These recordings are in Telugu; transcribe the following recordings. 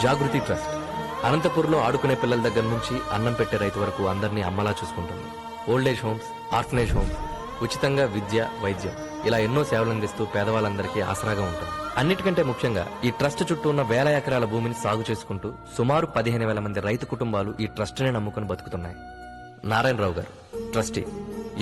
జాగృతి ట్రస్ట్ అనంతపూర్లో ఆడుకునే పిల్లల దగ్గర నుంచి అన్నం పెట్టే రైతు వరకు అందరినీ అమ్మలా చూసుకుంటుంది. ఓల్డేజ్ హోమ్స్, ఆర్ఫనేజ్ హోమ్స్, ఉచితంగా విద్య, వైద్యం ఇలా ఎన్నో సేవలు అందిస్తూ పేదవాళ్ళందరికీ ఆసరాగా ఉంటుంది. అన్నిటికంటే ముఖ్యంగా ఈ ట్రస్ట్ చుట్టూ ఉన్న వేల ఎకరాల భూమిని సాగు చేసుకుంటూ సుమారు 15,000 మంది రైతు కుటుంబాలు ఈ ట్రస్ట్ని నమ్ముకుని బతుకుతున్నాయి. నారాయణరావు గారు ట్రస్టీ.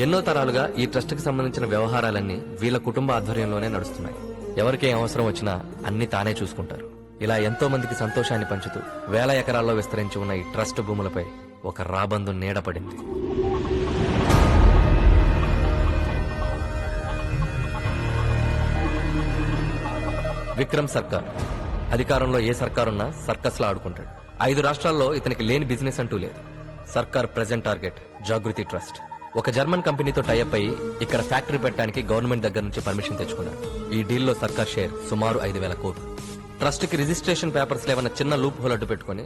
ఎన్నో తరాలుగా ఈ ట్రస్ట్ కి సంబంధించిన వ్యవహారాలన్నీ వీళ్ళ కుటుంబ ఆధ్వర్యంలోనే నడుస్తున్నాయి. ఎవరికేం అవసరం వచ్చినా అన్ని తానే చూసుకుంటారు. ఇలా ఎంతో మందికి సంతోషాన్ని పంచుతూ వేల ఎకరాల్లో విస్తరించి ఉన్న ఈ ట్రస్ట్ భూములపై ఒక రాబందు నీడ పడింది. విక్రమ్ సర్కార్. అధికారంలో ఏ సర్కారున్నా సర్కస్ లా ఆడుకుంటాడు. 5 రాష్ట్రాల్లో ఇతనికి లేని బిజినెస్ అంటూ లేదు. సర్కార్ ప్రెజెంట్ టార్గెట్ జాగృతి ట్రస్ట్. ఒక జర్మన్ కంపెనీతో టైఅప్ అయ్యి ఇక్కడ ఫ్యాక్టరీ పెట్టడానికి గవర్నమెంట్ దగ్గర నుంచి పర్మిషన్ తెచ్చుకున్నారు. ఈ డీల్లో సర్కార్ షేర్ సుమారు 5,000 కోట్లు. ట్రస్ట్ కి రిజిస్ట్రేషన్ పేపర్స్ లేవన్న చిన్న లూప్ హోల్ అడ్డు పెట్టుకుని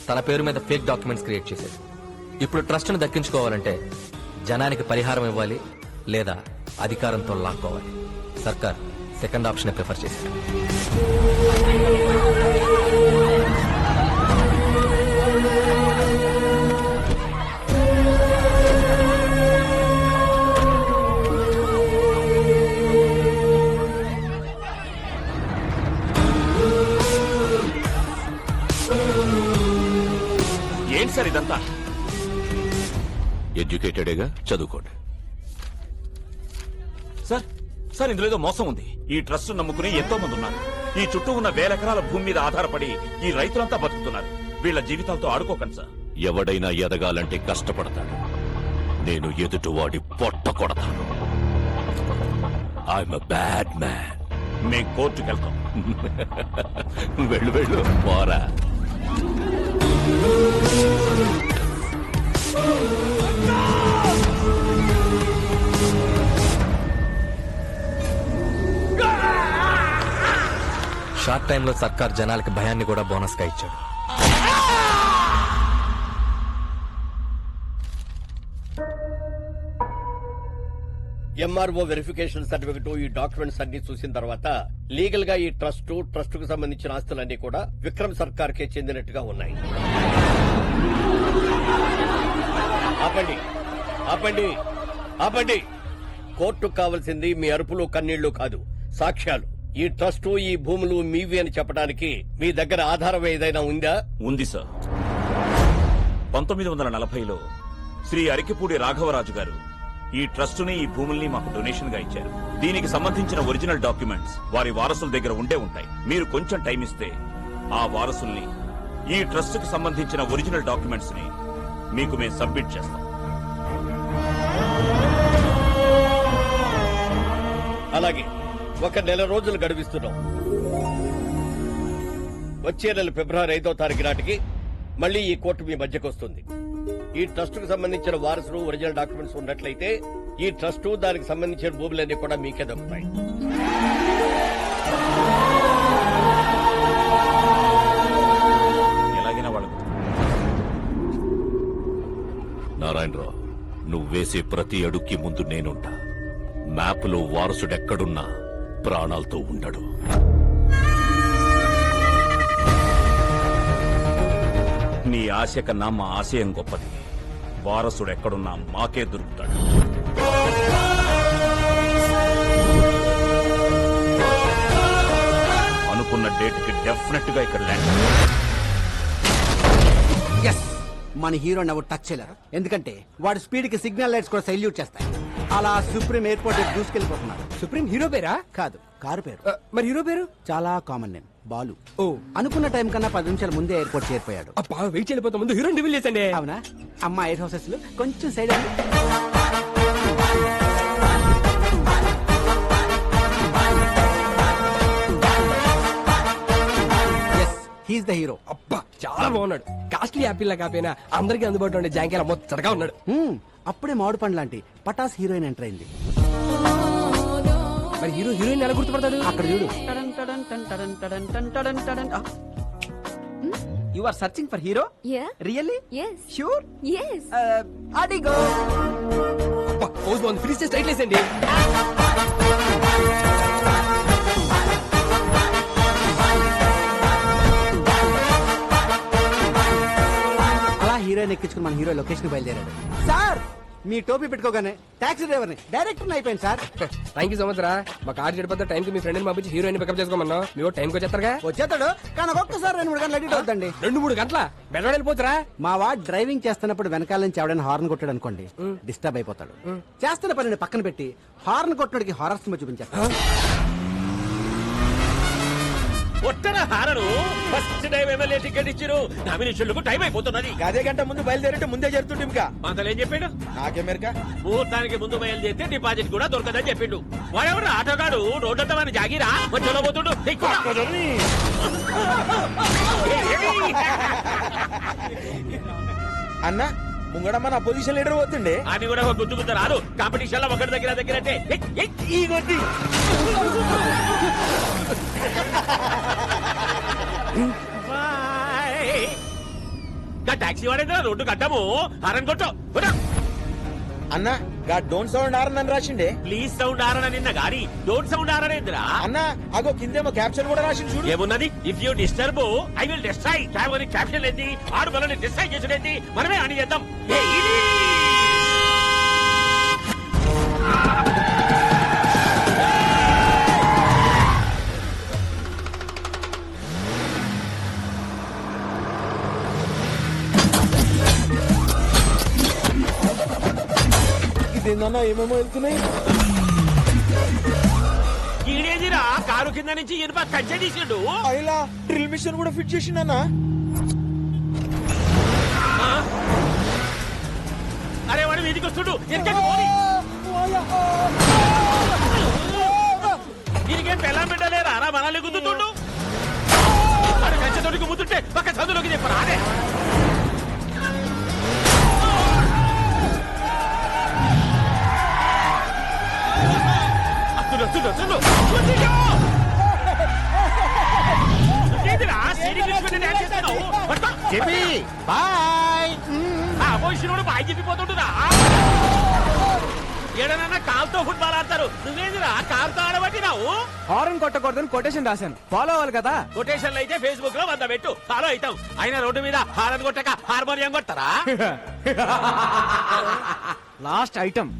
తన పేరు మీద ఫేక్ డాక్యుమెంట్స్ క్రియేట్ చేశారు. ఇప్పుడు ట్రస్ట్ ను దక్కించుకోవాలంటే జనానికి పరిహారం ఇవ్వాలి, లేదా అధికారంతో లాక్కోవాలి. సర్కార్ సెకండ్ ఆప్షన్ ప్రిఫర్ చేశారు. ఏంటి సార్ ఇదంతా? ఎడ్యుకేటెడేగా, చదువుకోండి. సార్ సార్ ఇందులో ఏదో మోసం ఉంది. ఈ ట్రస్ట్ నమ్ముకుని ఎంతో మంది ఉన్నారు. ఈ చుట్టూ ఉన్న వేల ఎకరాల భూమి మీద ఆధారపడి ఈ రైతులంతా బతుకుతున్నారు. వీళ్ళ జీవితాలతో ఆడుకోకండి సార్. ఎవడైనా ఎదగాలంటే కష్టపడతాడు. నేను ఎదుటివాడి పొట్ట కొడతాను. I'm a bad man. మేం కోర్టుకు వెళ్తాం. వెళ్ళు వెళ్ళు పోరా. షార్ట్ టైంలో సర్కార్ జనాలకి భయాన్ని కూడా బోనస్ గా ఇచ్చాడు. ఎంఆర్ఓ వెరిఫికేషన్ సర్టిఫికెట్, ఈ డాక్యుమెంట్స్ అన్ని చూసిన తర్వాత లీగల్ గా ఈ ట్రస్ట్ కు సంబంధించిన ఆస్తులన్నీ కూడా విక్రమ్ సర్కార్ కే చెందినట్టుగా ఉన్నాయి. ఆపండి ఆపండి ఆపండి. కోర్టుకు కావాల్సింది మీ అరుపులు కన్నీళ్లు కాదు, సాక్ష్యాలు. ఈ ట్రస్ట్, ఈ భూములు మీవి అని చెప్పడానికి మీ దగ్గర ఆధారం ఏదైనా ఉందా? ఉంది సార్. 1940లో శ్రీ అరికిపూడి రాఘవరాజు గారు ఈ ట్రస్టుని, ఈ భూముల్ని మాకు డొనేషన్ గా ఇచ్చారు. దీనికి సంబంధించిన ఒరిజినల్ డాక్యుమెంట్స్ వారి వారసుల దగ్గర ఉండే ఉంటాయి. మీరు కొంచెం టైం ఇస్తే ఆ వారసుల్ని, ఈ ట్రస్ట్ కు సంబంధించిన ఒరిజినల్ డాక్యుమెంట్స్ ని మీకు మేము సబ్మిట్ చేస్తాం. అలాగే 1 నెల రోజులు గడువిస్తున్నాం. వచ్చే నెల ఫిబ్రవరి 5వ తారీఖు నాటికి మళ్లీ ఈ కోర్టు మీ మధ్యకు వస్తుంది. ఈ ట్రస్ట్ కు సంబంధించిన వారసులు, ఒరిజినల్ డాక్యుమెంట్స్ ఉన్నట్లయితే ఈ ట్రస్ట్, దానికి సంబంధించిన భూములన్నీ కూడా మీకే దక్కుతాయి. ఎలాగైనా వాళ్ళకు నారాయణరావు, నువ్వు వేసే ప్రతి అడుక్కి ముందు నేనుంటా. మ్యాప్లో వారసుడెక్కడున్నా ప్రాణాలతో ఉండడు. నీ ఆశ కన్నా మా ఆశయం గొప్పది. వారసుడు ఎక్కడున్నా మాకే దొరుకుతాడు. అనుకున్న డేట్కి డెఫినెట్ గా ఇక్కడ ల్యాండ్. మన హీరోని ఎవరు టచ్ చేయలేరు, ఎందుకంటే వాడి స్పీడ్ కి సిగ్నల్ లైట్స్ కూడా సైల్యూట్ చేస్తాయి. అలా సుప్రీం ఎయిర్పోర్ట్ దూసుకెళ్లిపోతున్నారు. సుప్రీం హీరో పేరా? కాదు, కారు పేరు. మరి హీరో పేరు చాలా కామన్ నేమ్, బాలు. ఓ, అనుకున్న టైం కన్నా 10 నిమిషాల ముందే ఎయిర్పోర్ట్ చేరిపోయాడు. అబ్బా వెయిట్ చేయలేకపోతా, ముందు హీరోని రివీల్ చేసండి. అవునా? అమ్మా ఎయిర్ హౌసెస్ లో కొంచెం సైడ్ హీస్ ద హీరో. అబ్బా చాలా బాగున్నాడు. కాస్ట్లీ యాపిల్ లా కాపోయినా అందరికీ అందుబాటులో ఉండే జాంకేలా మొత్తగా ఉన్నాడు. అప్పుడే మామిడి పండు లాంటి పటాస్ హీరోయిన్ ఎంటర్ అయింది. మరి హీరో హీరోయిన్ ఎలా గుర్తుపడతాడు? అక్కడ చూడు. You are searching for hero? Yeah. Really? Yes. Sure? Yes. Adigo. అబ్బా పోజ్ బాగుంది, ఫ్రీజ్ చేసి రైట్ లేసండి. హీరోయిన్ ఎక్కించుకుని మన హీరో లొకేషన్ బయలుదేరాడు. సార్ మీ టోపీ పెట్టుకోగానే టాక్సీ డ్రైవర్ని డైరెక్టర్ అయిపోయింది sir. Thank you so much రా. మా కార్ చెడిపోతే టైం కి మీ ఫ్రెండ్ పంపించి హీరోయిన్ పికప్ చేసుకోమన్నా. మీ టైంకి వచ్చేస్తారుగా. వచ్చేస్తాడు కానీ ఒక్కొక్కసారి 2-3 గంటలు అడిట్ అవుతుందండి. 2-3 గంటల బెడవాడ వెళ్ళిపోతురా. మా వాడు డ్రైవింగ్ చేస్తున్నప్పుడు వెనకాల నుంచి ఎవడైనా హార్న్ కొట్టాడు అనుకోండి, డిస్టర్బ్ అయిపోతాడు. చేస్తున్న పనిని పక్కన పెట్టి హార్న్ కొట్టినడికి హారర్ సినిమా చూపించారు. ఒట్టన హారను ఫస్ట్ టైం ఎమ్మెల్యే టికెట్ ఇచ్చిరు. నామినేషన్లకు టైం అయిపోతున్నది. అదే గంట ముందు బయలుదేరంటే ముందే జరుగుతుంది ఇంకా. అంతలో ఏం చెప్పాడు? నాకెమెరికా ముహూర్తానికి ముందు బయలుదేరితే డిపాజిట్ కూడా దొరకదని చెప్పిండు. వాడెవడు ఆటోగాడు రోడ్డంతా మన జాగిరా మధ్యలో పోతుండు. అన్న ముంగడమ్మ నా పొజిషన్ లీడర్ పోతుండే. అని కూడా గుర్తుకుంటా రాదు. కాంపిటీషన్ లో ఒకటి దగ్గర అంటే ఈ కొద్ది టాక్సీ వాడేదా రోడ్డు కట్టాము హారన్ కొట్టు. అన్న గా డోంట్ సౌండ్ ఆర్ అని రాసిండే. ప్లీజ్ సౌండ్ ఆరన నిన్న గాని డోంట్ సౌండ్ ఆరనేంద్రా. అన్న అగో కిందేమో క్యాప్షన్ కూడా రాసింది చూడు. ఏమున్నది? If you disturb I will destroy. Caption ఏంటి? ఆడు బలని డిస్ట్రాయ్ చేసుడేంటి? మనమే అని చేద్దాం. ఇదేందన్నా ఏమేమో వెళ్తున్నాయి. ఈడేదిరా కారు కింద నుంచి ఇనుప కంచె తీసిండు. అయిలా డ్రిల్ మిషన్ కూడా ఫిట్ చేసిండన్నా. అరే వాడు వీధికి వస్తుడు. దీనికేం పెళ్ళం పెట్టలేరా రా మనల్ని గుద్దుతుండు. వాడు కంచెతోటికి ముద్దుంటే పక్క చదువులోకి చెప్పరా. అదే బాయ్ చెప్పిపోతుంటున్నా. ఏడనన్నా కాలుతో ఫుట్బాల్ ఆడతారు. నువ్వేందిరా కాలుతో ఆడబట్టినావు? హారన్ కొట్టకూడదని కొటేషన్ రాశాను. ఫాలో అవ్వాలి కదా. కొటేషన్లు అయితే ఫేస్బుక్ లో 100 పెట్టు, ఫాలో అవుతాం. అయినా రోడ్డు మీద హారన్ కొట్టక హార్మోనియం కొడతారా? లాస్ట్ ఐటమ్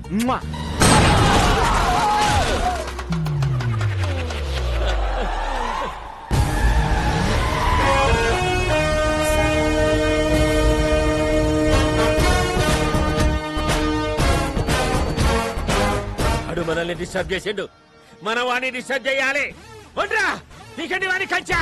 అడు మనల్ని డిస్టర్బ్ చేసిండు. మనం వాడిని డిస్టర్బ్ చేయాలి. వడ్రా నీకండి వాడిని కంచా.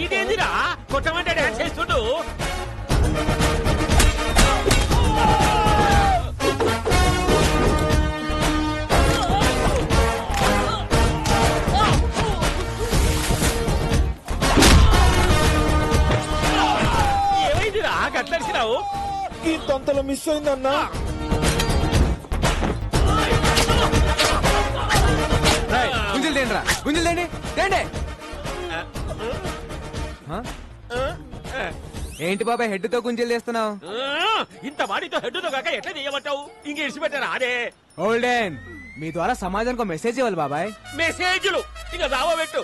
ఇదేందిరా కొట్టమంటే డాన్స్ చేస్తుండు. ఏమైందిరా గట్లరిసినావు? ఈ తొంతలో మిస్ అయిందన్నా. గుంజలు తేండిరా. గుంజలు తేండి తేండి. ఏంటి బాబాయ్ హెడ్ తో గుంజలు చేస్తున్నావు? ఇంత వాడితో హెడ్డుతో కాక ఎట్లా చేయమంటావు? ఇంక ఇడిచిపెట్టారా? అదే ఓల్డెన్ మీ ద్వారా సమాజానికి మెసేజ్ ఇవ్వాలి బాబాయ్. మెసేజ్లు ఇక పెట్టు.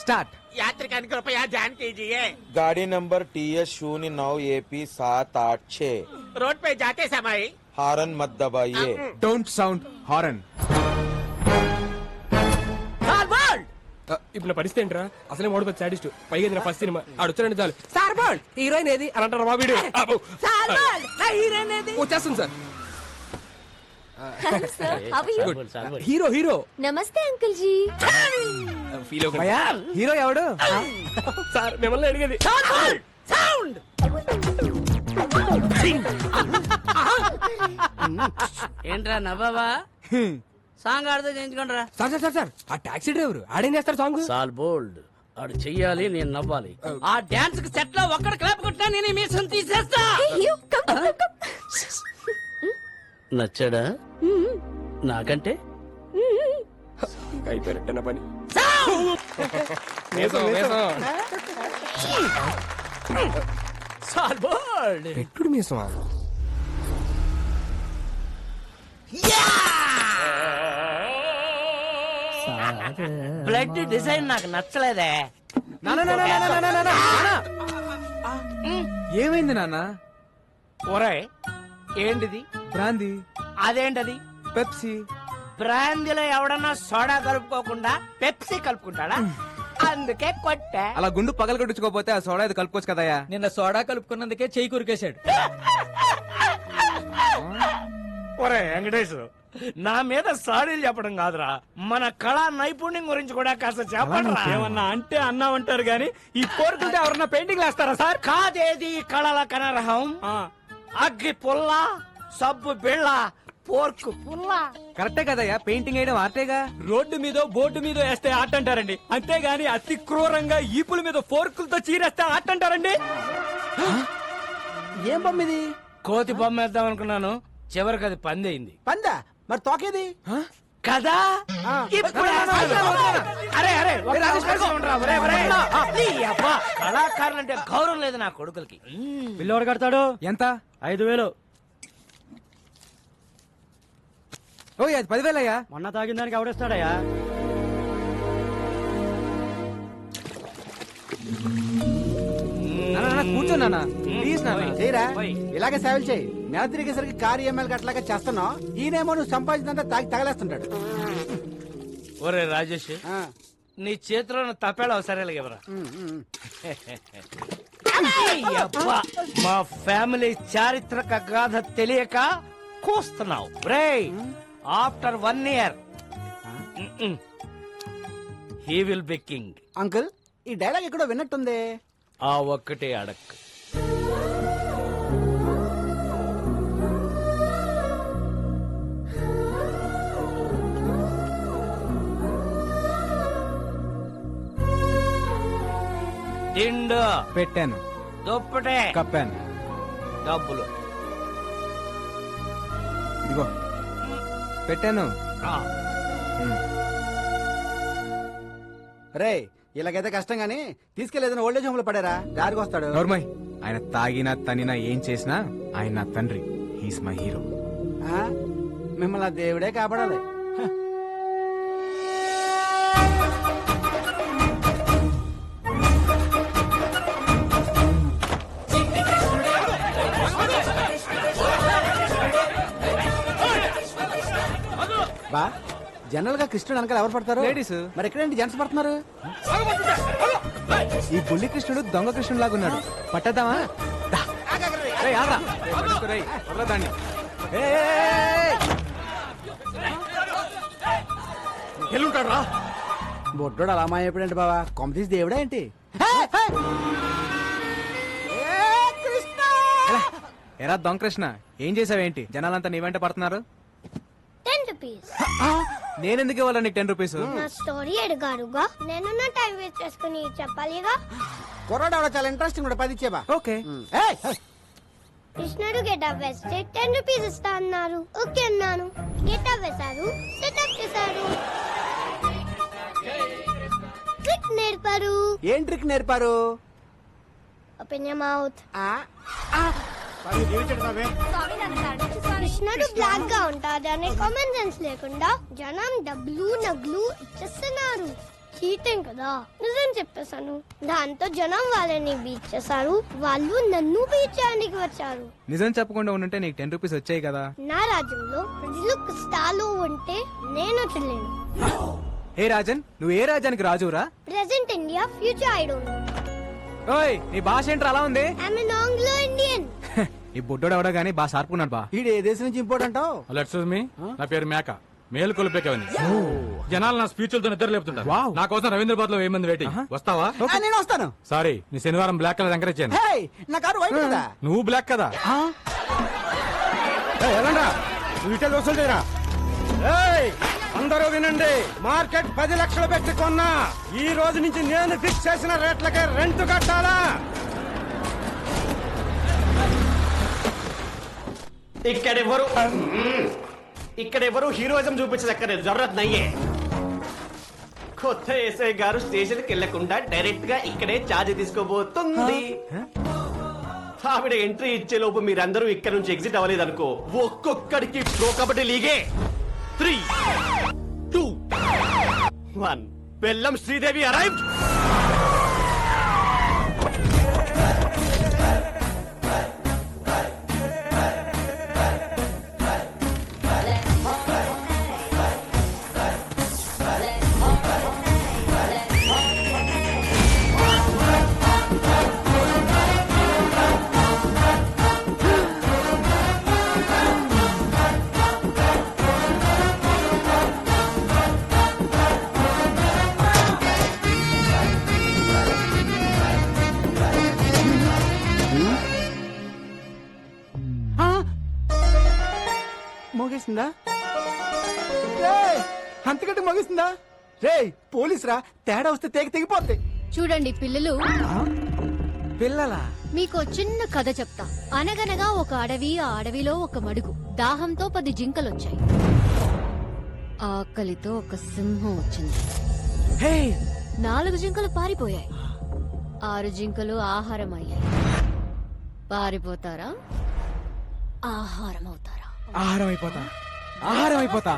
స్టార్ట్. యాత్రికానికి రూపాయ జాన్ कीजिए. गाड़ी नंबर TS09 AP 786. रोड पे जाते समय हारन मत दबाइए. Don't sound horn. ఇప్పుడు నా పరిస్థితి ఏంట్రా? అసలే మోడు పెద్ద సాడిస్ట్. పైగా ఇది నా ఫస్ట్ సినిమా. ఆడు వచ్చారంటే చాలు సార్ బాల్ హీరోయిన్ ఏది అని అంటారు. మా వీడియో వచ్చేస్తుంది సార్. హీరో హీరో నమస్తే అంకుల్ జీ. ఫీల్ హీరో ఎవడు సార్? మిమ్మల్ని అడిగేది. ఏంట్రా నవ్వావా? సాంగ్ ఆడితే చేయించుకుంటారా? సార్ సార్ సార్ సార్ ఆ టాక్సీ డ్రైవర్ ఆడేం చేస్తారు సాంగ్? సాల్ బోల్డ్ ఆడు చెయ్యాలి, నేను నవ్వాలి. ఆ డాన్స్ కి సెట్ లో ఒక్కడ క్లాప్ కొట్టినా నేను మీసం తీసేస్తా. నచ్చాడా? నాకంటే అయిపోయినట్టు పని వేసం, వేసం. సార్బోల్డ్ పెట్టుడు మీసమా? బ్లడ్ డిజైన్ నాకు నచ్చలేదే. ఏమైంది నాన్న? ఒరే ఏంటిది? బ్రాందీ, అదేంటది? పెప్సీ. బ్రాందీలో ఎవడన్నా సోడా కలుపుకోకుండా పెప్సీ కలుపుకుంటాడా? అందుకే కొట్టా. అలా గుండు పగల కొట్టించుకోపోతే ఆ సోడా ఇది కలుపుకోవచ్చు కదయ్యా. నిన్న సోడా కలుపుకున్నందుకే చెయ్యి కురికేశాడు. ఒరే వెంకటేష్, నా మీద సాడీలు చెప్పడం కాదురా, మన కళా నైపుణ్యం గురించి కూడా కాస్త చెప్పండి. ఏమన్నా అంటే అన్నామంటారు గాని ఈ కోరుకుంటే ఎవరన్నా పెయింటింగ్ వేస్తారా సార్? కాదేది కళల కనరహం. అగ్గి పుల్ల, సబ్బు బిళ్ళ, పోర్కు పుల్ల. కరెక్టే కదయ్యా, పెయింటింగ్ వేయడం ఆర్టేగా. రోడ్డు మీద బోర్డు మీద వేస్తే ఆట అంటారండి, అంతేగాని అతి క్రూరంగా ఈపుల మీద ఫోర్కులతో చీరేస్తే ఆట అంటారండి. ఏం బొమ్మిది? కోతి బొమ్మ వేద్దాం అనుకున్నాను, చివరికి అది పందయింది. పందా? మరి తోకేది? కదా ఇప్పుడు అరే అరే ఒక్క అవకాశం ఉండరా? ఒరే, ఒరే. నీ అబ్బా, కళాకారులంటే గౌరవం లేదు నా కొడుకులకి. పిల్లోడు కడతాడు ఎంత? 5,000. ఓ అది 10,000 అయ్యా. మొన్న తాగిన దానికి ఎవడేస్తాడయ్యా? కూర్చో నాన్న, ప్లీజ్ నాన్న. చేయరా, ఇలాగే సేవలు చేయి. నెల తిరిగేసరికి కారు ఈఎంఐలు అట్లాగా చేస్తున్నావు. ఈయనేమో నువ్వు సంపాదించినంత తాగి తగలేస్తుంటాడు. ఒరే రాజేష్, ఆ, నీ చేతిలో తప్పేళ సరే ఎవరా? అబ్బా, మా ఫ్యామిలీ చారిత్రక గాథ తెలియక కూస్తున్నావు. రే after 1 year he will be king. Uncle, ఈ డైలాగ్ ఎక్కడో విన్నట్టుంది. ఆ ఒక్కటే అడక్. తిండు పెట్టాను, దుప్పటే కప్పాను. డబ్బులు ఇదిగో పెట్టాను. ఆ. రే, ఇలాగైతే కష్టం గానీ తీసుకెళ్లేదని ఓల్డేజ్ హోమ్ లో పడారా, దారికి వస్తాడు. నోర్మయ్, ఆయన తాగినా తనినా ఏం చేసినా ఆయన నా తండ్రి. He's my hero. ఆ, మిమ్మల్ని ఆ దేవుడే కాపాడాలి. బా, జనరల్ గా కృష్ణుడు వెనకాల ఎవరు పడతారు? లేడీస్. మరి ఎక్కడేంటి జెంట్స్ పడుతున్నారు? ఈ బుల్లి కృష్ణుడు దొంగ కృష్ణుడు లాగా ఉన్నాడు. పట్టేద్దామా? దా. రేయ్, ఆగ్రా. రేయ్, పట్టుకో రేయ్, వదలరా దాన్ని. ఎల్లుంటాడు రా. బొడ్డోడు అలా మాయపడండి బావా, కొమ్మతీసి దేవుడా ఏంటి? ఎరా దొంగ కృష్ణ, ఏం చేసావేంటి? జనాలంతా నీ వెంట పడుతున్నారు. 10 rupees. నేనెందుకు ఇవ్వాలి నీకు 10 రూపీస్? నా స్టోరీ అడిగారుగా, నేను నా టైం వేస్ట్ చేసుకుని చెప్పాలిగా. కుర్రాడు ఆవిడ చాలా ఇంట్రెస్టింగ్ కూడా, 10 ఇచ్చేబా. ఓకే. కృష్ణుడు గెటప్ వేస్తే 10 rupees ఇస్తా అన్నారు. ఓకే అన్నాను. గెటప్ వేశారు, సెటప్ చేశారు, ట్రిక్ నేర్పారు. ఏం ట్రిక్ నేర్పారు? Open your mouth. కృష్ణుడు బ్లాక్ గా ఉంటాడు అనే కామన్ సెన్స్ లేకుండా జనం డబ్బులు నగ్లు ఇచ్చేస్తున్నారు. చీటింగ్ కదా. నిజం చెప్పేశాను. దాంతో జనం వాళ్ళని బీచ్ చేశారు, వాళ్ళు నన్ను బీచ్ చేయడానికి వచ్చారు. నిజం చెప్పకుండా ఉండుంటే నీకు 10 రూపీస్ వచ్చాయి కదా. నా రాజ్యంలో ప్రజలు కష్టాలు ఉంటే నేను వచ్చలేను. హే రాజన్, నువ్వు ఏ రాజ్యానికి రాజురా? Present India, future I don't know. ఓయ్, నీ భాష ఏంట్రా అలా ఉంది? I'm an Anglo Indian. ఈ బుడ్డోడు ఎవడో గానీ బాగా షార్పున్నాడు బా. ఈడు ఏ దేశం నుంచి ఇంపోర్ట్ అంటావు? ఎక్స్క్యూజ్ మీ, నా పేరు మేక, మేలు కొలిపేకవని. జనాలు నా స్పీచ్లతో నిద్ర లేపుతుంటారు. వావ్. నా కోసం రవీంద్రబాద్ లో 1000 మంది వెయిటింగ్. వస్తావా? నేను వస్తాను. సారీ, నీ శనివారం బ్లాక్ కలర్ ఎంకరేజ్ చేయను. హే, నా కారు వైట్ కదా. నువ్వు బ్లాక్ కదా. అందరూ వినండి, మార్కెట్ 10 లక్షలు పెట్టి కొన్నా. ఈ రోజు నుంచి నేను ఫిక్స్ చేసిన రేట్లకే రెంట్ కట్టాలా? ఇక్కడ ఎవరు? ఇక్కడ ఎవరు హీరోయిజం చూపించదక్కర్లేదు జరూరత్ నయ్యే కొత్త ఎస్ఐ గారు స్టేషన్ కి వెళ్లకుండా డైరెక్ట్ గా ఇక్కడే ఛార్జ్ తీసుకోబోతుంది ఆవిడ ఎంట్రీ ఇచ్చే లోపు మీరందరూ ఇక్కడ నుంచి ఎగ్జిట్ అవ్వలేదు అనుకో ఒక్కొక్కడికి ప్రో కబడ్డీ లీగే 3, 2, 1 బెల్లం శ్రీదేవి అరైవ్డ్ మోగేసిందా అంతకంటే మోగేసిందా రే పోలీస్ రా తేడా వస్తే తెగిపోద్ది చూడండి పిల్లలు పిల్లలా మీకు చిన్న కథ చెప్తా అనగనగా ఒక అడవి ఆ అడవిలో ఒక మడుగు దాహంతో 10 జింకలొచ్చాయి ఆకలితో ఒక సింహం వచ్చింది 4 జింకలు పారిపోయాయి 6 జింకలు ఆహారం అయ్యాయి పారిపోతారా ఆహారం అవుతారా ఆహారం అయిపోతా ఆహారం అయిపోతా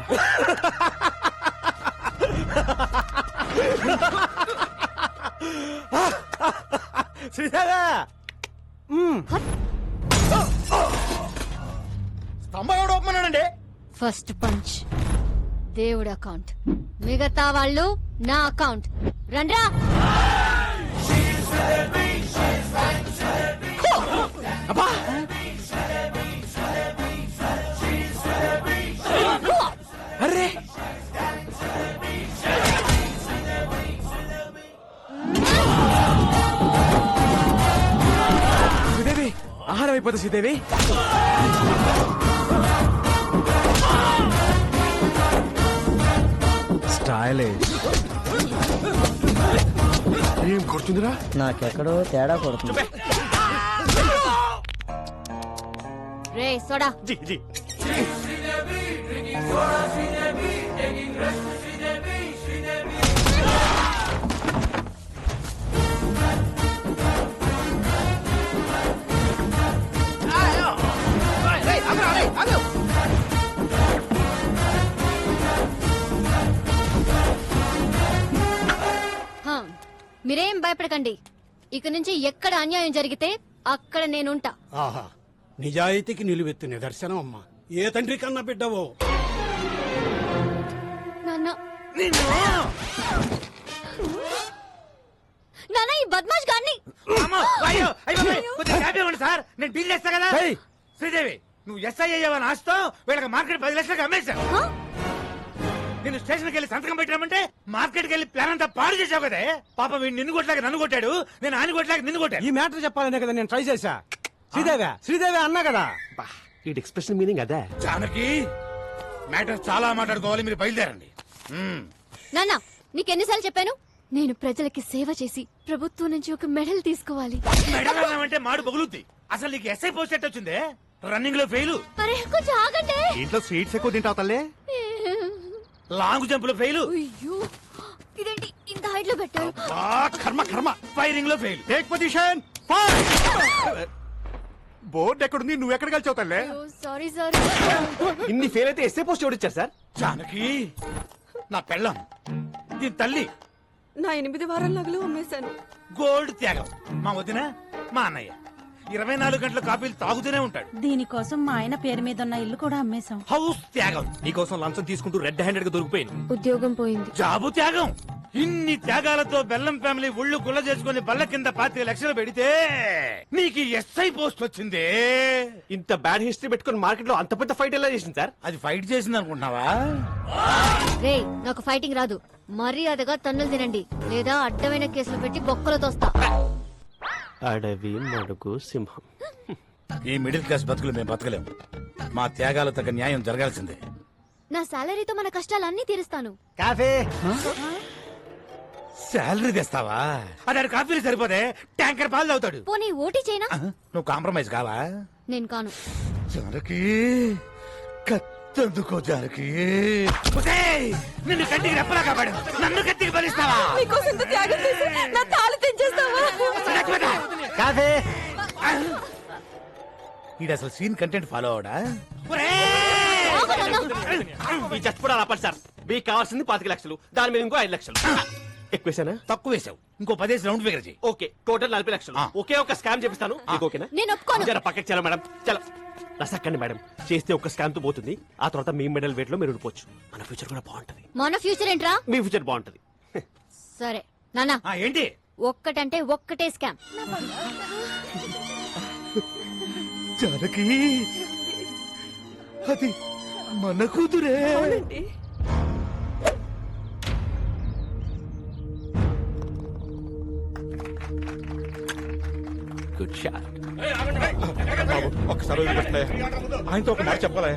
శ్రీదేవా స్తంభం ఎవడు ఒప్పమన్నాడండి ఫస్ట్ పంచ్ దేవుడి అకౌంట్ మిగతా వాళ్ళు నా అకౌంట్ రండ్రా అరే శ్రీదేవి ఆహారం అయిపోతా శ్రీదేవి స్టైలిష్ ఏం కొడుతుందిరా నాకెక్కడో తేడా కొడుతుంది రే సోడా జీ జీ హా, మీరేం భయపడకండి ఇక నుంచి ఎక్కడ అన్యాయం జరిగితే అక్కడ నేనుంటా ఆహా నిజాయితీకి నిలువెత్తు నిదర్శనం అమ్మా ఏ తండ్రి కన్నా బిడ్డవో నాన్న నాన్న ఈ బద్మాష్ గాన్ని సార్ నేను డీల్ చేస్తా కదా శ్రీదేవి నువ్వు ఎస్ఐ అయ్యావని ఆస్తో వీళ్ళకి మార్కెట్ 10 లక్షలకు అమ్మేశావు నేను స్టేషన్కి వెళ్ళి సంతకం పెట్టామంటే మార్కెట్కి వెళ్ళి ప్లాన్ అంతా పాడు చేసావు కదా పాపం వీడు నిన్ను కొట్టలేక నన్ను కొట్టాడు నేను ఆయన కొట్టలేక నిన్ను కొట్టాను ఈ మ్యాటర్ చెప్పాలనే కదా నేను ట్రై చేశా శ్రీదేవి అన్నా కదా ఈ ఎక్స్ప్రెషన్ మీనింగ్ అదే జానకి మ్యాటర్ చాలా మాట్లాడుకోవాలి మీరు బయలుదేరండి నాన్న నీకెన్నిసార్లు చెప్పాను నేను ప్రజలకి సేవ చేసి ప్రభుత్వం నుంచి ఒక మెడల్ తీసుకోవాలి మెడల్ అంటే మాడు బగులుద్ది అసలు నీకు ఎస్ఐ పోస్ట్ ఎట్ వచ్చిందే రన్నింగ్ లో ఫెయిల్ అరే కొంచెం ఆగండి ఇంట్లో స్వీట్స్ ఎక్కువ తింటావు తల్లే లాంగ్ జంప్ లో ఫెయిల్ అయ్యో ఇదేంటి ఇంత హైట్ లో పెట్టారు కర్మ కర్మ ఫైరింగ్ లో ఫెయిల్ టేక్ పొజిషన్ బోర్డు ఎక్కడుంది నువ్వు ఎక్కడ కలిసావు తల్లే సారీ సార్ ఇన్ని ఫెయిల్ అయితే ఎస్ఐ పోస్ట్ ఎవరిచ్చారు సార్ జానకి నా పెళ్ళం దీని తల్లి నా 8 వారాల నగలు అమ్మేశాను గోల్డ్ త్యాగం మా వదిన మా అన్నయ్య 24 గంటల కాఫీలు తాగుతూనే ఉంటాడు దీనికోసం మా ఆయన పేరు మీద ఉన్న ఇల్లు కూడా అమ్మేశాం హౌస్ త్యాగం నీకోసం లంచం తీసుకుంటూ రెడ్ హ్యాండెడ్ గా దొరికిపోయింది ఉద్యోగం పోయింది జాబు త్యాగం ఇన్ని త్యాగాలతో బెల్లం ఫ్యామిలీ ఒళ్ళు గుల్ల చేసుకుని బల్ల కింద 25 లక్షలు పెడితే నీకు ఎస్ఐ పోస్ట్ వచ్చింది ఇంత బ్యాడ్ హిస్టరీ పెట్టుకుని మార్కెట్ లో అంత పెద్ద ఫైట్ ఎలా చేసింది సార్ అది ఫైట్ చేసింది అనుకుంటున్నావా రే నాకు ఫైటింగ్ రాదు మర్యాదగా తన్నులు తినండి లేదా అడ్డమైన కేసులు పెట్టి బొక్కలు తోస్తా అడవి మడుగు సింహం ఈ మిడిల్ క్లాస్ బతుకులు మేము బతకలేము మా త్యాగాలు తగ్గ న్యాయం జరగాల్సిందే నా సాలరీతో మన కష్టాలన్నీ తీరుస్తాను కాఫీ శాలరీ తెస్తావా అదే కాఫీలు సరిపోతే ట్యాంకర్ పాలు తాగుతాడు పోనీ ఓటీ చేయనా నువ్వు కాంప్రమైజ్ కావా నేను కాను చివరికి ఎందుకో జానకి నిన్ను కంటికి రెప్పలా కాపాడు నన్ను కత్తికి బలిస్తావా మీకోసం ఇంత త్యాగం చేసి నా తాళి తెంచేస్తావా కాదే ఈడు అసలు సీన్ కంటెంట్ ఫాలో అవడా ఈ చచ్చిపోవడం ఆపండి సార్ మీకు కావాల్సింది 25 లక్షలు దాని మీద ఇంకో 5 లక్షలు ఎక్కువేసానా తక్కువ వేసావు ఇంకో 10 రౌండ్ ఫిగర్ చేయి ఓకే టోటల్ 40 లక్షలు ఒకే ఒక స్కామ్ చేపిస్తాను మీకు ఓకేనా నేను ఒప్పుకోను. జర పక్కకి చలో మేడం చలో రసక్కండి మేడం చేస్తే ఒక స్కామ్ తో పోతుంది ఆ తర్వాత మీ మెడల్ వెయిట్ లో మీరు ఉండిపోవచ్చు మన ఫ్యూచర్ కూడా బాగుంటది మన ఫ్యూచర్ ఏంట్రా? మీ ఫ్యూచర్ బాగుంటది సరే నాన్న ఏంటి ఒక్కటంటే ఒక్కటే స్కామ్. జానకి అది మన కూతురే గుడ్ షాట్. ఒకసారి ఆయనతో ఒక మాట చెప్పాలి.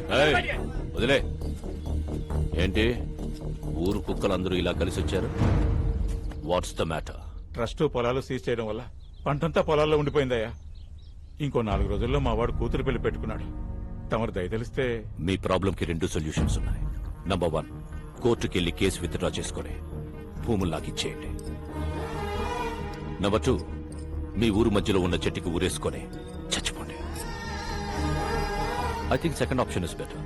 వదిలే. ఏంటి ఊరు కుక్కలందరూ ఇలా కలిసి వచ్చారు? What's the matter? ట్రస్ట్ పొలాలు సీజ్ చేయడం వల్ల పంటంతా పొలాల్లో ఉండిపోయిందయ్యా. ఇంకో 4 రోజుల్లో మా వాడు కూతురు పెళ్లి పెట్టుకున్నాడు. తమరు దయ తెలిస్తే. మీ ప్రాబ్లం కి 2 సొల్యూషన్స్ ఉన్నాయి. నంబర్ 1, కోర్టుకెళ్లి కేసు విత్డ్రా చేసుకుని భూములు లాగిచ్చేయండి. నంబర్ 2, మీ ఊరు మధ్యలో ఉన్న చెట్టుకి ఊరేసుకొని చచ్చిపోండి. I think second option is better.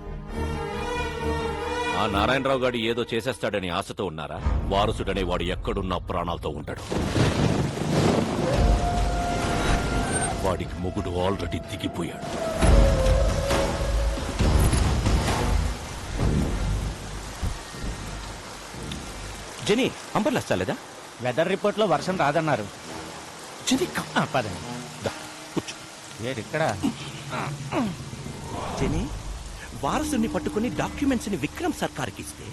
ఆ నారాయణరావు గారు ఏదో చేసేస్తాడని ఆశతో ఉన్నారా? వారసుడనే వాడు ఎక్కడున్నా ప్రాణాలతో ఉంటాడు. వాడికి మొగుడు ఆల్రెడీ దిగిపోయాడు. జని అంబర్లా చాలేదా? వెదర్ రిపోర్ట్ లో వర్షం రాదన్నారు. జని పదండి కూర్చో. ఇక్కడ జని వారసుని పట్టుకుని డాక్యుమెంట్స్ ని విక్రమ్ సర్కార్కి ఇస్తే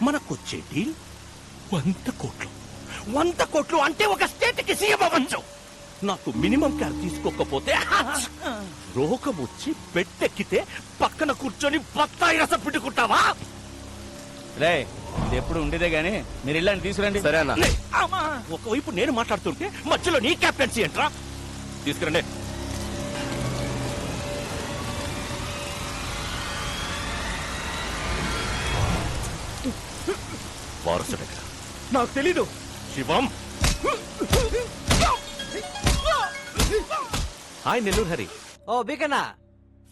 మనకొచ్చే డీల్ 100 కోట్లు. 100 కోట్లు అంటే ఒక స్టేట్ కి సీఎం అవ్వచ్చు. నాకు మినిమం కేర్ తీసుకోకపోతే రోగం వచ్చి బెట్టెక్కితే పక్కన కూర్చొని బత్తాయి రసం పిండుకుంటావా? రే ఇది ఎప్పుడు ఉండేదే గానీ మీరు ఇల్లని తీసుకురండి. సరే అన్న. ఒకవైపు నేను మాట్లాడుతుంటే మధ్యలో నీ క్యాప్టెన్సీ ఏంట్రా? తీసుకురండి. వారసు దగ్గర నాకు తెలీదు. శివం. హాయ్ నెల్లూరు హరి. ఓ బికనా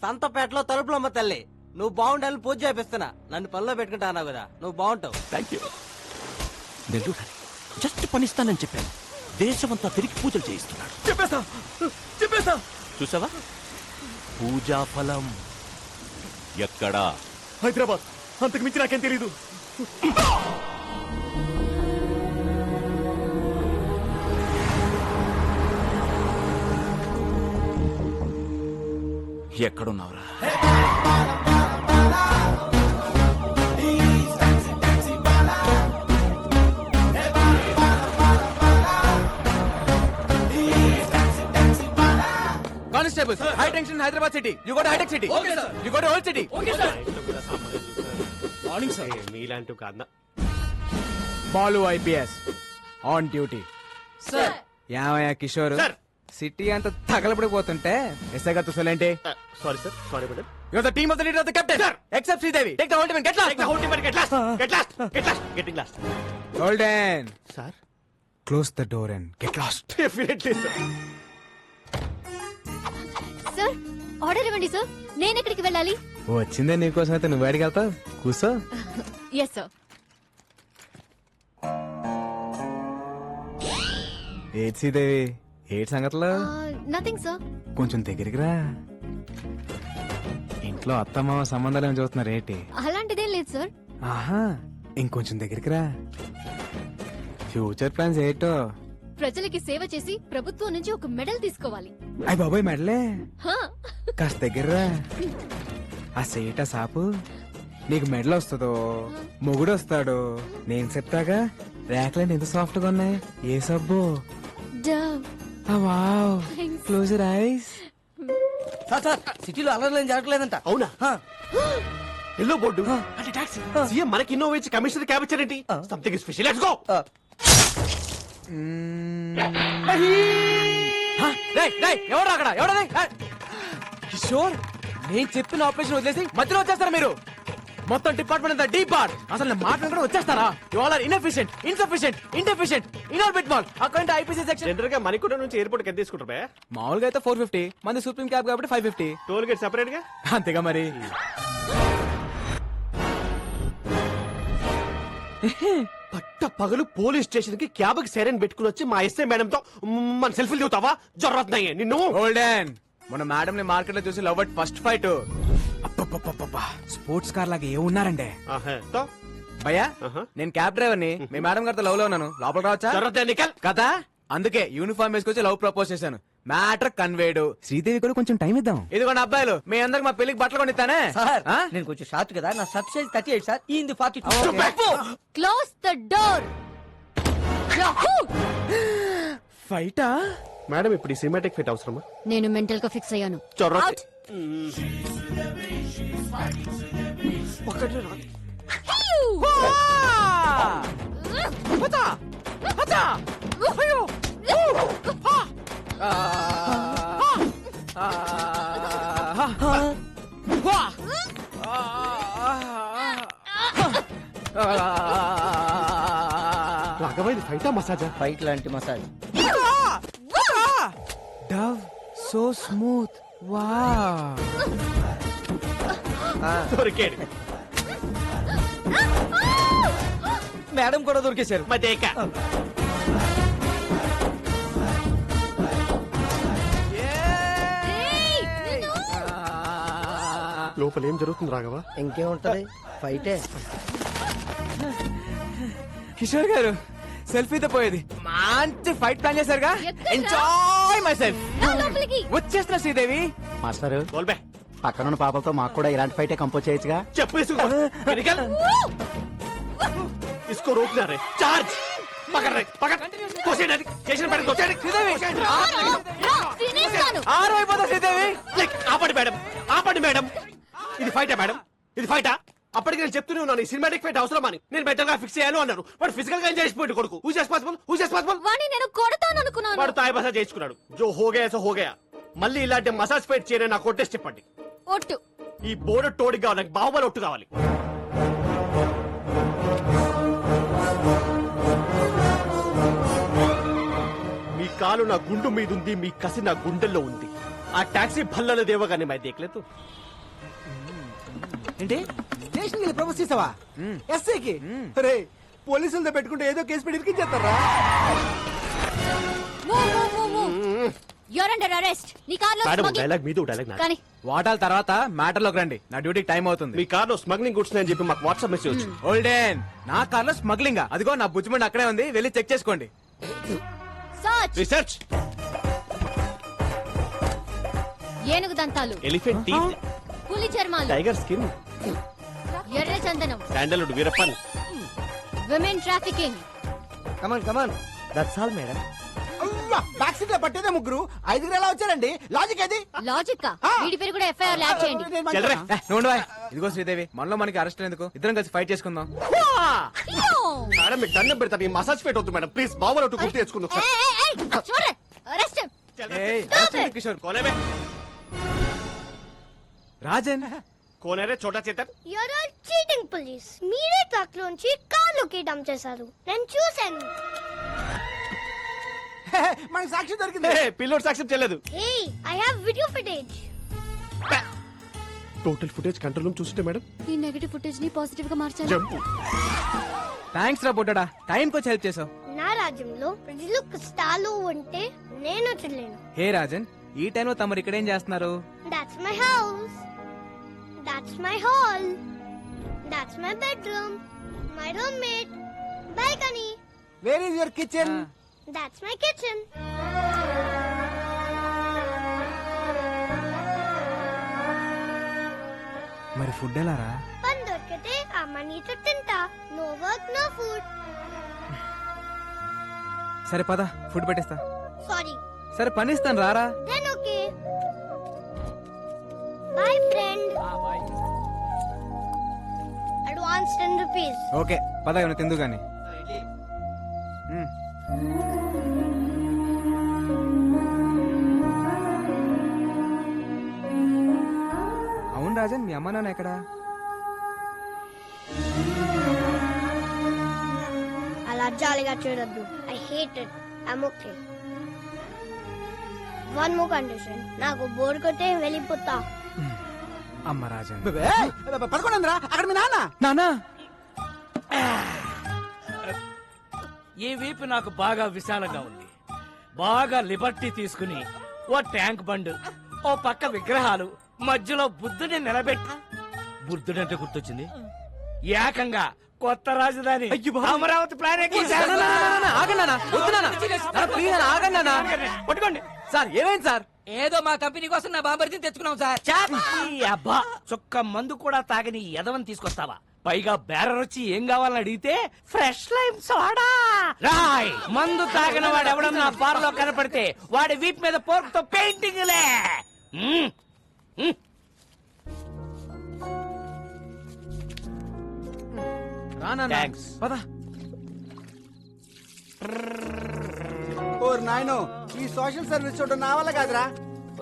సంతపేటలో తలుపులమ్మ తల్లి, నువ్వు బాగుండాలని పూజ చేపిస్తున్నా. నన్ను పనిలో పెట్టుకుంటా అన్నావు కదా, నువ్వు బాగుంటావు. Thank you. Nellore Hari just పనిస్తానని చెప్పాను. దేశమంతా తిరిగి పూజలు చేయిస్తున్నాడు. చెప్పేస్తా. చూసావా? పూజా ఫలం ఎక్కడా? హైదరాబాద్. అంతకు మించి నాకేం తెలీదు. ఎక్కడున్నావురా? Constable, high tension Hyderabad city. You go to hitech city. You go to old city. Morning sir. మీలాంటి కాదా Balu IPS on duty. Sir ఏమయ్యా కిషోర్, సార్. సిటీ అంతా తగలబడిపోతుంటే ఎస్ఐ గారు చూసలేంటి? Sorry sir, sorry madam. You're the team of the leader of the captain. Sir. Except Sridevi. Take the whole team and get lost. Take the whole team and get lost. Get lost. Get lost. Getting lost. Golden. Sir Close the door and get lost. Definitely sir. Sir order ఇవ్వండి సార్. నేను ఎక్కడికి వెళ్ళాలి? వచ్చిందే నీకోసం అయితే నువ్వు బయటికి వెళ్తావు. కూర్చో. Yes sir. ఏడ్ శ్రీదేవి, ఏడ్ సంగతిలో? Nothing sir. కొంచెం దగ్గరికి రా. ఇంట్లో అత్తమామ సంబంధాలు ఏమి చూస్తున్నారు ఏంటి? అలాంటిదేం లేదు సార్. ఆహా, ఇంకొంచెం దగ్గరికి రా. ఫ్యూచర్ ప్లాన్స్ ఏంటో? ప్రజలకి సేవ చేసి ప్రభుత్వం నుంచి ఒక మెడల్ తీసుకోవాలి. అయ్య బాబాయ్ మెడలే. హా. కాస్త దగ్గర రా. ఆ సేట సాపు నీకు మెడల్ వస్తుందో మొగుడు వస్తాడు నేను చెప్తాగా. ర్యాక్లైన్ ఎంత సాఫ్ట్ గా ఉన్నాయి. ఏ సబ్బు? Dove. Wow. Thanks. Close your eyes. Sir సిటీలో అలర్లేం జరగలేదంట. అవునా? ఎల్లో బోర్డు అంటే టాక్సీ. సీఎం మనకి ఇన్నోవా ఇచ్చి కమిషనర్ క్యాబ్ ఇచ్చారేంటి? Something special. Let's go. ఎవరు అక్కడ? ఎవడది? కిషోర్, నేను చెప్పిన ఆపరేషన్ వదిలేసి మధ్యలో వచ్చేస్తారా మీరు? మొత్తం డిపార్ట్మెంట్ అంతా డీప్ బార్. అసలు నేను మాట్లాడుకుంటే వచ్చేస్తారా? You all are inefficient, insufficient, indeficient, Inorbit mall. Account IPC section. General గా మణికొండ నుంచి ఎయిర్పోర్ట్ ఎంత తీసుకుంటారు బే? మామూలుగా అయితే 450, మంది సుప్రీం క్యాబ్ కాబట్టి 550. టోల్ గేట్ సెపరేట్ గా. అంతేగా మరి. పట్ట పగలు పోలీస్ స్టేషన్ కి క్యాబ్ కి సైరన్ పెట్టుకుని వచ్చి మా ఎస్ఐ మేడం తో మన సెల్ఫీలు దిగుతావా? జరుగుతున్నాయి నిన్ను. గోల్డెన్ మన మేడం ని మార్కెట్ లో చూసి love at first fight. Sports car లాగా ఏ ఉన్నారండి భయ్యా. నేను క్యాబ్ డ్రైవర్ ని, మీ మేడం గారితో లవ్ లో ఉన్నాను. లోపల రావచ్చా? కదా అందుకే యూనిఫామ్ వేసుకొచ్చి లవ్ ప్రపోజ్ చేశాను. Matter conveyed. శ్రీదేవి కూడా కొంచెం టైం ఇద్దాం. ఇదిగోండి అబ్బాయిలు, మీ అందరికి మా పెళ్లికి బట్టలు కొనిస్తానే. సార్ నేను కొంచెం షార్ట్ కదా, నా షర్ట్ సైజ్ 38 సార్, ఈ 42. Close the door. ఫైటా? మేడం ఇప్పుడు ఈ సినిమాటిక్ ఫిట్ అవసరమా? నేను మెంటల్ గా ఫిక్స్ అయ్యాను. చొర్ర రాఘవైంది ఫైటా మసాజా? ఫైట్ లాంటి మసాజ్. Dove so smooth. వా దొరికాడు. మేడం కూడా దొరికేశారు. మదేక లోపల ఏం జరుగుతుంది రాఘవ? ఇంకేముంటది, ఫైటే. కిషోర్ గారు సెల్ఫీతో పోయేది. మంచి ఫైట్ ప్లాన్ చేశారుగా. ఎక్కడ్రా? Enjoy myself. లోపలికి వచ్చేస్తున్నా శ్రీదేవి. మాస్టర్ బోల్బే పక్కనున్న పాపలతో మాకు కూడా ఇలాంటి ఫైటే కంపోజ్ చేయొచ్చుగా. చెప్పు ఇసుకో. इसको रोकना रे. चार्ज पकड़ रे, पकड़. कोसेड स्टेशन पर कोसेड. ఆరు అయిపోతా శ్రీదేవి. ఆపండి మేడం, ఆపండి మేడం. ఇది ఫైటా మేడం? ఇది ఫైటా? అప్పటికి నేను చెప్తూనే ఉన్నాను ఈ సినిమాటిక్ ఫైట్ అవసరం అని. నేను బెటర్ గా ఫిక్స్ చేయాలి అన్నారు. వాడు ఫిజికల్ గా ఎంజాయ్ చేసిపోయింది కొడుకు. Who's responsible? వాణ్ణి నేను కొడతాను అనుకున్నాను. వాడు తాయి మసాజ్ చేసుకున్నాడు. జో హోగయా సో హోగయా. మళ్ళీ ఇలాంటి మసాజ్ ఫైట్ చేయని నాకు కొట్టేసి చెప్పండి. ఒట్టు. ఈ బోర్డు టోడి కావాలి, నాకు బాహుబలి ఒట్టు కావాలి. మీ కాలు నా గుండు మీద ఉంది, మీ కసి నా గుండెల్లో ఉంది. ఆ టాక్సీ భల్లల దేవగానే మై దేఖలేదు. ఏంటి స్టేషన్ వెళ్ళి ప్రపోజ్ చేసావా ఎస్ఐకి? రే పోలీసులతో పెట్టుకుంటే ఏదో కేసు పెట్టి ఇరికించేస్తారా? You're under arrest. నీ కార్లో డైలాగ్ మీద డైలాగ్ కానీ వాటాల తర్వాత మ్యాటర్ లోకి రండి. నా డ్యూటీకి టైం అవుతుంది. మీ కార్లో స్మగ్లింగ్ గుడ్స్ అని చెప్పి మాకు వాట్సాప్ మెసేజ్ వచ్చింది. ఓల్డెన్ నా కార్లో స్మగ్లింగ్. అదిగో నా బుజ్జిమండి అక్కడే ఉంది, వెళ్ళి చెక్ చేసుకోండి. సర్చ్. రీసెర్చ్. ఏనుగు దంతాలు, ఎలిఫెంట్ టీత్, పులి చర్మాలు, టైగర్ స్కిన్, ఎర్ర చందనం, sandalwood Veerappan, women trafficking. Come on that's all madam. Back seat లో పట్టేదే ముగ్గురు, ఐదుగురు ఎలా వచ్చారండి? లాజిక్ అది. లాజిక్. వీడి పేరు కూడా ఎఫ్ఐఆర్ ల్యాబ్ చేయండి. ఇదిగో శ్రీదేవి, మనలో మనకి అరెస్ట్ ఎందుకు? ఇద్దరం కలిసి ఫైట్ చేసుకుందాం. మేడం మీకు దండం పెడతాను. ఈ మసాజ్ ఫైట్ వద్దు మేడం ప్లీజ్. బాబులో ఒట్టు గుర్తు తెచ్చుకుందాం. కిషోర్ కోనేమే రాజన్ కోనేరే చోటా Chetan. You're all cheating police. మీరే ట్రక్ లోంచి కార్లోకి డంప్ చేశారు. నేను చూశాను. మనకి సాక్షి దొరికింది. పిల్లోడు సాక్ష్యం చెల్లదు. Hey I have video footage. Total footage control room చూస్తుంటే మేడం ఈ నెగటివ్ ఫుటేజ్ ని పాజిటివ్ గా మార్చాలి. జంపు. థ్యాంక్స్ రా బుడ్డడా, టైం కి వచ్చి హెల్ప్ చేసావు. నా రాజ్యంలో ప్రజలు కష్టాలు ఉంటే నేను వచ్చలేను. హే రాజన్, ఈ టైంలో తమరు ఇక్కడ ఏం చేస్తున్నారు? That's my house. That's my hall. That's my bedroom. My roommate. Balcony. Where is your kitchen? That's my kitchen. మరి ఫుడ్ ఎలా రా? పని దొరికితే అమ్మ నీతో తింటా. No work, no food. సరే పద, ఫుడ్ పెట్టేస్తా. Sorry. సరే పని ఇస్తాను, రారా. Then okay. Bye friend. Advance 10 rupees. Okay పద, ఏమైనా తిందు గాని. అవును రాజన్, మీ అమ్మ నాన్న ఎక్కడా? అలా జాలిగా చూడొద్దు. I hate it. I'm okay. One more condition. నాకు బోర్ కొట్టే వెళ్ళిపోతా. అమ్మ రాజా పడుకోండిరా, అక్కడ మీ నాన్న. నానా ఈ వీపు నాకు బాగా విశాలంగా ఉంది. బాగా లిబర్టీ తీసుకుని ఓ ట్యాంక్ బండ్, ఓ పక్క విగ్రహాలు, మధ్యలో బుద్ధుని నిలబెట్టి, బుద్ధుడంటే గుర్తొచ్చింది, ఏకంగా కొత్త రాజధాని అమరావతి ప్లాన్ పట్టుకోండి సార్. ఏమైంది సార్? ఏదో మా కంపెనీ కోసం నా బాంబర్తిని తెచ్చుకున్నాం సార్. అబ్బా, చొక్క మందు కూడా తాగని ఎదవని తీసుకొస్తావా? పైగా బేరర్ వచ్చి ఏం కావాలని అడిగితే ఫ్రెష్ లైమ్ సోడా. రాయ్, మందు తాగిన వాడు ఎవడన్నా బార్ లో కనపడితే వాడి వీప్ మీద పోర్క్ తో పెయింటింగ్ లే. థ్యాంక్స్. పద. ఓర్ నాయనో, ఈ సోషల్ సర్వీస్ చూడడం నా వల్ల కాదురా.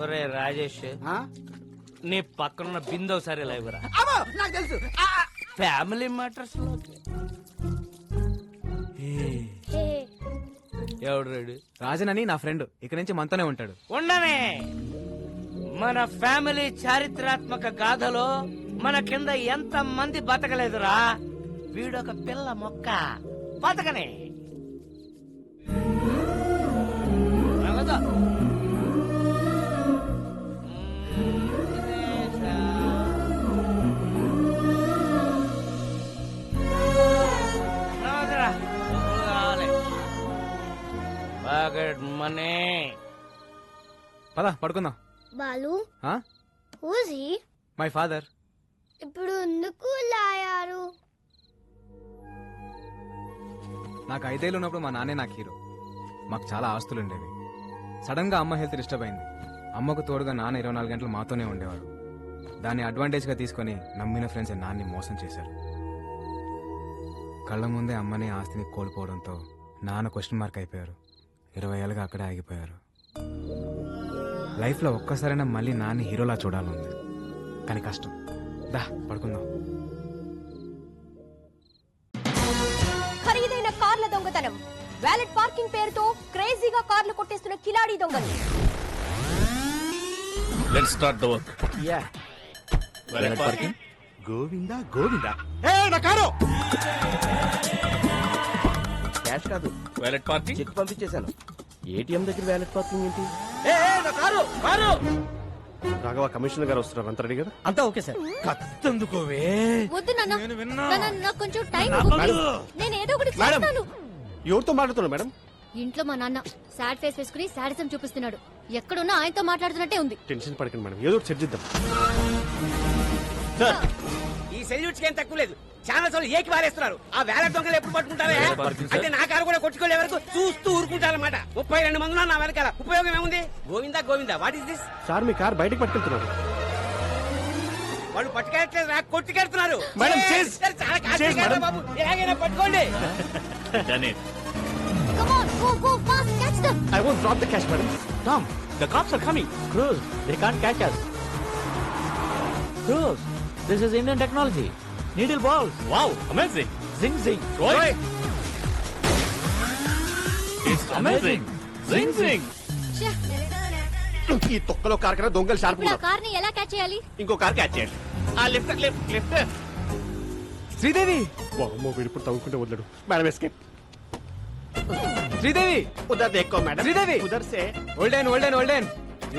ఒరే రాజేష్, నీ పక్కనున్న బిందె ఒకసారి లైవ్రా. అమ్మో, నాకు తెలుసు. ఫ్యామిలీ మ్యాటర్స్ లో ఎవడు రెడీ? రాజన్ అని నా ఫ్రెండ్, ఇక్కడి నుంచి మనతోనే ఉంటాడు. ఉండనే. మన ఫ్యామిలీ చారిత్రాత్మక గాథలో మన కింద ఎంత మంది బతకలేదురా. వీడొక పిల్ల మొక్క బతకనే. నవ్వదు. నవ్వదురా. కావాలి. Pocket money. పద పడుకుందాం. Balu, who's he? My father. ఇప్పుడు ఎందుకు లాయారు? నాకు 5 ఏళ్ళు ఉన్నప్పుడు మా నాన్నే నాకు హీరో. మాకు చాలా ఆస్తులు ఉండేవి. సడన్ గా అమ్మ హెల్త్ డిస్టర్బ్ అయింది. అమ్మకు తోడుగా నాన్న 24 గంటలు మాతోనే ఉండేవాడు. దాన్ని అడ్వాంటేజ్ గా తీసుకుని నమ్మిన ఫ్రెండ్స్ నాన్ని మోసం చేశారు. కళ్ళ ముందే అమ్మని ఆస్తిని కోల్పోవడంతో నాన్న క్వశ్చన్ మార్క్ అయిపోయారు. 20 ఏళ్ళుగా అక్కడే ఆగిపోయారు. లైఫ్ లో ఒక్కసారైనా మళ్ళీ నాన్ని హీరోలా చూడాలంది, కానీ కష్టం. దా పడుకుందాం. ఖరీదైన కార్ల దొంగతనం, వ్యాలెట్ పార్కింగ్ పేరుతో క్రేజీగా కార్లు కొట్టేస్తున్న కిలాడీ దొంగలు. Let's start the work. Yeah. Valet parking. Govinda Govinda. నా కారు క్యాష్ కాదు, వాలెట్ పార్కింగ్. చెక్ పంపించేశాను. ఏటీఎం దగ్గర వ్యాలెట్ పార్కింగ్ ఏంటి? నా కారు కారు. రాఘవ కమిషనర్ గారు వస్తున్నారు, అంత రెడీ కదా? అంతా ఓకే సార్. కత్తందుకోవే. వద్దు నాన్న, నాన్న, నాకు కొంచెం టైం నేను ఏదో ఒకటి మేడం. చేస్తాను. ఎవరితో మాట్లాడుతున్నారు మేడం? ఇంట్లో మా నాన్న సాడ్ ఫేస్ వేసుకుని సాడిజం చూపిస్తున్నాడు. ఎక్కడున్నా ఆయనతో మాట్లాడుతున్నట్టే ఉంది. టెన్షన్ పడకండి మేడం, ఏదో ఒకటి సెట్ చేద్దాం. ఈ సెల్యూట్స్ ఏం తక్కువ లేదు. ఛానల్స్ వాళ్ళు ఏకి వారేస్తున్నారు. ఆ వేల దొంగలు ఎప్పుడు పట్టుకుంటారా? అంటే నా కారు కూడా కొట్టుకోలే వరకు చూస్తూ ఊరుకుంటారన్నమాట. 32 మంది నా వెనకాల. ఉపయోగం ఏముంది? Govinda Govinda, what is this? Sir me car బయటకు పట్టుకెళ్తున్నారు. వాళ్ళు పట్టుకెళ్ళట్లేదు, నాకు కొట్టుకెళ్తున్నారు. మేడం, చేస్. చాలా కాదు బాబు, ఎలాగైనా పట్టుకోండి. Come on, go, go, fast, catch them. I won't drop the cash, madam. Tom, the cops are coming. Cruz, they can't catch us. Cruz, this is Indian technology. Needle balls. Wow, amazing. Zing zing. Roy. It's amazing. Zing zing. ఛే, ఈ తొక్కలో కార్ కన్నా దొంగలు షార్ప్ ఇప్పుడు ఆ ఉన్నారు. కార్ని ఎలా క్యాచ్ చేయాలి? ఇంకో కార్ క్యాచ్ చేయండి. ఆ లిఫ్ట్ లిఫ్ట్ లిఫ్ట్. శ్రీదేవి, వామ్మో, వీడు ఇప్పుడు తవ్వుకుంటే వదలడు. Madam escape. శ్రీదేవి, ఉదర్ దేక్కో మేడం. శ్రీదేవి. ఉదర్ సే. ఓల్డెన్ ఓల్డెన్ ఓల్డెన్.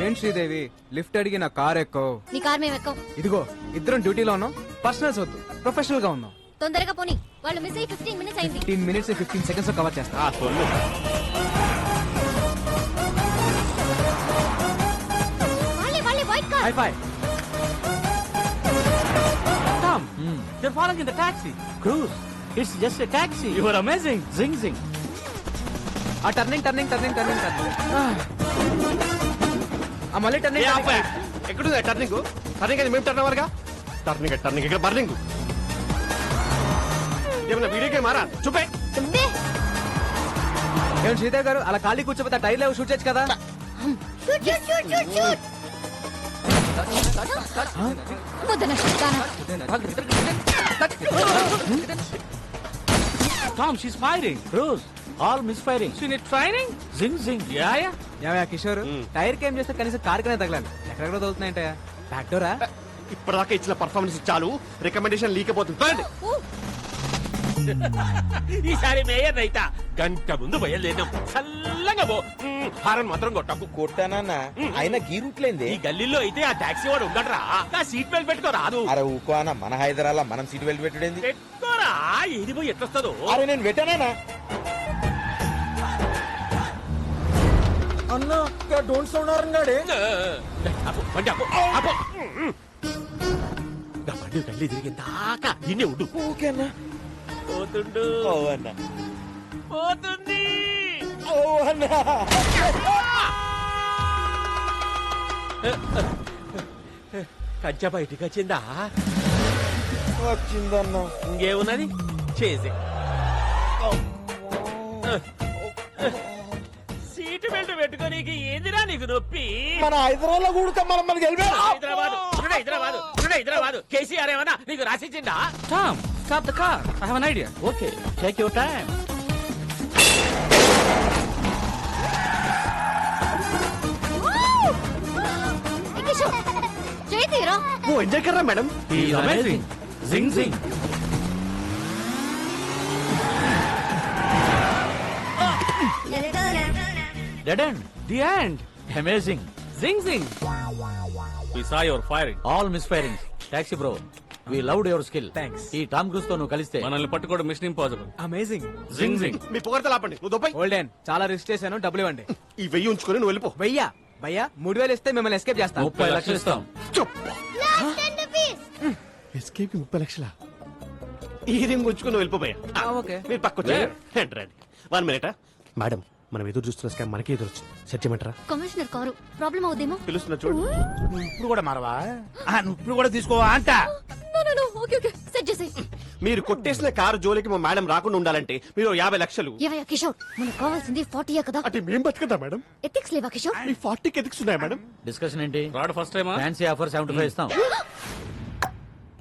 ఏం శ్రీదేవి, లిఫ్ట్ అడిగి నా కార్ ఎక్కో. నీ కార్ మేము ఎక్కం. ఇదిగో, ఇద్దరం డ్యూటీలో ఉన్నాం. పర్సనల్స్ వద్దు, ప్రొఫెషనల్ గా ఉన్నాం. తొందరగా పోనీ, వాళ్ళు మిస్ అయ్యి 15 మినిట్స్ అయింది. 15 మినిట్స్ 15 సెకండ్స్ లో కవర్ చేస్తా. సొల్లు. వాళ్ళే white car. High phi. Tom, they're falling in the taxi. Cruz, it's just a taxi. You are amazing. Zing zing. ఆ turning turning turning turning turning. ఆ మళ్ళీ టర్నింగ్. ఎక్కడుంది టర్నింగ్? టర్నింగ్ అది మేము టర్న్ అవ్వరుగా. టర్నింగ్ టర్నింగ్ ఇక్కడ బర్నింగ్. ఏమన్నా వీడియో గేమ్ మారా? చూపే. ఏం శ్రీదేవి గారు, అలా ఖాళీ కూర్చోపోతే టైర్ లేవు, షూట్ చేయొచ్చు కదా. Shoot shoot shoot shoot. వద్దన శైతానా. Tom, she's firing. Rose, all misfiring. She need training? Zing, zing. Yeah. ఏమయ్యా కిషోర్ టైర్ కేం చేస్తే కనీసం కార్ కనే తగలాలి. ఎక్కడెక్కడ తగులుతున్నాయంటే డాక్టరా ఇప్పటిదాకా ఇచ్చిన పర్ఫార్మెన్స్ చాలు, రికమెండేషన్ లీకపోతుంది. ఈసారి మేయర్ రైతా గంట ముందు బయలుదేరాం. చల్లగా పో. హారన్ మాత్రం కొట్టకు. కొట్టానన్నా అయినా గీ రూట్లేంది. ఈ గల్లీలో అయితే ఆ టాక్సీ వాడు ఉండడరా. నా సీట్ బెల్ట్ పెట్టుకో రాదు. అరే ఊకో అన్న, మన హైదరాబాద్ మనం సీట్ బెల్ట్ పెట్టడేంది. పెట్టుకోరా, ఏది పోయి ఎట్లొస్తుందో. అరే నేను పెట్టానా అన్నా, డోంట్ సౌండ్ అరంగాడే. బండి ఆపు, ఆపు. నా బండి గల్లీ తిరిగి దాకా ఇన్నే ఉండు. ఓకేనా పోతుండు. ఓ అన్న, పోతుంది. ఓ అన్న. కంచె బయటికి వచ్చిందా? వచ్చిందన్న. ఇంకేమున్నది చేసే. సీటు బెల్ట్ పెట్టుకోనీకి ఏందిరా నీకు నొప్పి? మన హైదరాబాద్ కూడా మనం హైదరాబాద్ కేసీఆర్ ఏమన్నా నీకు రాసిచ్చిందా? Tom, stop the car. I have an idea. Okay, take your time. ఏ కిషోర్, చేయి తీరా. ఓ enjoy Karra madam. He's amazing. Zing, zing. Dead end. The end. Amazing. Zing, zing. We saw your firing. All misfiring. Taxi bro. We loved your skill. Thanks. ఈ టామ్ క్రూజ్ తో నువ్వు కలిస్తే మనల్ని పట్టుకోవడం మిషన్ ఇంపాసిబుల్. అమేజింగ్. జింగ్ జింగ్. మీ పొగడత లాపండి. నువ్వు దొబ్బై. ఓల్డెన్ చాలా రిస్క్ చేశాను, డబ్బులు ఇవ్వండి. ఈ 1000 ఉంచుకొని నువ్వు వెళ్ళిపో. వెయ్యా భయ్యా 3000 ఇస్తే మిమ్మల్ని ఎస్కేప్ చేస్తాను. 30 లక్షలు ఇస్తాం. ఎస్కేప్ 30 లక్షల. ఈ రింగ్ ఉంచుకొని నువ్వు వెళ్ళిపోయా. ఓకే. మీరు పక్క రండి. 1 మినిట్ మేడం, మనం ఎదురు చూస్తున్న స్కామ్ మనకి ఎదురు వచ్చింది. సెట్ చేయమంటారా? కమిషనర్ కారు ప్రాబ్లం అవుదేమో. పిలుస్తున్నా చూడు. ఇప్పుడు కూడా మారవా? నువ్వు ఇప్పుడు కూడా తీసుకోవా అంట. ఓకే ఓకే సెట్ చేసేయ్. మీరు కొట్టేసిన కారు జోలికి మా మేడం రాకుండా ఉండాలంటే మీరు 50 లక్షలు. ఏవయ్యా కిషోర్, మనకు కావాల్సింది 40 కదా. అంటే మేం బతుకుతా మేడం. ఎథిక్స్ లేవా కిషోర్? మీ 40కి ఎథిక్స్ ఉన్నాయా మేడం? డిస్కషన్ ఏంటి? రాడ్ ఫస్ట్ టైమా? ఫ్యాన్సీ ఆఫర్ 75 ఇస్తాం.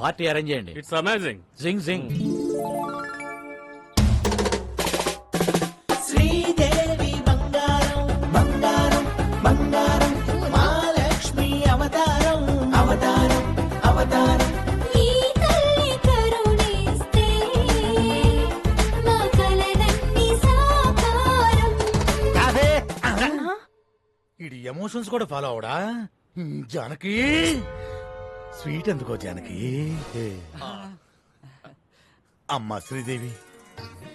పార్టీ అరేంజ్ చేయండి. It's amazing. Zing zing. Sridevi బంగారం బంగారం బంగారం మహాలక్ష్మి అవతారం అవతారం అవతారం. ఈ తల్లి కరుణిస్తే మా కలలన్నీ సాకారం. ఇది ఎమోషన్స్ కూడా ఫాలో అవడా? జానకి స్వీట్ ఎందుకో జానకి. అమ్మా శ్రీదేవి,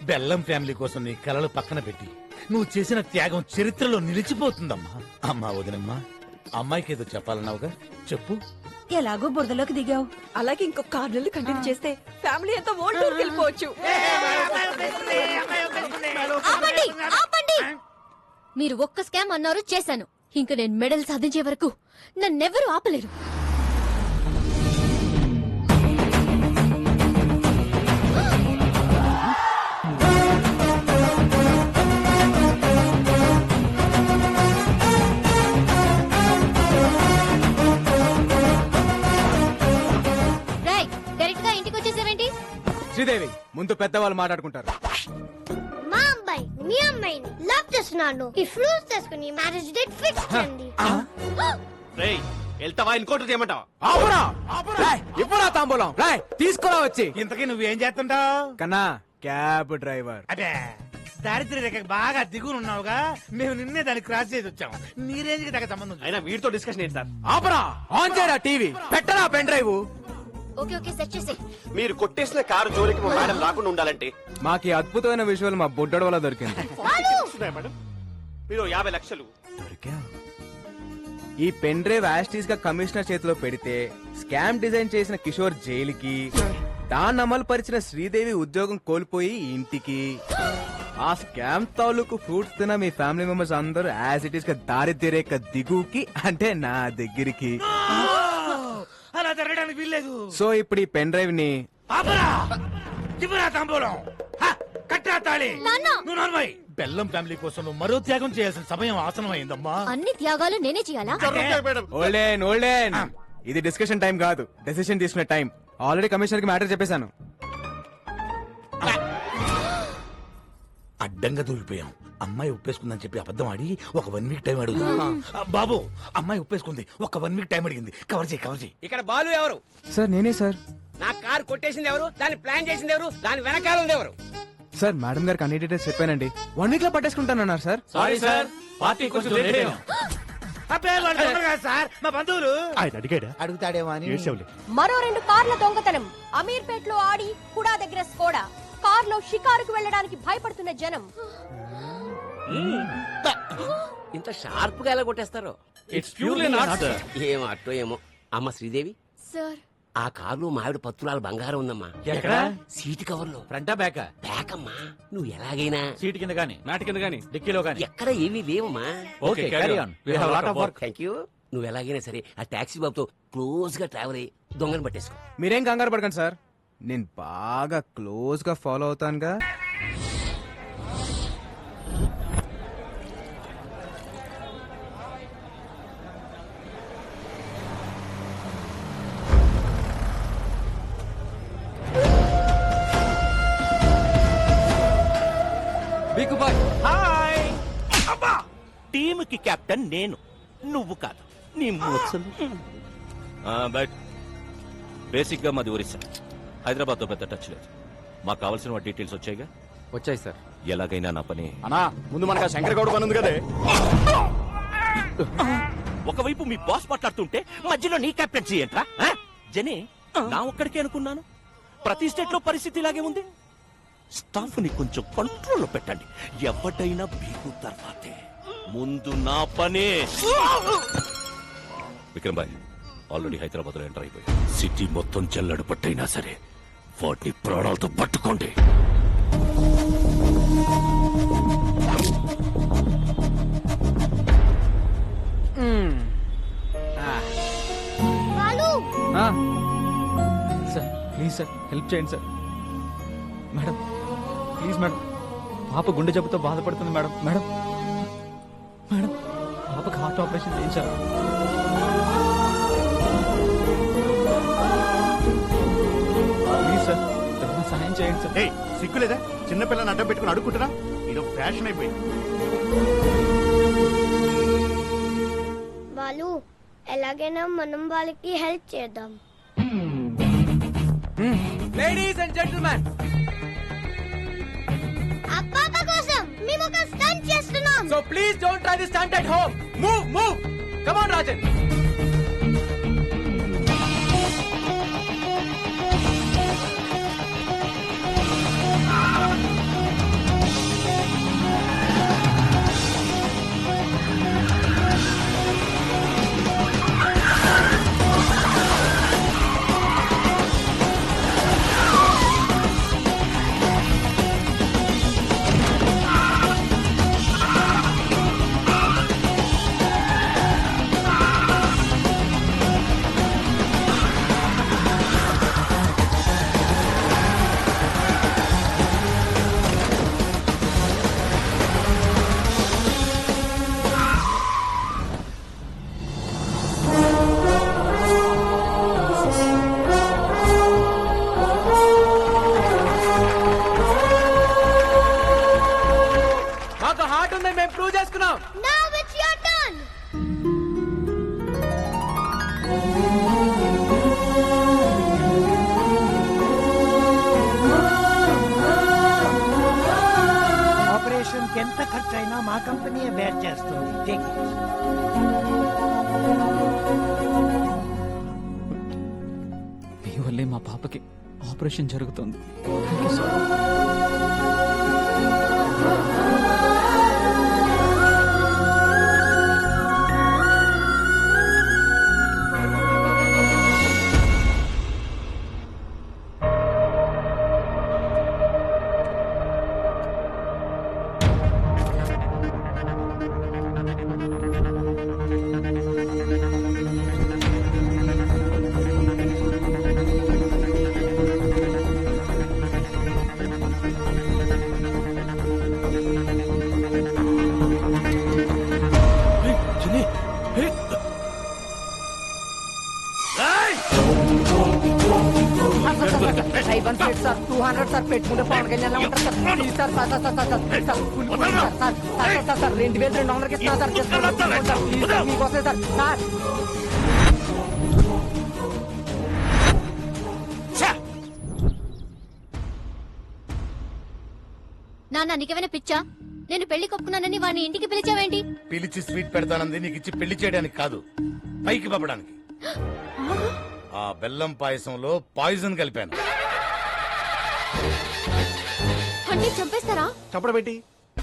బెల్లం ఫ్యామిలీ కోసం నీ కలలు పక్కన పెట్టి నువ్వు చేసిన త్యాగం చరిత్రలో నిలిచిపోతుందమ్మా. అమ్మా వదినమ్మా, అమ్మాయికి ఏదో చెప్పాలన్నావుగా, చెప్పు. ఎలాగో బురదలోకి దిగావు, అలాగే ఇంకొక 4 నెలలు కంటిన్యూ చేస్తే ఫ్యామిలీ అంతా వరల్డ్ టూర్కి వెళ్ళిపోవచ్చు. ఆపండి ఆపండి. మీరు ఒక్క స్కామ్ అన్నారు, చేశాను. ఇంక నేను మెడల్ సాధించే వరకు నన్నెవరూ ఆపలేరు. రేయ్, డైరెక్ట్ గా ఇంటికి వచ్చేసావేంటి? శ్రీదేవి, ముందు పెద్దవాళ్ళు మాట్లాడుకుంటారు. మా అబ్బాయి మీ అమ్మాయిని లవ్ చేస్తున్నాను. ఈ ఫ్రూట్స్ తీసుకుని మ్యారేజ్ డేట్ ఫిక్స్ చేయండి. రేయ్ వెళ్తావా ఇంకోటి చేయమంటావా? ఆపురా! రేయ్, ఇవ్వరా తాంబూలం. రేయ్, తీసుకురా వచ్చి. ఇంతకీ నువ్వేం చేస్తుంటావు? కన్నా క్యాబ్ డ్రైవర్. అదే దారిద్ర్య రేఖ బాగా దిగునున్నావుగా, మేము నిన్నే దాన్ని క్రాస్ చేసి వచ్చాము. నీ రేంజ్ కి తగ్గ సంబంధం. అయినా వీడితో డిస్కషన్ ఏంటి సార్? ఆపరా! ఆన్ చేయరా టీవీ, పెట్టరా pen drive. Okay okay set చేసే. మీరు కొట్టేసిన కారు జోలికి మా మేడం రాకుండా ఉండాలంటే మాకు ఈ అద్భుతమైన విజువల్ మా బుడ్డోడు వల్ల దొరికింది. ఉన్నాయా మేడం? మీరు 50 లక్షలు. ఈ పెన్ డ్రైవ్ యాస్టీస్ గా కమిషనర్ చేతిలో పెడితే స్కామ్ డిజైన్ చేసిన కిషోర్ జైలుకి, దాన్ని అమలు పరిచిన శ్రీదేవి ఉద్యోగం కోల్పోయి ఇంటికి, ఆ స్కామ్ తాలూకు ఫ్రూట్స్ తిన మీ ఫ్యామిలీ మెంబర్స్ అందరూ యాజ్ ఇట్ ఈస్ గా దారిద్ర్య రేఖ దిగుకి, అంటే నా దగ్గరికి. అలా జరగడానికి వీల్లేదు. సో ఇప్పుడు ఈ పెన్ డ్రైవ్ ని ఆపరా! ఇవ్వరా తాంబూలం. కట్టా తాళి. నాన్న! నువ్వు నడవై. బెల్లం ఫ్యామిలీ కోసం నువ్వు మరో త్యాగం చేయాల్సిన సమయం ఆసనం అయిందమ్మా. అన్ని త్యాగాలు నేనే చేయాలా? ఓల్డెన్ ఓల్డెన్ ఇది డిస్కషన్ టైం కాదు, డెసిషన్ తీసుకునే టైం. ఆల్రెడీ కమిషనర్ కి మ్యాటర్ చెప్పేశాను. అడ్డంగా దూరిపోయాం. అమ్మాయి ఒప్పేసుకుందని చెప్పి అబద్ధం ఆడి ఒక 1 వీక్ టైం అడుగుతా. బాబు, అమ్మాయి ఒప్పేసుకుంది, ఒక 1 వీక్ టైం అడిగింది. కవర్ చేయి. ఇక్కడ బాలు ఎవరు? సార్ నేనే సార్. నా కార్ కొట్టేసింది ఎవరు? దాన్ని ప్లాన్ చేసింది ఎవరు? దాని వెనకాల ఉంది ఎవరు? సార్ మేడం గారికి అన్ని డీటెయిల్స్ చెప్పానండి. 1 వీక్ లో పట్టేసుకుంటానన్నారు సార్. సారీ సార్, పార్టీ కొంచెం లేట్ అయ్యాం. సార్ మా బంధువులు ఆయన అడిగాడా? అడుగుతాడేమో అని. మరో 2 కార్ల దొంగతనం. అమీర్పేట్ లో ఆడి కుడా దగ్గర స్కోడా. కార్లో షికారుకు వెళ్ళడానికి భయపడుతున్న జనం. ఇంత షార్ప్ గా ఎలా కొట్టేస్తారు? It's purely not sir. ఏం అట్టో ఏమో. అమ్మ శ్రీదేవి, సార్ ఆ కారులో మావిడ పత్తులాల బంగారం ఉందమ్మా. ఎక్కడ? సీటు కవర్ లో. ఫ్రంటా బ్యాకా? బ్యాక్ అమ్మా. నువ్వు ఎలాగైనా సీట్ కింద గానీ, మ్యాట్ కింద గానీ, డిక్కీలో గానీ. ఎక్కడ ఏమీ లేవమ్మా. Okay, carry on. We have lot of work. Thank you. నువ్వు ఎలాగైనా సరే ఆ టాక్సీ బాబుతో క్లోజ్ గా ట్రావెల్ అయ్యి దొంగను పట్టేసుకో. మీరేం కంగారు పడకండి సార్, నేను బాగా క్లోజ్ గా ఫాలో అవుతానుగా. హాయ్. అబ్బా, టీముకి కెప్టెన్ నేను, నువ్వు కాదు. నీ మూర్చలు. బట్ బేసిక్ గా మాది ఒరిస్సా. హైదరాబాద్ తో పెద్ద టచ్ లేదు. మాకు కావాల్సిన డీటెయిల్స్ వచ్చాయిగా. వచ్చాయి సార్. ఎలాగైనా నా పని. అన్నా ముందు మనకు శంకర్ గౌడ్ పని ఉంది కదే. ఒకవైపు మీ బాస్ మాట్లాడుతుంటే మధ్యలో నీ కెప్టెన్సీ ఏంట్రా? జనే, నా ఒక్కడికే అనుకున్నాను. ప్రతి స్టేట్ లో పరిస్థితి ఇలాగే ఉంది. స్టాఫ్ ని కొంచెం కంట్రోల్లో పెట్టండి. ఎవడైనా బీగు తర్వాతే, ముందు నా పనే. విక్రమ్ భాయ్ ఆల్రెడీ హైదరాబాద్ లో ఎంటర్ అయిపోయి సిటీ మొత్తం జల్లడు పట్టైనా సరే వాటిని ప్రాణాలతో పట్టుకోండి. Balu sir please sir, help చేయండి సార్. మేడం ప్లీజ్ మేడం, పాప గుండె జబ్బుతో బాధపడుతుంది మేడం. మేడం మేడం పాపకి హార్ట్ ఆపరేషన్ చేయించాలి. ప్లీజ్ సార్, ఏమైనా సహాయం చేయండి సార్. ఏయ్ సిగ్గులేదా? చిన్నపిల్లని అడ్డం పెట్టుకుని అడుక్కుంటున్నా. ఇది ఫ్యాషన్ అయిపోయింది. బాలు ఎలాగైనా మనం వాళ్ళకి హెల్ప్ చేద్దాం. లేడీస్ అండ్ జెంటిల్మెన్, ఆ పాప కోసం మేము ఒక స్టంట్ చేస్తున్నాం. So please don't try this stunt at home. Move come on Rajan. మేము ప్రూవ్ చేసుకున్నాం. Now it's your turn. Operation కి ఎంత ఖర్చైనా మా కంపెనీయే బేర్ చేస్తుంది. Take it. మీ వల్లే మా పాపకి ఆపరేషన్ జరుగుతుంది. 1 ప్లేట్ సార్ 200 సార్ పెట్టుకుంటే పవన్ కళ్యాణ్ ఉంటారు sir please sir sir sir sir sir sir full full sir sir sir sir sir 2200 ఇస్తున్నా సార్ చేసుకోండి సార్ ప్లీజ్ సార్ మీకోసం సార్ సార్ నాన్న నీకేమైనా పిచ్చా? నేను పెళ్లి కొప్పుకున్నానని వాడిని ఇంటికి పిలిచావేంటి? పిలిచి స్వీట్ పెడతానంది నీకు ఇచ్చి పెళ్లి చేయడానికి కాదు, పైకి పంపడానికి. ఆ బెల్లం పాయసంలో పాయిజన్ కలిపాను. అంటే చంపేస్తారా? చంపడం ఏంటి?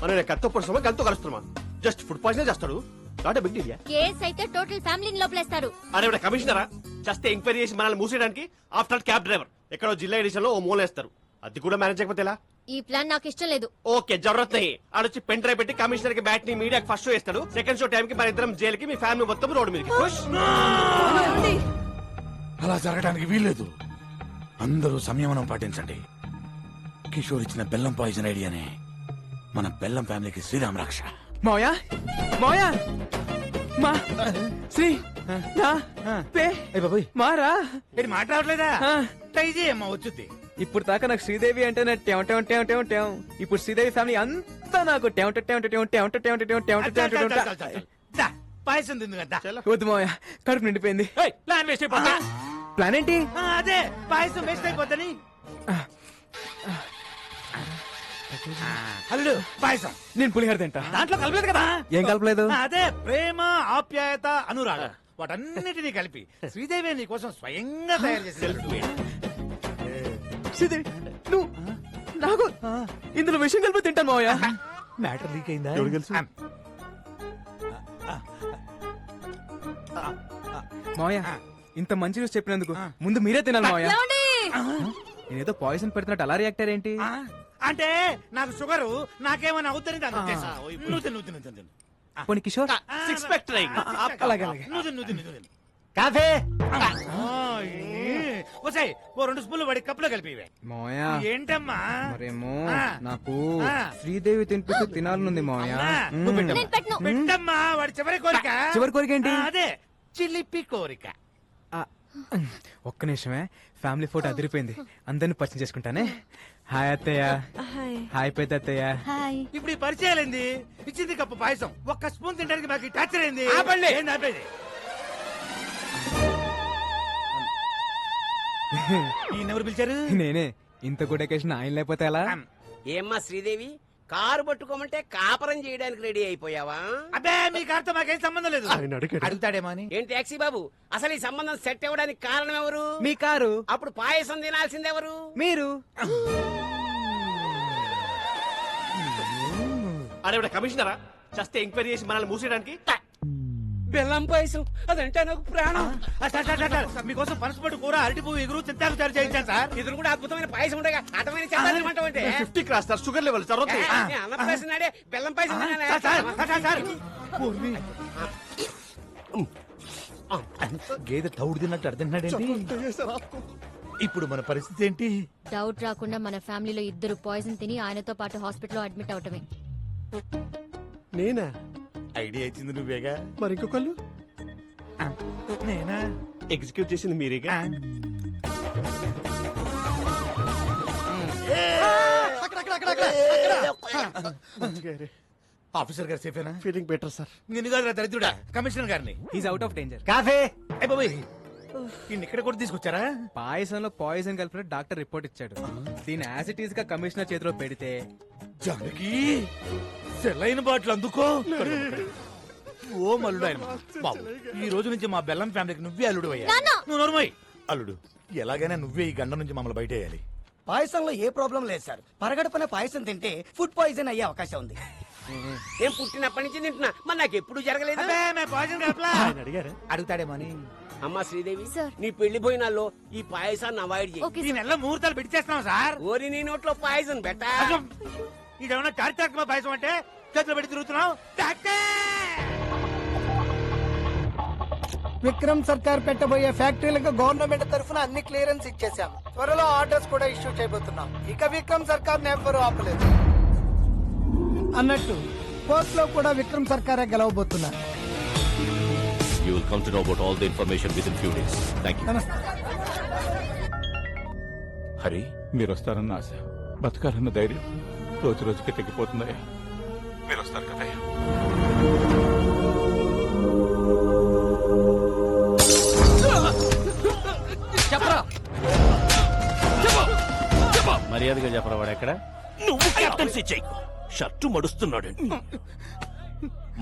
మనం కత్తో పొడుస్తామా గంతో కలుస్తున్నామా? జస్ట్ ఫుడ్ పాయిజన్ చేస్తాడు. Not big deal. కేస్ అయితే టోటల్ ఫ్యామిలీని లోపలేస్తారు. అరే కమిషనరా జస్ట్ ఎంక్వైరీ చేసి మనల్ని మూసేయడానికి ఆఫ్టర్ క్యాబ్ డ్రైవర్ ఎక్కడో జిల్లా ఎడిషన్ లో ఓ మూలేస్తారు. అది కూడా మేనేజ్ చేయకపోతే ఎలా? ఈ ప్లాన్ నాకు ఇష్టం లేదు. ఓకే జరూరత్ నహీ. ఆడొచ్చి పెన్ డ్రైవ్ పెట్టి కమిషనర్ కి బ్యాట్ ని మీడియాకి ఫస్ట్ షో ఇస్తాడు. సెకండ్ షో టైం కి మన ఇద్దరం జైలుకి, మీ ఫ్యామిలీ మొత్తం రోడ్డు మీదకి. అలా జరగడానికి వీల్లేదు. అందరూ సంయమనం పాటించండి. కిషోర్ ఇచ్చిన బెల్లం పాయిజన్ ఐడియానే మన బెల్లం ఫ్యామిలీకి శ్రీరామ్ రక్ష. మావయ్య మావయ్య మా శ్రీ నా పే మారా మాట్లాడలేదా? ట్రై చేయమ్మా వచ్చుద్ది. ఇప్పుడు దాకా నాకు శ్రీదేవి అంటే ఇప్పుడు శ్రీదేవి ఫ్యామిలీ అంతా నాకు పాయసం తింది కదా. వద్దు మావయ్య కడుపు నిండిపోయింది. ప్లాన్ వేస్ట్ అయిపోతా. ప్లాన్ ఏంటి? అదే పాయసం వేస్ట్ అయిపోతాని. అల్లుడు పాయసం నేను పులిహోర తింటా. దాంట్లో కలపలేదు కదా. ఏం కలపలేదు? అదే ప్రేమ, ఆప్యాయత, అనురాగ వాటన్నిటినీ కలిపి శ్రీదేవి నీ కోసం స్వయంగా తయారు చేసి. శ్రీదేవి నువ్వు నాకు ఇందులో విషయం కలిపి తింటాను మావయ్య. మ్యాటర్ లీక్ అయిందా? మావయ్య ఇంత మంచి న్యూస్ చెప్పినందుకు ముందు మీరే తినాలి మావయ్య. నేనేదో పాయిజన్ పెడుతున్నట్టు అలా రియాక్ట్ అయ్యారేంటి? అంటే నాకు షుగరు, నాకేమైనా అవుతుంది దాని ఉద్దేశం. నువ్వు తిను. పోనీ కిషోర్ సిక్స్ ప్యాక్ ట్రై. అలాగే నువ్వు కాఫీ వసాయి ఓ 2 స్పూన్లు వాడి కప్పులో కలిపివే. మావయ్య ఏంటమ్మా? మరేమో నాకు శ్రీదేవి తినిపిస్తూ తినాలనుంది మావయ్య. పెట్టమ్మా వాడి చివరి కోరిక. చివరి కోరిక ఏంటి? అదే చిలిపి కోరిక. ఒక్క నిమిషమే, ఫ్యామిలీ ఫోటో అదిరిపోయింది, అందరిని పరిచయం చేసుకుంటానే. హాయ్ అత్తయ్య. హాయ్ పెద్ద అత్తయ్య. ఇప్పుడు ఈ పరిచయాలైంది. ఇచ్చింది కప్పు పాయసం, ఒక్క స్పూన్ తినడానికి మాకు టార్చర్ అయింది. ఏంది ఆపేది? ఈయనెవరు పిలిచారు? నేనే. ఇంత గుడ్ అకేషన్ ఆయన లేకపోతే ఎలా? ఏమ్మా శ్రీదేవి, కారు పట్టుకోమంటే కాపరం చేయడానికి రెడీ అయిపోయావా? అబ్బే మీ కారుతో మాకేం సంబంధం లేదు. అడుగుతాడేమో అని. ఏం టాక్సీ బాబు, అసలు ఈ సంబంధం సెట్ అవ్వడానికి కారణం ఎవరు? మీ కారు. అప్పుడు పాయసం తినాల్సింది ఎవరు? మీరు. అరే కమిషనరా జస్ట్ ఎంక్వైరీ చేసి మనల్ని మూసేయడానికి. బెల్లం పాయసం అదంటే నాకు ప్రాణం. మీకోసం పనసపట్టు కూర, అరటిపువ్వు, ఎగురు, చింతాకు తయారు చేయించాను సార్. ఇది కూడా అద్భుతమైన పాయసం ఉండగా అటమైన చెప్పాలంటే 50 cross sir, sugar level sir. అన్నప్రాసం నాడే బెల్లం పాయసం గేదె తౌడు తిన్నట్టు అర్థండి. ఇప్పుడు మన పరిస్థితి ఏంటి? డౌట్ రాకుండా మన ఫ్యామిలీలో ఇద్దరు పాయిజన్ తిని ఆయనతో పాటు హాస్పిటల్లో అడ్మిట్ అవటమే. నేనా? ఐడియా ఇచ్చింది నువ్వేగా. మరి ఇంకొకళ్ళు? నేనా? ఎగ్జిక్యూట్ చేసింది మీరేగా. ఆఫీసర్ గారు సేఫేనా? Feeling better sir. నిన్ను కాదురా దరిద్రుడా, కమిషనర్ గారిని. Is out of danger. Coffee. ఇక్కడ కూడా తీసుకొచ్చారా? పాయసంలో పాయిజన్ కలిపిన డాక్టర్ రిపోర్ట్ ఇచ్చాడు. దీని యాసిటీస్ గా కమిషనర్ చేతిలో పెడితే జానకి సెలైన బాటిల్ అందుకో. ఓ మల్లుడు ఆయన బాబు, ఈ రోజు నుంచి మా బెల్లం ఫ్యామిలీకి నువ్వే అల్లుడు అయ్యా. నువ్వు నోరుమోయ్. అల్లుడు ఎలాగైనా నువ్వే ఈ గండ నుంచి మమ్మల్ని బయట వేయాలి. పాయసంలో ఏ ప్రాబ్లం లేదు సార్. పరగడపన పాయసం తింటే ఫుడ్ పాయిజన్ అయ్యే అవకాశం ఉంది. ఏం పుట్టినప్పటి నుంచి తింటున్నా, మరి నాకు ఎప్పుడు జరగలేదు. అడుగుతాడేమో అని. అమ్మా శ్రీదేవి, నీ పెళ్లి భోజనాల్లో ఈ పాయసాన్ని అవాయిడ్ చేయి. ఈ నెల ముహూర్తాలు పెట్టి చేస్తున్నాం సార్. ఓరి నీ నోట్లో పాయసం బెట్ట. ఇదేమన్నా చారిత్రాత్మక పాయసం అంటే చేతిలో పెట్టి తిరుగుతున్నావు. విక్రమ్ సర్కార్ పెట్టబోయే ఫ్యాక్టరీలకు గవర్నమెంట్ తరఫున అన్ని క్లియరెన్స్ ఇచ్చేసాం. త్వరలో ఆర్డర్స్ కూడా ఇష్యూ చేయబోతున్నాం. ఇక విక్రమ్ సర్కార్ ఎవ్వరూ ఆపలేదు. అన్నట్టు కోర్టులో లో కూడా విక్రమ్ సర్కారే గెలవబోతున్నారు. You will come to know about all the information within few days. Thank you. Hari మీరు వస్తారన్న ఆశ, బతకాలన్న ధైర్యం రోజు రోజుకి తగ్గిపోతుందయ్యా. మీరు వస్తారు కదయ్యా. చెప్పరా, మర్యాదగా చెప్పరా. వాడు ఎక్కడ? నువ్వు కెప్టెన్సీ చేయకు. షర్టు మడుస్తున్నాడు.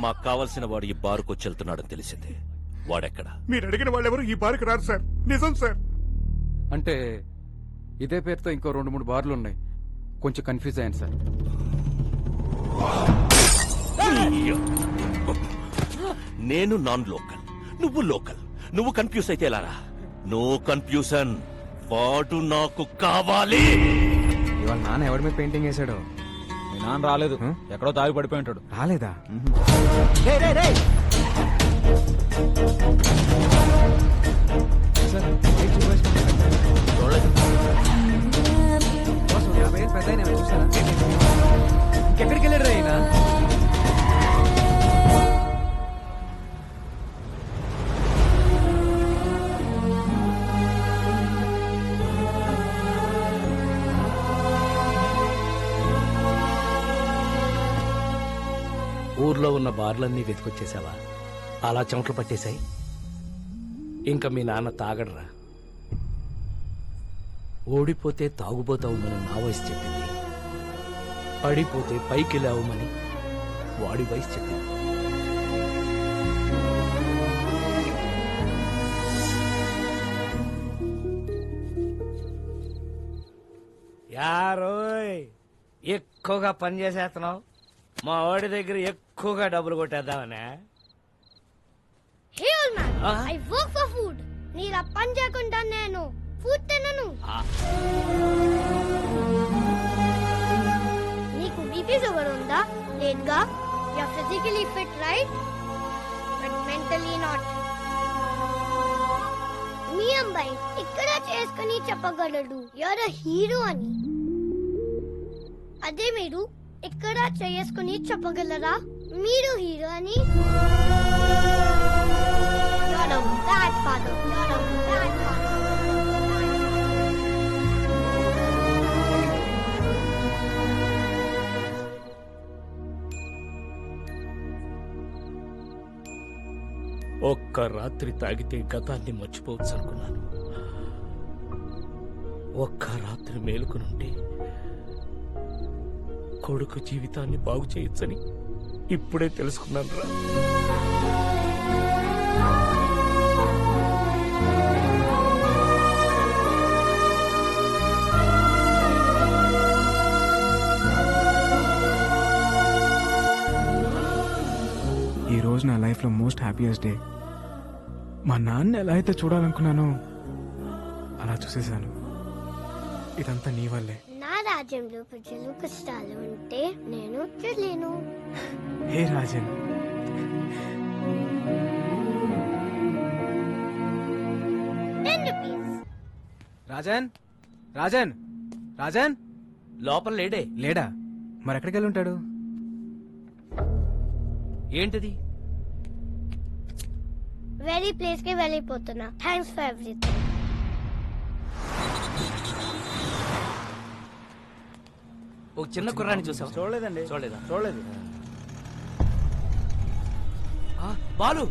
మాకు కావలసిన వాడు ఈ బారుకొచ్చి వెళ్తున్నాడని తెలిసింది. వాడెక్కడ? మీరు అడిగిన వాళ్ళెవరు ఈ బార్కి రారు సార్. నిజం సార్. అంటే ఇదే పేరుతో ఇంకో 2-3 బార్లు ఉన్నాయి. కొంచెం కన్ఫ్యూజ్ అయ్యాను సార్. నేను నాన్ లోకల్, నువ్వు లోకల్. నువ్వు కన్ఫ్యూజ్ అయితే ఎలారా? No confusion. వాడు నాకు కావాలి. ఇవాళ నాన్న ఎవరి మీద పెయింటింగ్ వేసాడు? మీ నాన్న రాలేదు, ఎక్కడో తాగి పడిపోయి ఉంటాడు. రాలేదా? ఇంకెక్కడికి వెళ్ళాడు రా ఈయన? ఊర్లో ఉన్న బార్లన్నీ వెతికొచ్చేసావా? అలా చెమటలు పట్టేశాయి. ఇంకా మీ నాన్న తాగడరా. ఓడిపోతే తాగుబోతావుమని నా వయసు చెప్పింది, పడిపోతే పైకి లేవమని వాడి వయసు చెప్పింది. యారోయ్, ఎక్కువగా పని చేసేస్తున్నావు. మా వాడి దగ్గర ఎక్కువగా డబ్బులు కొట్టేద్దామనే. Hey old man, I work for food. నీలా పని చేయకుండా నేను ఫుడ్ తినను. నీకు బీపీ షుగర్ ఉందా? లేదుగా. You are physically fit right, but mentally not. మీ అబ్బాయి ఇక్కడ చేసుకుని చెప్పగలడు యు ఆర్ ఎ హీరో అని. అదే మీరు ఇక్కడ చేసుకుని చెప్పగలరా మీరు హీరో అని? You're a bad father. You're a bad father. ఒక్క రాత్రి తాగితే గతాన్ని మర్చిపోవచ్చు అనుకున్నాను. ఒక్క రాత్రి మేలుకునుంటే కొడుకు జీవితాన్ని బాగు చేయొచ్చని ఇప్పుడే తెలుసుకున్నాను రా. ఈ రోజు నా లైఫ్ లో మోస్ట్ హ్యాపీయెస్ట్ డే. మా నాన్న ఎలా అయితే చూడాలనుకున్నానో అలా చూసేశాను. ఇదంతా నీ వల్లే. నా రాజ్యంలో ప్రజలు కష్టాలు ఉంటే నేను చూడలేను. హే రాజన్, రాజన్ రాజన్ రాజన్ లోపల లేడే. లేడా? మరి ఎక్కడికి వెళ్ళి ఉంటాడు? ఏంటిది? వెరీ ప్లేస్ కి వెళ్ళిపోతున్నా. Thanks for everything. ఒక చిన్న కుర్రాన్ని చూసావు? చూడలేదండి. చూడలేదా? చూడలేదు. బాలు,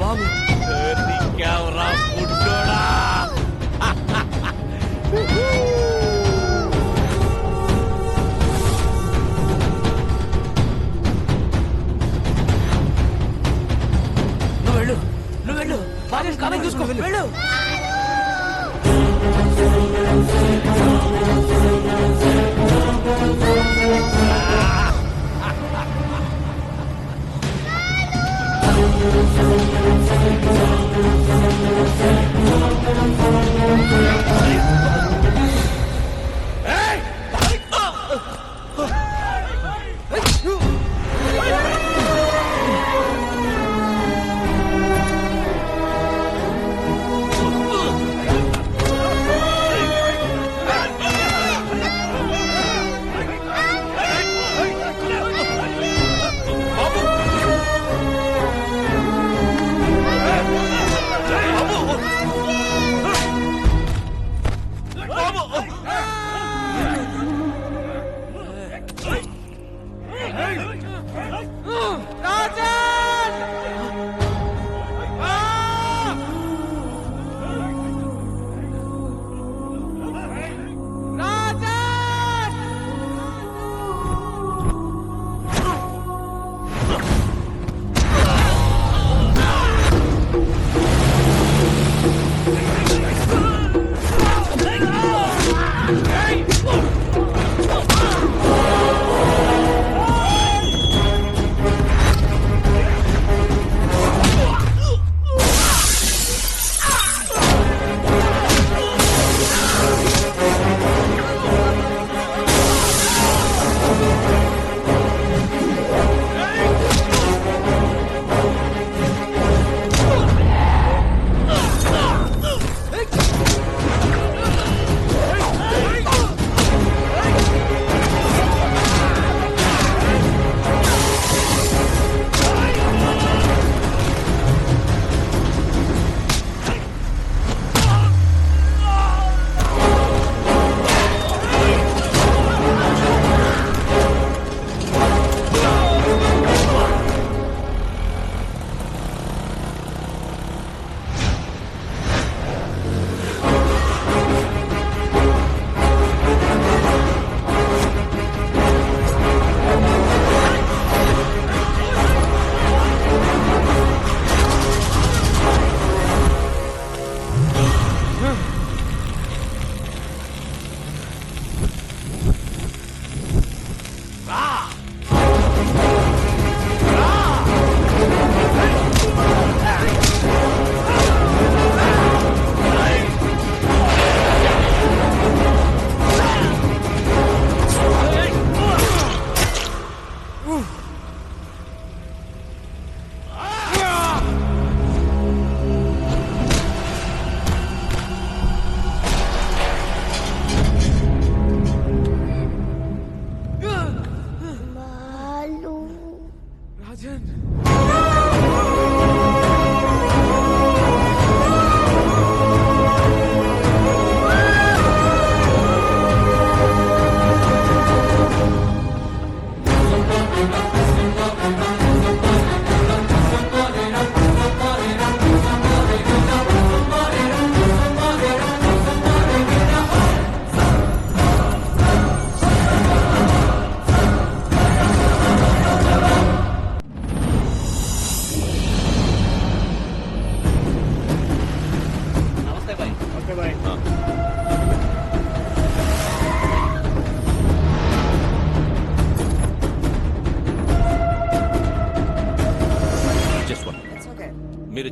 బాబు కెవరా పుట్టోడా? నువ్వు వెళ్ళు, నువ్వు వెళ్ళు. బాగా కాలం చూసుకో. వెళ్ళు. Thank you.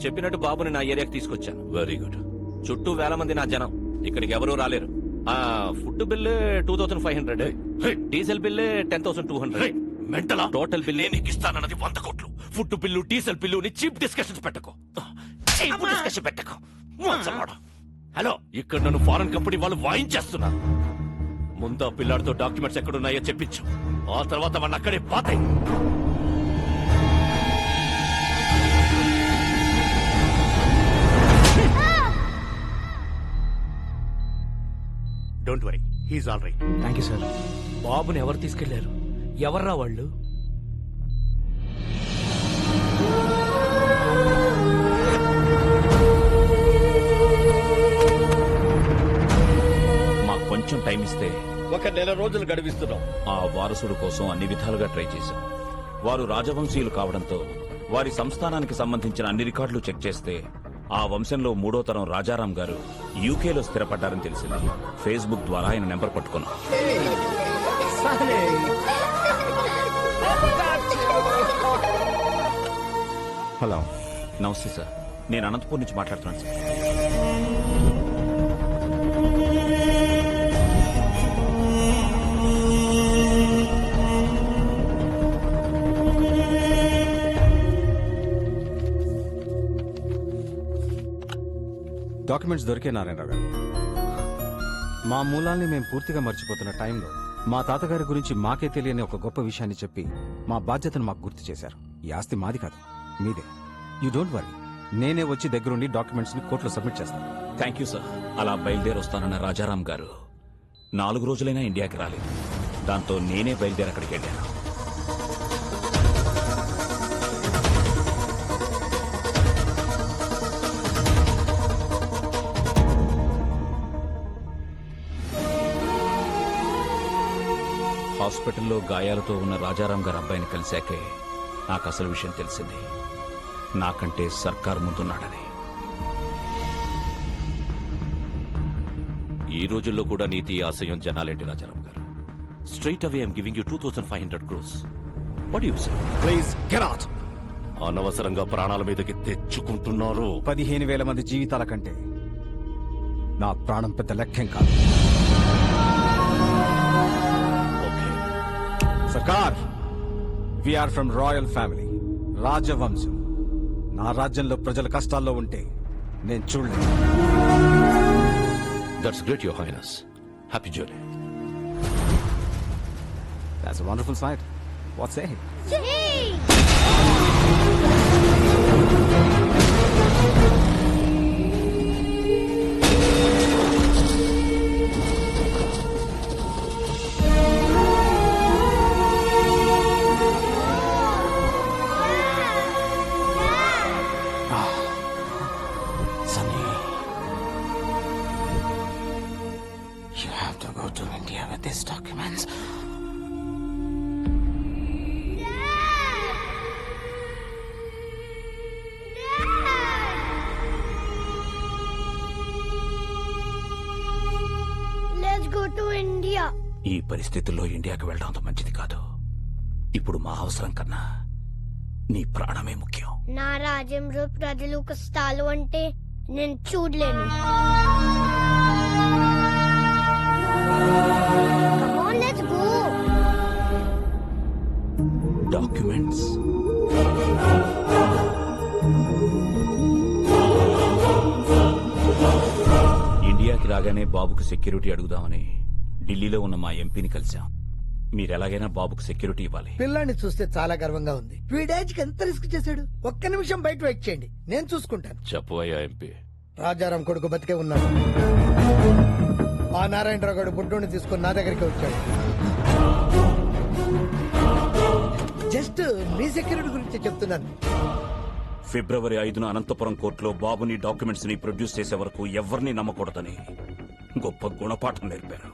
చెప్పినట్టు బాబుని నా ఏరియాకి తీసుకొచ్చాను. Very good. చుట్టూ వేల మంది నా జనం. ఇక్కడికి ఎవరూ రాలేరు. ఆ ఫుడ్ బిల్లు 2500, డీజిల్ బిల్లు 10,200. మెంటలా? టోటల్ బిల్లు నీకు ఇస్తానన్నది 100 కోట్లు. Food bill, diesel bill cheap discussions పెట్టకు. చీప్ డిస్కషన్ పెట్టకు. మోసగాడు. హలో, ఇక్కడ నన్ను ఫారెన్ కంపెనీ వాళ్ళు వాయించేస్తున్నారు. ముందు ఆ పిల్లాడితో డాక్యుమెంట్స్ ఎక్కడున్నాయో చెప్పించు. ఆ తర్వాత వాడిని అక్కడే పాతాయి. Don't worry, he is all right. Thank you sir. బాబుని ఎవరు తీసుకెళ్లారు? ఎవర్రా వాళ్ళు? మాకు కొంచెం టైం ఇస్తే 1 నెల రోజులు గడివిస్తున్నాం. ఆ వారసుడు కోసం అన్ని విధాలుగా ట్రై చేశాం. వారు రాజవంశీయులు కావడంతో వారి సంస్థానానికి సంబంధించిన అన్ని రికార్డులు చెక్ చేస్తే ఆ వంశంలో 3వ తరం రాజారాం గారు యూకేలో స్థిరపడ్డారని తెలిసింది. ఫేస్బుక్ ద్వారా ఆయన నెంబర్ పట్టుకున్నాం. హలో, నమస్తే సార్. నేను అనంతపూర్ నుంచి మాట్లాడుతున్నాను సార్. డాక్యుమెంట్స్ దొరికే నారాయణరావు గారు. మా మూలాల్ని మేము పూర్తిగా మర్చిపోతున్న టైంలో మా తాతగారి గురించి మాకే తెలియని ఒక గొప్ప విషయాన్ని చెప్పి మా బాధ్యతను మాకు గుర్తు చేశారు. ఈ ఆస్తి మాది కాదు, మీదే. యూ డోంట్ వరీ, నేనే వచ్చి దగ్గరుండి డాక్యుమెంట్స్ ని కోర్టులో సబ్మిట్ చేస్తాను. Thank you sir. అలా బయలుదేరి వస్తానన్న రాజారాం గారు 4 రోజులైనా ఇండియాకి రాలేదు. దాంతో నేనే బయలుదేరి అక్కడికి వెళ్ళాను. హాస్పిటల్లో గాయాలతో ఉన్న రాజారాం గారి అబ్బాయిని కలిశాకే నాకు అసలు విషయం తెలిసింది. నాకంటే సర్కార్ ముందున్నాడని. ఈ రోజుల్లో కూడా నీతి ఆశయం జనాలేంటి రాజారాం గారు? Straight away I'm giving you 2500 crores. What you say? Please get out. అనవసరంగా ప్రాణాల మీదకి తెచ్చుకుంటున్నారు. 15,000 మంది జీవితాల కంటే నా ప్రాణం పెద్ద లెక్కేం కాదు. సర్కార్, వీఆర్ ఫ్రమ్ రాయల్ ఫ్యామిలీ, రాజవంశం. నా రాజ్యంలో ప్రజల కష్టాల్లో ఉంటే నేను చూడలేదు. That's great your highness. Happy journey. That's a wonderful sight. What say? Sunny, you have to go to India with these documents. Let's go to India. ఈ పరిస్థితుల్లో ఇండియాకి వెళ్ళడం అంత మంచిది కాదు. ఇప్పుడు మా అవసరం కన్నా నీ ప్రాణమే ముఖ్యం. నా రాజ్యంలో ప్రజలు కష్టాలు అంటే నేను చూడలేను. Come on, let's go. Documents. ఇండియాకి రాగానే బాబుకు సెక్యూరిటీ అడుగుదామని ఢిల్లీలో ఉన్న మా ఎంపీని కలిశాం. మీరెలాగైనా బాబుకు సెక్యూరిటీ ఇవ్వాలి. పిల్లాన్ని చూస్తే చాలా గర్వంగా ఉంది. వీడేజ్కి ఎంత రిస్క్ చేశాడు. ఒక్క నిమిషం బయట వెయిట్ చేయండి, నేను చూసుకుంటాను. చెప్పు అయ్యా ఎంపీ. రాజారాం కొడుకు బతికే ఉన్నాడు. ఆ నారాయణరావు గారు బుడ్డోని తీసుకుని నా దగ్గరికి వచ్చాడు. జస్ట్ మీ సెక్యూరిటీ గురించి చెప్తున్నాను. ఫిబ్రవరి 5న అనంతపురం కోర్టులో బాబుని డాక్యుమెంట్స్ ని ప్రొడ్యూస్ చేసే వరకు ఎవరిని నమ్మకూడదని గొప్ప గుణపాఠం నేర్పారు.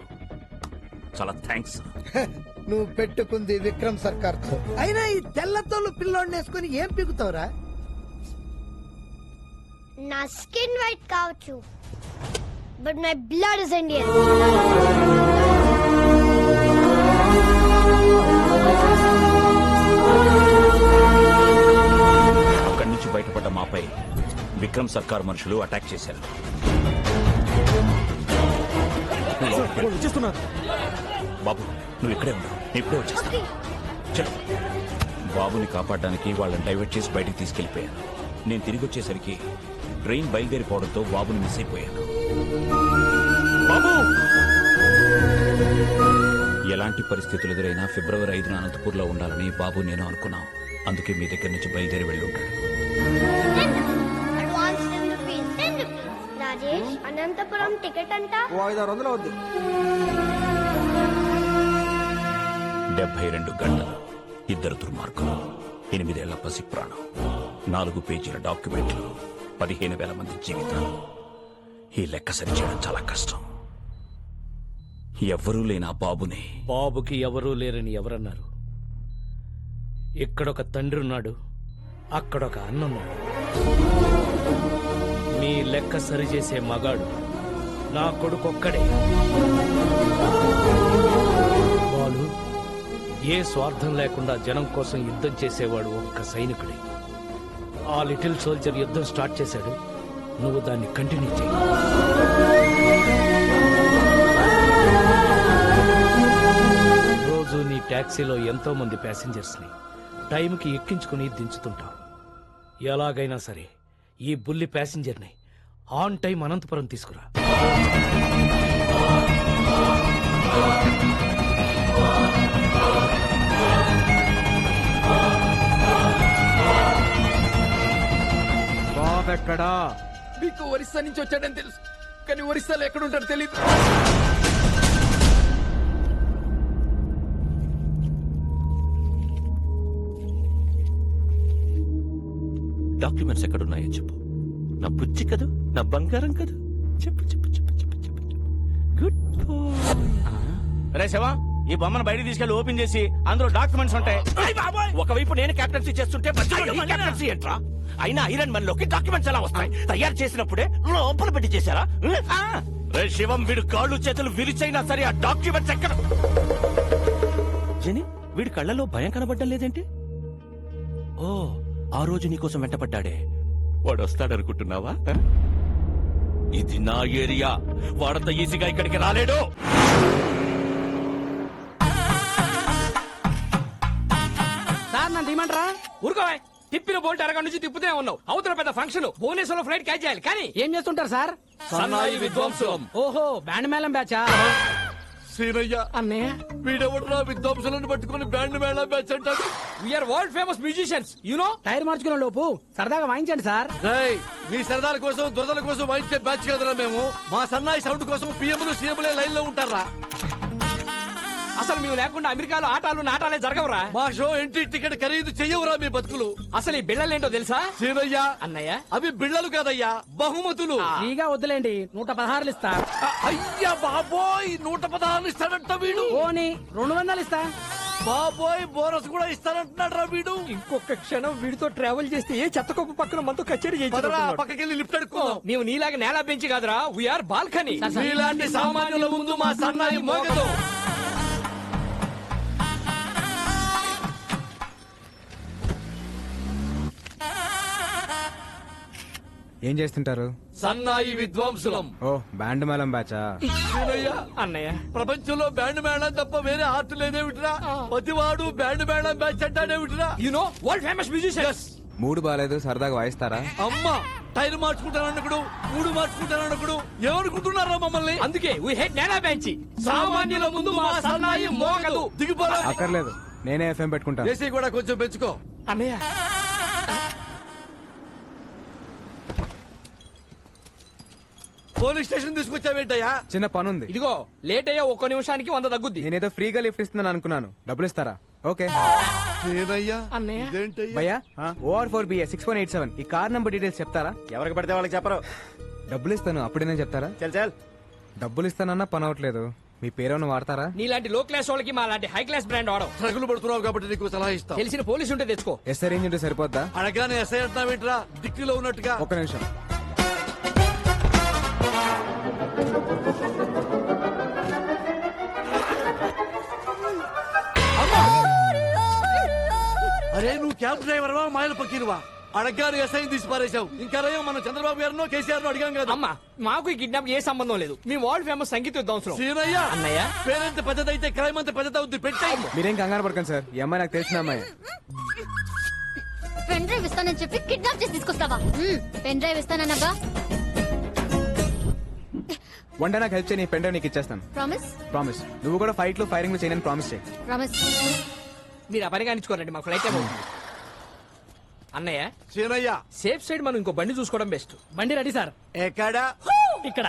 చాలా థ్యాంక్స్. నువ్వు పెట్టుకుంది విక్రమ్ సర్కార్ తో. అయినా ఈ తెల్లతోలు పిల్లోడిని వేసుకుని ఏం పీకుతావురా? నా స్కిన్ వైట్ కావచ్చు, but my blood is Indian. అక్కడి నుంచి బయటపడ్డ మాపై విక్రమ్ సర్కార్ మనుషులు అటాక్ చేశారు. బాబు నువ్వు ఇక్కడే ఉన్నావు, ఇప్పుడే వచ్చేస్తా. చలో. బాబుని కాపాడడానికి వాళ్ళని డైవర్ట్ చేసి బయటికి తీసుకెళ్లిపోయాను. నేను తిరిగి వచ్చేసరికి ట్రైన్ బయలుదేరిపోవడంతో బాబుని మిస్ అయిపోయాను. బాబు! ఎలాంటి పరిస్థితులు ఎదురైనా ఫిబ్రవరి 5న అనంతపూర్లో ఉండాలని బాబు నేను అనుకున్నాం. అందుకే మీ దగ్గర నుంచి బయలుదేరి వెళ్ళి ఉంటాడు. Advance 10 rupees 10 rupees. Rajesh Anantapuram ticket అంట 500 అవుద్ది. 72 గంటలు, 2 దుర్మార్గులు, 8 ఏళ్ల పసి ప్రాణం, 4 పేజీల డాక్యుమెంట్లు, 15,000 మంది జీవితాలు. ఈ లెక్క సరిచేయడం చాలా కష్టం. ఎవ్వరూ లేని ఆ బాబుని. బాబుకి ఎవరూ లేరని ఎవరన్నారు? ఇక్కడొక తండ్రి ఉన్నాడు, అక్కడొక అన్నున్నాడు. మీ లెక్క సరిచేసే మగాడు నా కొడుకొక్కడే. బాలు ఏ స్వార్థం లేకుండా జనం కోసం యుద్ధం చేసేవాడు ఒక్క సైనికుడే. ఆ లిటిల్ సోల్జర్ యుద్ధం స్టార్ట్ చేశాడు, నువ్వు దాన్ని కంటిన్యూ చేయి. రోజు నీ టాక్సీలో ఎంతో మంది ప్యాసింజర్స్ ని టైంకి ఎక్కించుకుని దించుతుంటావు. ఎలాగైనా సరే ఈ బుల్లి ప్యాసింజర్ ని ఆన్ టైం అనంతపురం తీసుకురా. బాబెక్కడా? మీకు ఒరిస్సా నుంచి వచ్చాడని తెలుసు, కానీ ఒరిస్సాలో ఎక్కడుంటాడో తెలియదు. డాక్యుమెంట్స్ ఎక్కడున్నాయో చెప్పు. నా బుజ్జి కదూ, నా బంగారం కదూ, చెప్పు చెప్పు చెప్పు చెప్పు చెప్పు. గుడ్ రే శివా, ఈ బొమ్మను బయట తీసుకెళ్లి ఓపెన్ చేసి అందులో డాక్యుమెంట్స్ ఉంటాయి. ఒకవైపు నేను కెప్టెన్సీ చేస్తుంటే మధ్యలో నీ కెప్టెన్సీ ఏంట్రా? అయినా ఐరన్ మన్ లోకి డాక్యుమెంట్స్ ఎలా వస్తాయి? తయారు చేసినప్పుడే లోపల పెట్టి చేశారా? రే శివం, వీడు కాళ్ళు చేతులు విరిచైనా సరే ఆ డాక్యుమెంట్స్ ఎక్కడ? జని, వీడి కళ్ళలో భయం కనబడ్డం లేదేంటి? ఓ, ఆ రోజు నీకోసం వెంటపడ్డాడే వాడు వస్తాడనుకుంటున్నావా? ఇది నా ఏరియా, వాడంత ఈజీగా ఇక్కడికి రాలేడు. సార్ నన్ను తీయమంటారా? ఊరుకోవా, తిప్పిన బోల్ట్ అరగంట నుంచి తిప్పుతూనే ఉన్నావు. అవతల పెద్ద ఫంక్షన్, భువనేశ్వరంలో ఫ్లైట్ క్యాచ్ చేయాలి. కానీ ఏం చేస్తుంటారు సార్? సన్నాయి విద్వాంసులం. ఓహో, బ్యాండ్ మేళం బ్యాచా? సీనయ్య అన్నయ్య, వీడెవడరా విద్వాంసులను పట్టుకుని బ్యాండ్ మేళ బ్యాచ్ అంటాడు? We're world famous musicians you know. Tyre మార్చుకునే లోపు సరదాగా వాయించండి సార్. మీ సరదాల కోసం దురదల కోసం వాయించే బ్యాచ్ కదరా మేము. మా సన్నాయి సౌండ్ కోసం పిఎంలు సీఎంలే లైన్ లో ఉంటారా? అసలు మేము లేకుండా అమెరికాలో ఆటాలు నాటాలే జరగవురా. మా షో ఎంట్రీ టికెట్ ఖరీదు చెయ్యవురా మీ బతుకులు. అసలు ఈ బిళ్ళలేంటో తెలుసా? సీనయ్య, అన్నయ్య, అవి బిళ్ళలు కాదయ్యా, బహుమతులు. ఫ్రీగా వద్దులేండి, 116 ఇస్తా. అయ్యా బాబోయ్, 116 ఇస్తాడంట వీడు. ఓని 200 ఇస్తా. బాబోయ్, బోనస్ కూడా ఇస్తానంటున్నాడు రా వీడు. ఇంకొక క్షణం వీడితో ట్రావెల్ చేస్తే ఏ చెత్తకొప్పు పక్కన మనతో కచేరీ పదరా, పక్కకెళ్ళి లిఫ్ట్ అడుక్కుందాం. మేము నీలాగా నేల బెంచి కాదురా, వీఆర్ బాల్కనీ. మీలాంటి సామాన్యుల ముందు మా సన్నాయి మోగదు. ఏం చేస్తుంటారు? సన్నాయి విద్వాంసులం. ఓ, బ్యాండ్ మేళం బ్యాచా? అన్నయ్య, ప్రపంచంలో బ్యాండ్ మేళం తప్ప వేరే ఆర్ట్ లేదేమిటిరా? ప్రతివాడు బ్యాండ్ మేళం బ్యాచ్ అంటాడేమిటిరా? You know world famous musicians. Mood బాలేదు, సరదాగా వాయిస్తారా? అమ్మా, టైర్ మార్చుకుంటానన్నకుడు, మూడు మార్చుకుంటానన్నకుడు ఏమనుకుంటున్నారా మమ్మల్ని? అందుకే వి హేట్ నేల బెంచి. సామాన్యుల ముందు మా సన్నాయి మోగదు. దిగిపోరా. అక్కర్లేదు, నేనే ఎఫ్ఎం పెట్టుకుంటాను. ఏసీ కూడా కొంచెం పెంచుకో. అన్నయ్య, పోలీస్ స్టేషన్ తీసుకొచ్చావేంటయ్యా? చిన్న పనుంది. ఇదిగో లేట్ అయ్యా, ఒక్క నిమిషానికి 100 తగ్గుద్ది. నేనేదో ఫ్రీగా లిఫ్ట్ ఇస్తున్నాను అనుకున్నాను. డబ్బులు ఇస్తారా? ఓకే. భయ్యా, OR4BA 6187 ఈ కార్ నంబర్ డీటెయిల్స్ చెప్తారా? ఎవరికి పడితే వాళ్ళకి చెప్పరు. డబ్బులు ఇస్తాను, అప్పుడేనే చెప్తారా? చల్ డబ్బులు ఇస్తానన్నా పని అవట్లేదు. మీ పేరేమన్నా వాడతారా? నీలాంటి లో క్లాస్ వాళ్ళకి మా లాంటి హై క్లాస్ బ్రాండ్ వాడవు. ట్రగులు పడుతున్నావు కాబట్టి నీకు సలహా ఇస్తా. తెలిసిన పోలీసు ఉంటే తెచ్చుకో. ఎస్ఐ రేంజ్ ఉంటే సరిపోద్దా? అడగానే ఎస్ఐ అంటున్నావేంట్రా, దిక్కులో ఉన్నట్టుగా. ఒక్క నిమిషం. అరే, నువ్వు క్యాబ్ డ్రైవర్వా మాయల పక్కీరువా? అడగారు ఎస్ఐ తీసి పారేశావు. ఇంకా రయ్యం మన చంద్రబాబు గారినో కేసీఆర్ అడిగాం కదా. అమ్మా మాకు ఈ కిడ్నాప్ ఏ సంబంధం లేదు. మీ వరల్డ్ ఫేమస్ సంగీత విద్వాంసులు. సీనయ్య అన్నయ్య పేరెంత పెద్దదైతే క్రైమ్ అంత పెద్దది అవుద్ది. పెట్టాయి. మీరేం కంగారు పడకండి సార్, ఈ అమ్మాయి నాకు తెలిసిన అమ్మాయి. పెన్ డ్రైవ్ ఇస్తానని చెప్పి కిడ్నాప్ చేసి తీసుకొస్తావా? పెన్ డ్రైవ్ ఇస్తానన్నగా. వన్ డే నాకు హెల్ప్ చేయి, పెన్ డ్రైవ్ నీకు ఇచ్చేస్తాను. ప్రామిస్? ప్రామిస్. నువ్వు కూడా ఫైట్లు ఫైరింగ్ చేయని ప్రామిస్ చేయి. ప్రామిస్. మీరు ఆ పని కానిచ్చుకోరండి, మాకు ఫ్లైట్ ఏమో. అన్నయ్య సీనయ్య సేఫ్ సైడ్ మనం ఇంకో బండి చూసుకోవడం బెస్ట్. బండి రెడీ సార్. ఎక్కడా? ఇక్కడ.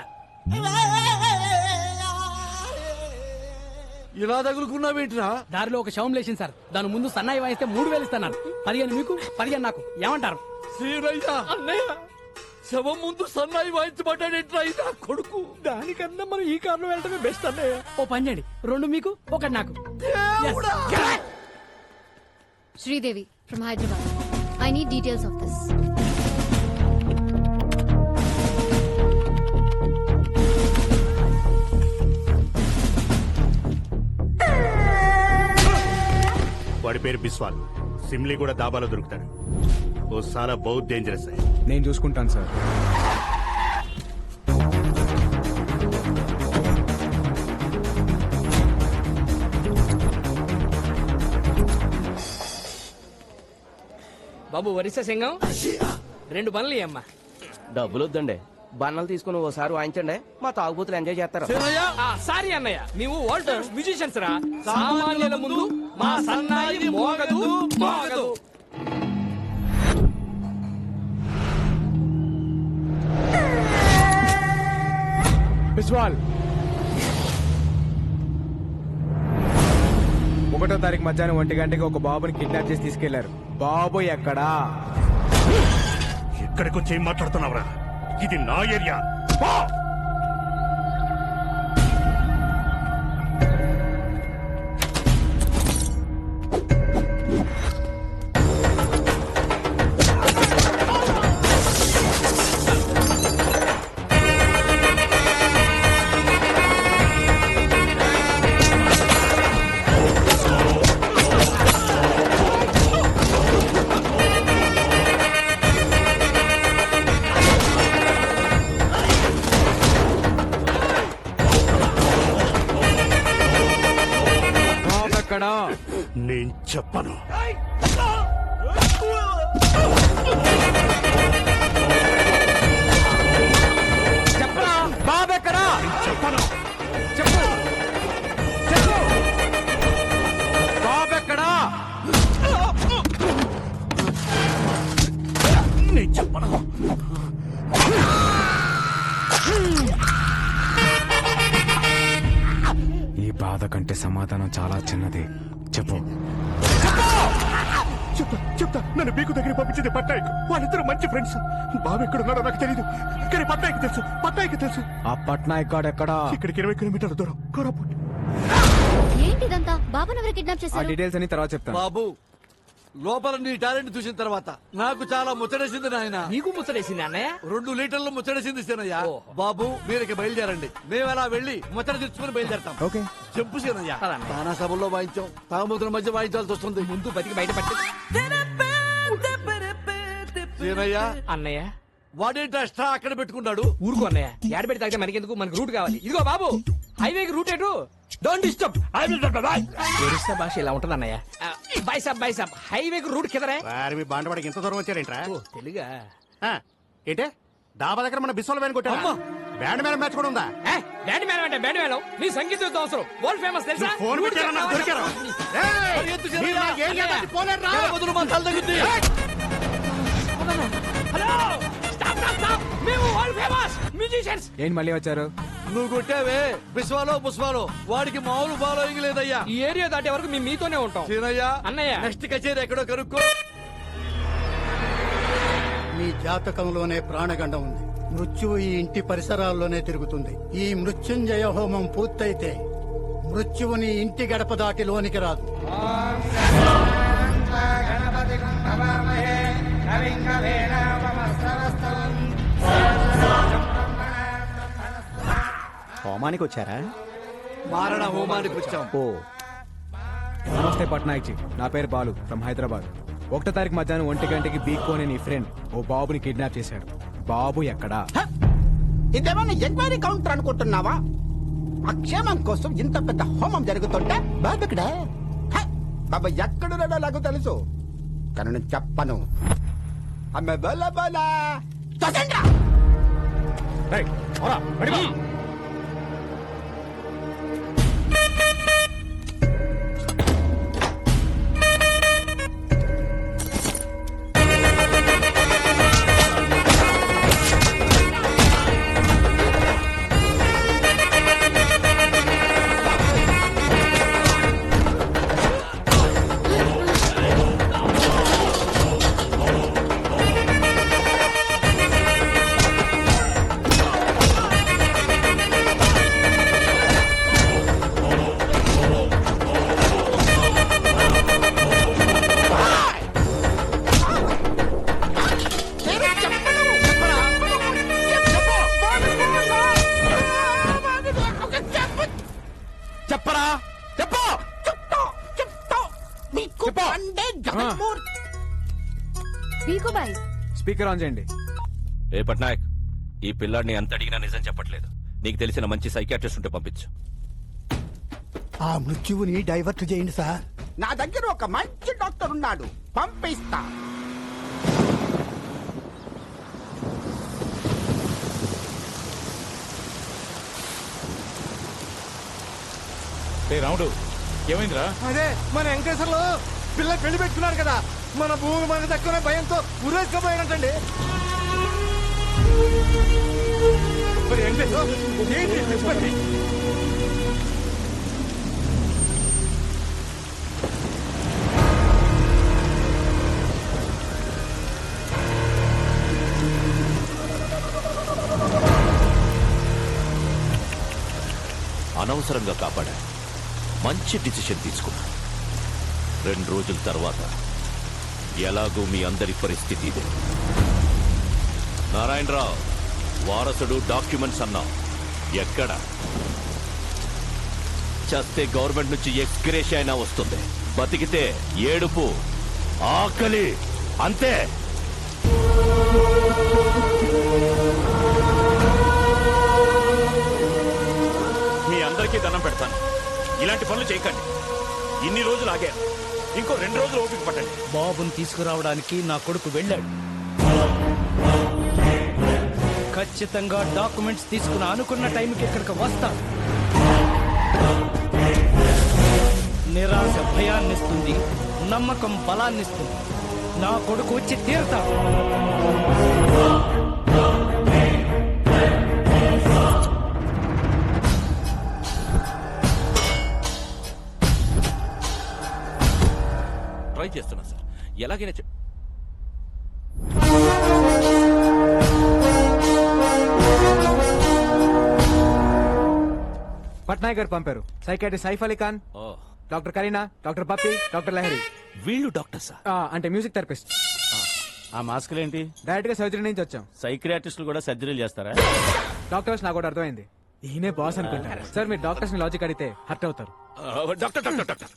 ఇలా తగులుకున్నావేంట్రా? దారిలో ఒక శవం లేచింది సార్. దాని ముందు సన్నాయి వాయిస్తే 3000 ఇస్తాను. 15 మీకు 15 నాకు. ఏమంటారు? సీనయ్య అన్నయ్య శవం ముందు సన్నాయి వాయించబడ్డాడేంట్రా ఇదా కొడుకు? దానికన్నా మనం ఈ కారులో వెళ్ళటమే బెస్ట్ అన్నయ్య. ఓ పని చేయండి, 2 మీకు 1 నాకు. Sridevi from Hyderabad. I need details of this. వాడి పేరు బిస్వాల్. సిమ్లీ కూడా దాబాలో దొరుకుతాడు. ఓ సాలా బహుత్ డేంజరస్. నేను చూసుకుంటాను సార్. బాబు వరిస సింగం 2 పనులు అమ్మా. డబ్బులు వద్దండి, బన్నలు తీసుకుని ఓసారి వాయించండి, మా తాగుబోతులు ఎంజాయ్ చేస్తారు. సారీ అన్నయ్య, మేము వరల్డ్ మ్యూజిషియన్స్ రా. సామాన్యుల ముందు మా సన్నాయి మోగదు మోగదు. బిస్వాల్ 1వ తారీఖు మధ్యాహ్నం 1 గంటకి ఒక బాబుని కిడ్నాప్ చేసి తీసుకెళ్లారు. బాబు ఎక్కడా? ఎక్కడికి వచ్చి ఏం మాట్లాడుతున్నావురా? ఇది నా ఏరియా. నేను చెప్పను. చెప్పరా బాబు ఎక్కడా? చెప్పను. చెప్పు చెప్పు. బాబు ఎక్కడా? నేను చెప్పను. ఈ బాధ కంటే సమాధానం చాలా చిన్నది. చెప్పు. చెప్తా. నన్ను బీకు దగ్గర పంపించింది పట్నాయక్. వాళ్ళిద్దరు మంచి ఫ్రెండ్స్. బాబు ఎక్కడున్నాడో నాకు తెలీదు, కానీ పట్నాయక్ తెలుసు. ఆ పట్నాయక్ గాడు ఎక్కడా? ఇక్కడికి 20 కిలోమీటర్ల దూరం, కోరాపుట్. ఏంటిదంతా? బాబుని ఎవరు కిడ్నాప్ ఆ చేశారు? డీటెయిల్స్ అన్ని తర్వాత చెప్తాను. బాబు లోపల నీ టాలెంట్ చూసిన తర్వాత నాకు చాలా ముచ్చటేసింది నాయన. నీకు ముచ్చటేసింది అన్నయ్య? 2 లీటర్లు ముచ్చటేసింది సీనయ్య. బాబు మీరికి బయలుదేరండి, మేము అలా వెళ్ళి ముచ్చట తెచ్చుకుని బయలుదేరతాం. ఓకే. చెప్పు సీనయ్య. తానా సభల్లో వాయించాం, తాగుమతుల మధ్య వాయించాల్సి వస్తుంది. ముందు బతికి బయట పట్టి. సీనయ్య అన్నయ్య వాడేంటి అష్టా అక్కడ పెట్టుకున్నాడు? ఊరుకో అన్నయ్య, ఏడబెట్టి తాగితే మనకెందుకు, మనకు రూట్ కావాలి. ఇదిగో బాబు, హైవేకి రూట్ ఎటు? Don't disturb. ఒరిస్సా భాష ఇలా ఉంటుంది అన్నయ్య. బాయ్ సాబ్ హైవేకి రూట్ కిదరే. మీ బాండవాడికి ఎంత దూరం వచ్చారేంట్రా? తెలుగా ఏంటే డాబా దగ్గర మన బిస్వాల్ వ్యాన్ కొట్టా. బ్యాండ్ మేళం మ్యాచ్ కూడా ఉందా? బ్యాండ్ మేళం అంటే బ్యాండ్ మేళం. నీ సంగీత అవసరం వరల్డ్ ఫేమస్ తెలుసా? ఫోన్ పెట్టారా? నాకు దొరికారా? Hello, stop. మేము వరల్డ్ ఫేమస్ మ్యూజిషియన్స్. ఏంటి మళ్ళీ వచ్చారు? నువ్వు కొట్టావే బిస్వాలో పుష్పాలో, వాడికి మామూలు ఫాలోయింగ్ లేదయ్యా. ఈ ఏరియా దాటే వరకు మేము మీతోనే ఉంటాం. సీనయ్య అన్నయ్య నెక్స్ట్ కచేరీ ఎక్కడో కనుక్కో. మీ జాతకంలోనే ప్రాణగండం ఉంది. మృత్యువు ఈ ఇంటి పరిసరాల్లోనే తిరుగుతుంది. ఈ మృత్యుంజయ హోమం పూర్తయితే మృత్యువుని ఇంటి గడప దాటి లోనికి రాదు. హోమానికి వచ్చారా? మారణ హోమానికి వచ్చాం. ఓ నమస్తే పట్నాయక్ జీ, నా పేరు బాలు ఫ్రమ్ హైదరాబాద్. 1వ తారీఖు మధ్యాహ్నం 1 గంటకి బీకో అనే నీ ఫ్రెండ్ ఓ బాబుని కిడ్నాప్ చేశాడు. బాబు ఎక్కడా? ఇదేమన్నా ఎంక్వైరీ కౌంటర్ అనుకుంటున్నావా? అక్షేమం కోసం ఇంత పెద్ద హోమం జరుగుతుంటే బాబు ఇక్కడ బాబా ఎక్కడున్నాడో నాకు తెలుసు, కానీ నేను చెప్పను. అమ్మ బల బల తొందరగా. చెప్పరా చెప్పు. స్పీకర్ ఆన్ చేయండి. ఏ పట్నాయక్, ఈ పిల్లాడిని ఎంత అడిగినా నిజం చెప్పట్లేదు. నీకు తెలిసిన మంచి సైకాట్రిస్ట్ ఉంటే పంపించు. ఆ మృత్యువుని డైవర్ట్ చేయండి సార్. నా దగ్గర ఒక మంచి డాక్టర్ ఉన్నాడు, పంపిస్తా. రాముడు ఏమైందిరా? అదే మన వెంకటేశ్వర్లు పిల్ల పెళ్లి పెట్టుకున్నారు కదా, మన భూమి మనకు దక్కునే భయంతో ఉరేసుకోపోయినట్టండి. మరి వెంకటేశ్వర ఏంటి చెప్పండి. అనవసరంగా కాపాడా. మంచి డిసిషన్ తీసుకున్నా. 2 రోజుల తర్వాత ఎలాగూ మీ అందరి పరిస్థితి ఇదే. నారాయణరావు వారసుడు డాక్యుమెంట్స్ అన్నావు, ఎక్కడ? చేస్తే గవర్నమెంట్ నుంచి ఎక్స్గ్రేష్ అయినా వస్తుంది, బతికితే ఏడుపు ఆకలి అంతే. మీ అందరికీ దండం పెడతాను, ఇలాంటి పనులు చేయకండి. ఇన్ని రోజులు ఆగారు, ఇంకో 2 రోజులు ఓపిక పట్టండి. బాబుని తీసుకురావడానికి నా కొడుకు వెళ్ళాడు. ఖచ్చితంగా డాక్యుమెంట్స్ తీసుకుని అనుకున్న టైంకి ఇక్కడికి వస్తాడు. నిరాశ భయాన్నిస్తుంది, నమ్మకం బలాన్నిస్తుంది. నా కొడుకు వచ్చి తీరుతాడు. ట్రై చేస్తున్నా సార్, ఎలాగైనా పట్నాయక్ గారు పంపారు. Psychiatrist Saif Ali Khan, doctor Kareena, doctor Pappi, doctor Lahari. వీళ్ళు డాక్టర్సా? అంటే మ్యూజిక్ థెరపిస్ట్. ఆ మాస్కులు ఏంటి? డైరెక్ట్ గా సర్జరీ నుంచి వచ్చాం. సైక్రియాటిస్టులు కూడా సర్జరీలు చేస్తారా? డాక్టర్స్ నాకు కూడా అర్థమైంది, ఈయనే బాస్ అనుకుంటారు. సార్ మీరు డాక్టర్స్ ని లాజిక్ అడిగితే హర్ట్ అవుతారు. డాక్టర్ డాక్టర్ డాక్టర్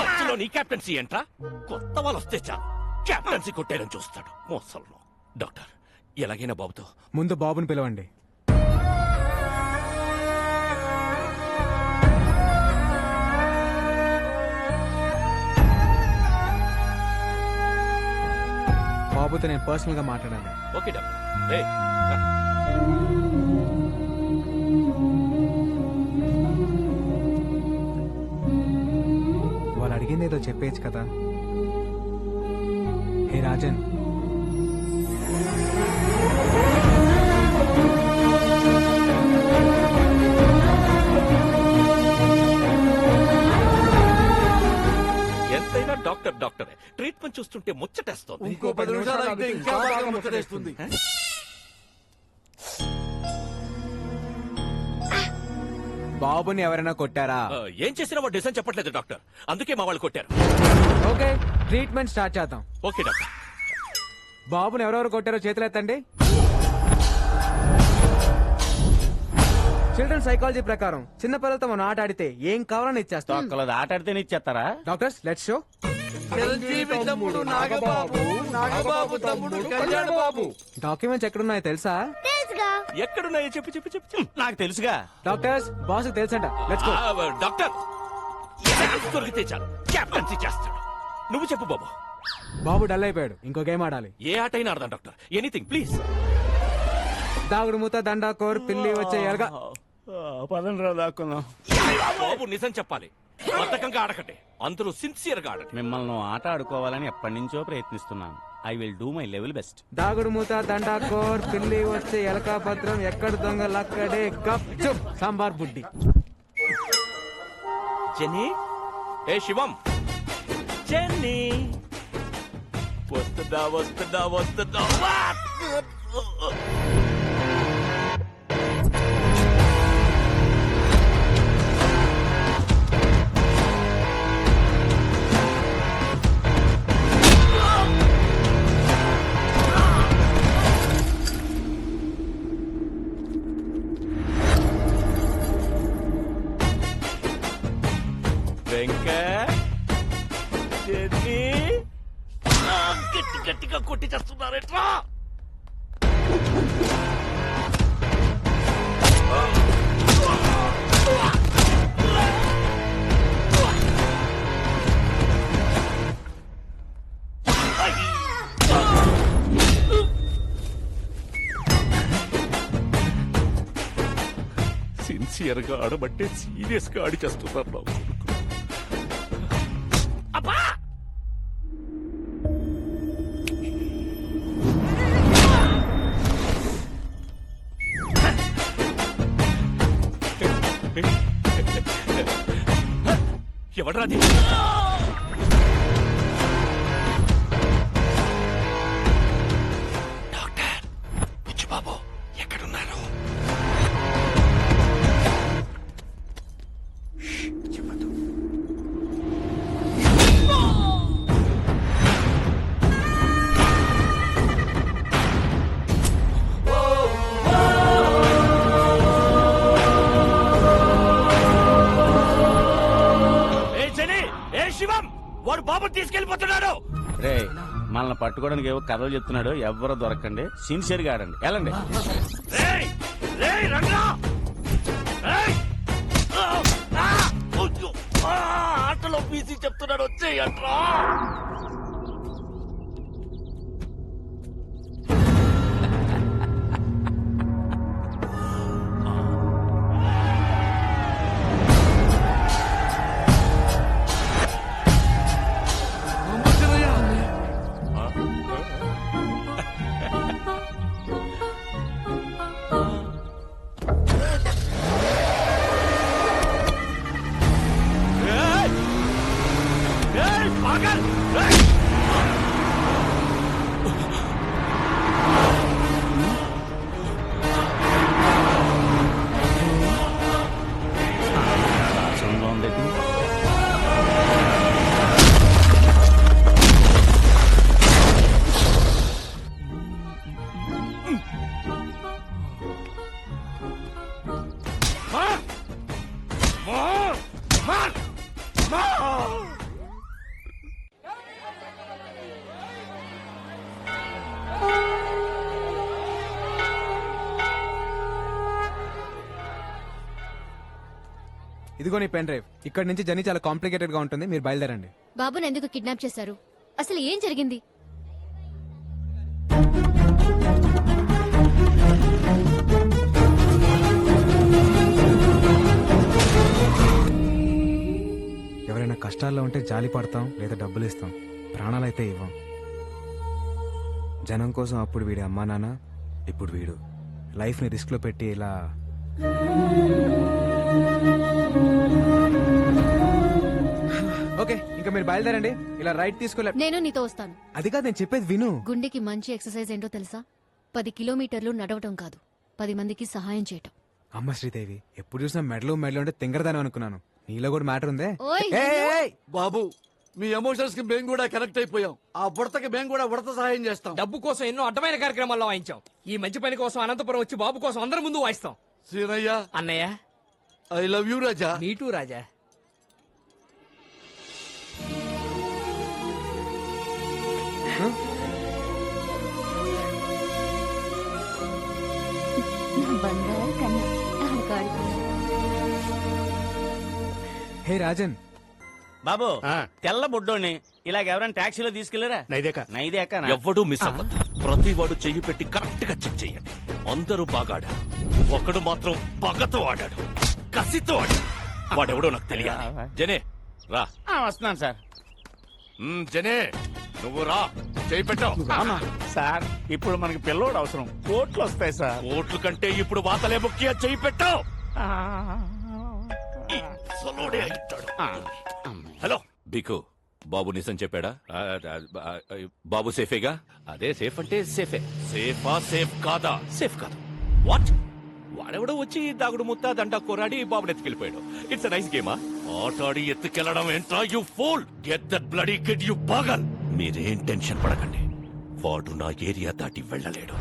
మధ్యలో నీ కెప్టెన్సీ ఏంట్రా? కొత్త వాళ్ళు వస్తే చాలు కెప్టెన్సీ కొట్టేయడం చూస్తాడు మోసల్లో. డాక్టర్ ఎలాగైనా బాబుతో ముందు బాబుని పిలవండి. బాబుతో నేను పర్సనల్ గా మాట్లాడాలి. Okay doctor. వాళ్ళు అడిగింది ఏదో చెప్పేచ్చు కదా. హే రాజన్, ఎంతైనా డాక్టర్ డాక్టరే. ట్రీట్మెంట్ చూస్తుంటే ముచ్చటేస్తోంది. ఇంకో 10 నిమిషాలు అయితే ఇంకా బాగా ముచ్చటేస్తుంది. బాబుని ఎవరైనా కొట్టారా? ఏం చేసినా వాడు డిసైన్ చెప్పట్లేదు డాక్టర్, అందుకే మా వాళ్ళు కొట్టారు. ఓకే, ట్రీట్మెంట్ స్టార్ట్ చేద్దాం. Okay doctor. బాబుని ఎవరెవరు కొట్టారో చేతులు ఎత్తండి. చిల్డ్రన్ సైకాలజీ ప్రకారం చిన్న పిల్లలతో మనం ఆట ఆడితే ఏం కావాలని ఇచ్చేస్తాం. ఆట ఆడితే ఇచ్చేస్తారా? Doctors let's show. చిరంజీవి తమ్ముడు నాగబాబు, నాగబాబు తమ్ముడు కళ్యాణ్ బాబు. డాక్యుమెంట్స్ ఎక్కడున్నాయో తెలుసా? తెలుసుగా. ఎక్కడున్నాయో చెప్పు చెప్పు చెప్పు. నాకు తెలుసుగా. డాక్టర్స్ బాస్ తెలుసంట. Let's go. డాక్టర్ దొరికితే చాలు క్యాప్టెన్సీ చేస్తాడు. నువ్వు చెప్పు బాబు. బాబు డల్ అయిపోయాడు, ఇంకో గేమ్ ఆడాలి. ఏ ఆట అయినా ఆడదాం డాక్టర్. Anything please. దాగుడు మూత దండా కోర్ పిల్లి వచ్చే ఎరగా. పదండ్రా దాక్కున్నాం. బాబు నిజం చెప్పాలి, బద్ధకంగా ఆడకండి, అందరూ సిన్సియర్ గా ఆడండి. మిమ్మల్ని ఆట ఆడుకోవాలని ఎప్పటి నుంచో ప్రయత్నిస్తున్నాను. I will do my level best. దాగుడు మూత దండా కోర్ పిల్లి వచ్చే ఎలకా భద్రం ఎక్కడ దొంగలక్కడే గప్ చుప్ సాంబార్ బుడ్డి. జెన్నీ, ఏ శివం, జెన్నీ వస్తుందా వస్తుందా వస్తుందా? గట్టి గట్టిగా కొట్టి చేస్తున్నారేట్రా? సిన్సియర్ గా ఆడబట్టే సీరియస్ గా ఆడి చేస్తున్నారు నా కొడుకు. అబ్బా! ఎవడ్రాది? డాక్టర్ బుచ్చిబాబు ఎక్కడున్నారు? చెప్పదు. శివం, వాడు బాబు తీసుకెళ్లిపోతున్నాడు. రే, మనల్ని పట్టుకోవడానికి ఏవో కథలు చెప్తున్నాడు. ఎవ్వరూ దొరకండి, సిన్సియర్ గా ఆడండి. వెళ్ళండి. ఆటలో బీసీ చెప్తున్నాడు, వచ్చేయంట్రా. ఇదిగో నీ పెన్ డ్రైవ్. ఇక్కడ నుంచి జర్నీ చాలా కాంప్లికేటెడ్ గా ఉంటుంది, మీరు బయలుదేరండి. బాబుని ఎందుకు కిడ్నాప్ చేశారు? అసలు ఏం జరిగింది? ఎవరైనా కష్టాల్లో ఉంటే జాలి పడతాం, లేదా డబ్బులు ఇస్తాం, ప్రాణాలైతే ఇవ్వం. జనం కోసం అప్పుడు వీడి అమ్మా నాన్న, ఇప్పుడు వీడు లైఫ్ ని రిస్క్ లో పెట్టి ఇలా. ఓకే, ఇంకా మీరు బయలుదేరండి. ఇలా రైట్ తీసుకోలే. నేను నీతో వస్తాను. అది కాదు, నేను చెప్పేది విను. గుండెకి మంచి ఎక్సర్సైజ్ ఏంటో తెలుసా? 10 కిలోమీటర్లు నడవటం కాదు, 10 మందికి సహాయం చేయటం. అమ్మ శ్రీదేవి, ఎప్పుడు చూసినా మెడలు అంటే తింగరదాని అనుకున్నాను. నీలో కూడా మ్యాటర్ ఉందే. ఓయ్, బాబు, మీ ఎమోషన్స్ కి మేము కూడా కనెక్ట్ అయిపోయాం. ఆ బుడతకి మేము కూడా ఉడత సహాయం చేస్తాం. డబ్బు కోసం ఎన్నో అడ్డమైన కార్యక్రమాల్లో వాయించాం. ఈ మంచి పని కోసం అనంతపురం వచ్చి బాబు కోసం అందరి ముందు వాయిస్తాం. సీనయ్య, అన్నయ్య, ఐ లవ్ యూ రాజా. మీటూ రాజా. బంగారు కన్నా ఆడుకోడు. హే రాజన్, బాబు తెల్ల బుడ్డోని ఇలాగ ఎవరైనా టాక్సీలో తీసుకెళ్లరా? నైదేక ఎవ్వడూ మిస్ అవ్వద్దు. ప్రతి వాడు చెయ్యి పెట్టి కరెక్ట్ గా చెక్ చేయండి. అందరూ బాగా ఆడారు, ఒకడు మాత్రం పగతో ఆడాడు, కసితో ఆడాడు. వాడెవడో నాకు తెలియాలి. జనే రా. వస్తున్నాను సార్. జనే నువ్వు రా, చెయ్యి పెట్టావు. సార్ ఇప్పుడు మనకి పిల్లోడు అవసరం, కోట్లు వస్తాయి సార్. కోట్ల కంటే ఇప్పుడు వాతలే ముఖ్య. చెయ్యి పెట్టావు. హలో బికు, బాబు నిజం చెప్పాడా? బాబు సేఫేగా? అదే సేఫ్ అంటే సేఫే. సేఫా సేఫ్ కాదా? సేఫ్ కాదు. వాట్? వాడెవడో వచ్చి దాగుడు ముత్తా దండా కొరాడి బాబుని ఎత్తుకెళ్ళిపోయాడు. It's nice గేమా? ఆటాడి ఎత్తుకెళ్లడం ఏంట్రా you fool? Get that bloody kid you బాగల్. మీరేం టెన్షన్ పడకండి, వాడు నా ఏరియా దాటి వెళ్ళలేడు.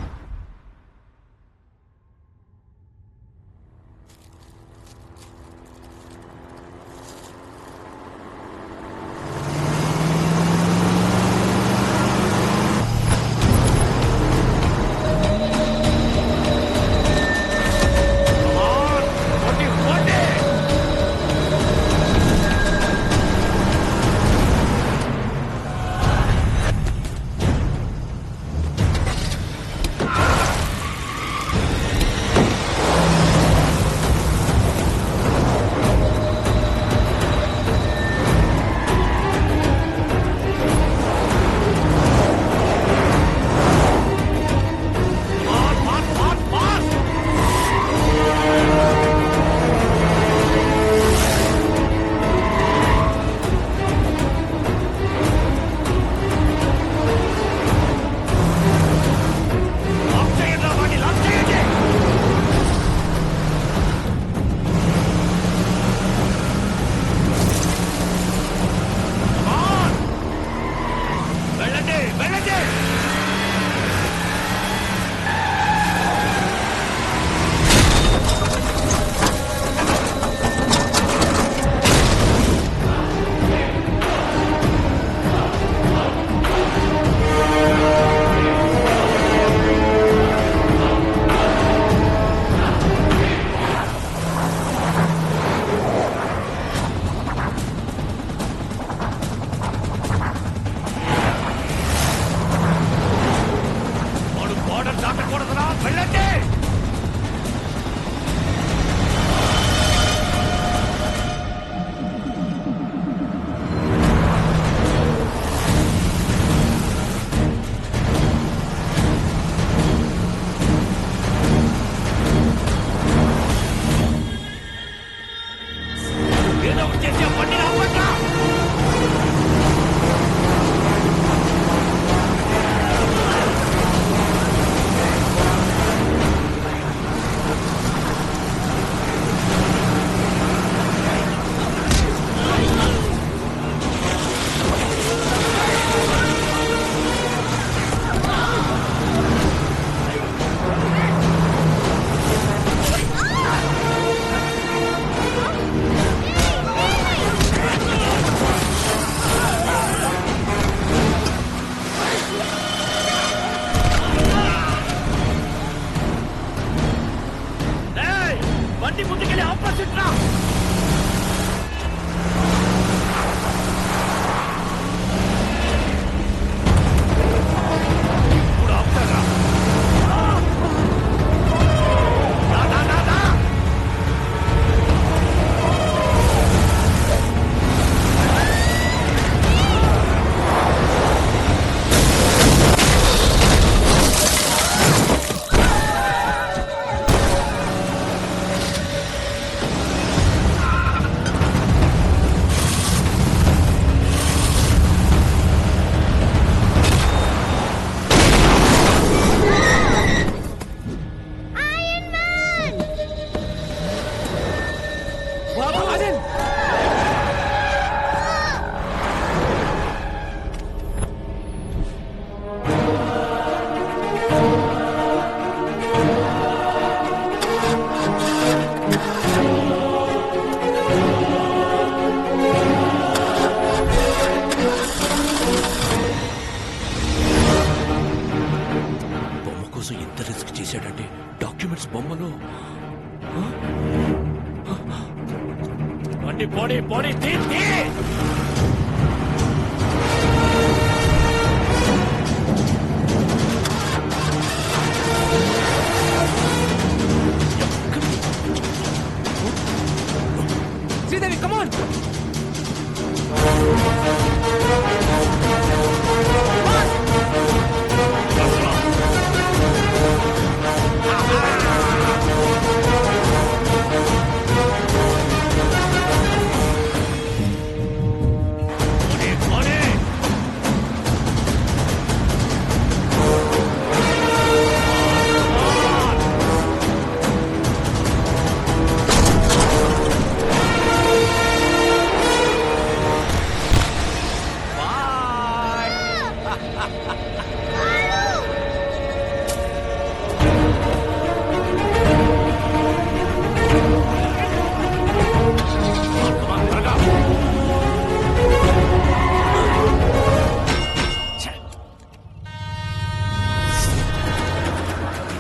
బండి పోనీ పోనీ తీ తీ. శ్రీదేవి కమాన్.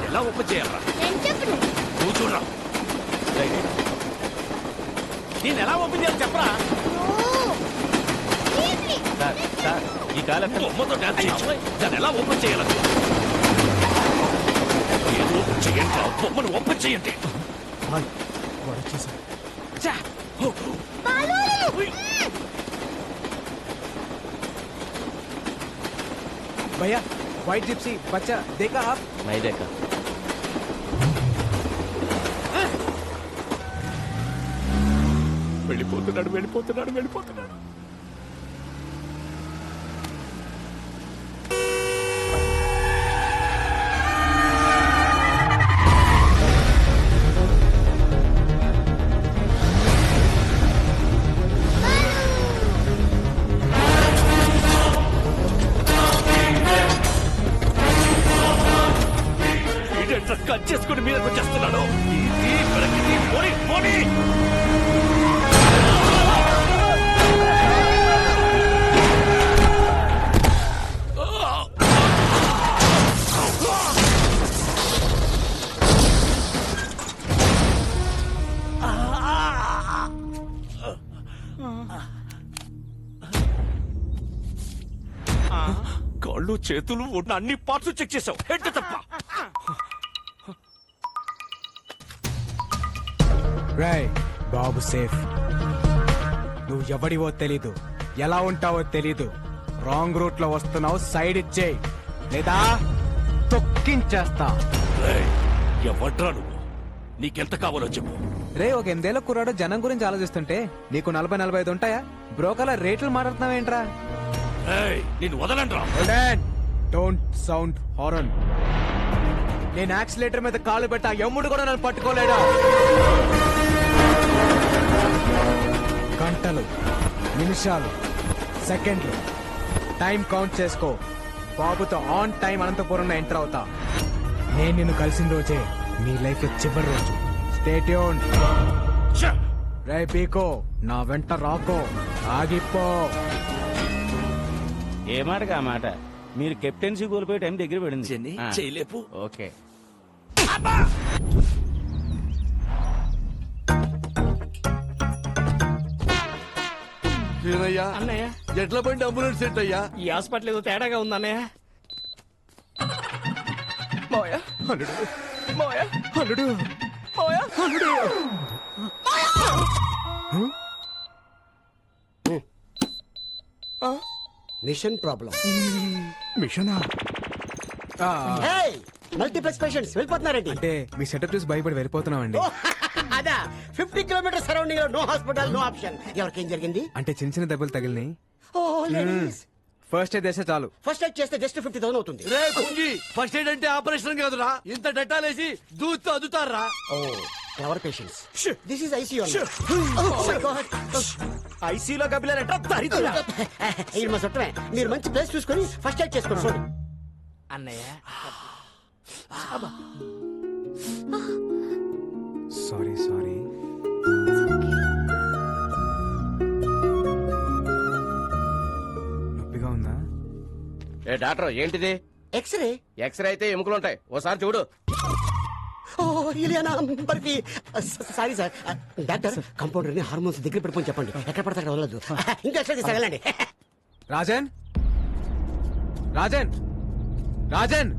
ఎలా ఓపెన్ చేయాలరా? నేను చెప్పను. నువ్వు చూడరా. దీన్ని ఎలా ఓపెన్ చేయాలి చెప్పరా? సార్ సార్ ఈ కాలం బొమ్మతో డాన్స్ చేయించు. దాన్ని ఎలా ఓపెన్ చేయాలి? ఏదో ఓపెన్ చేయండి రా. బొమ్మను ఓపెన్ చేయండి. भैया व्हाइट जिप्सी बच्चा देखा आप? नहीं देखा. వెళ్ళిపోతున్నాడు వెళ్ళిపోతున్నాడు వెళ్ళిపోతున్నాడు. కట్ చేసుకుని మీదకి వచ్చేస్తున్నాడు. పోనీ పోనీ. కాళ్ళు చేతులు ఉన్న అన్ని పార్ట్స్ చెక్ చేసావు, హెడ్ తప్ప. రాయ్ బాబు సేఫ్. నువ్వు ఎవడివో తెలీదు, ఎలా ఉంటావో తెలీదు. రాంగ్ రూట్ లో వస్తున్నావు, సైడ్ ఇచ్చేయి లేదా తొక్కించేస్తా. ఎవడ్రా నువ్వు? నీకెంత కావాలో చెప్పు. రే ఒక 8 ఏళ్ల కుర్రాడు జనం గురించి ఆలోచిస్తుంటే నీకు 40-45 ఉంటాయా? బ్రోకర్ల రేట్లు మాట్లాడుతున్నావేంట్రా? నేను వదలంట్రా. Don't sound horn. నేను యాక్సిలేటర్ మీద కాలు పెట్టా, ఎమ్ముడు కూడా నన్ను పట్టుకోలేడా? గంటలు, నిమిషాలు, సెకండ్లు టైం కౌంట్ చేసుకో. బాబుతో ఆన్ టైం అనంతపురంలో ఎంటర్ అవుతా. నేను నిన్ను కలిసిన రోజే నీ లైఫ్ లో చివరి రోజు. Stay tuned. రే పీకో, నా వెంట రాకో, ఆగిపో. ఏ మాటగా ఆ మాట. మీరు కెప్టెన్సీ కోల్పోయే టైం దగ్గర పడింది. చేయలేపు. ఓకే. అన్నయ్య ఎట్లా బండి అంబులెన్స్ సెట్ అయ్యా? ఈ హాస్పిటల్ ఏదో తేడాగా ఉంది అన్నయ్య. మోయా అల్లుడు, మోయా అల్లుడు, మోయా అల్లుడు. Mission problem. మిషనా? మల్టీప్లెక్స్ పేషెంట్స్ వెళ్ళిపోతున్నారండి. అంటే మీ సెటప్ చూసి భయపడి వెళ్ళిపోతున్నామండి. అదా 50 కిలోమీటర్ సరౌండింగ్ లో నో హాస్పిటల్, నో ఆప్షన్. ఎవరికేం జరిగింది? అంటే చిన్న చిన్న దెబ్బలు తగిలినాయి. ఫస్ట్ ఎయిడ్ చేస్తే చాలు. ఫస్ట్ ఎయిడ్ చేస్తే జస్ట్ 50,000 అవుతుంది. రే కుంగి, ఫస్ట్ ఎయిడ్ అంటే ఆపరేషన్ కాదురా, ఇంత డెటాలేసి దూత్తు అదుతారా? Oh clever patients. This is ICU. ఐసీయూలో కపిలారట దరిద్రుడా. ఇది మా చుట్టమే. మీరు మంచి ప్లేస్ చూసుకొని ఫస్ట్ ఎయిడ్ చేసుకోండి. అన్నయ్య సారీ సారీ. నొప్పిగా ఉందా? ఏ డాక్టర్ ఏంటిది? ఎక్స్రే. ఎక్స్రే అయితే ఎముకలు ఉంటాయి, ఓసారి చూడు. Oh Ileana Barfi. Sorry sir, doctor compounder ని హార్మోన్స్ దగ్గర పెట్టుకొని చెప్పండి, ఎక్కడ పడితే అక్కడ వదలదు. ఇంకా ఎక్స్ట్రా తీసుకెళ్ళండి. రాజన్ రాజన్ రాజన్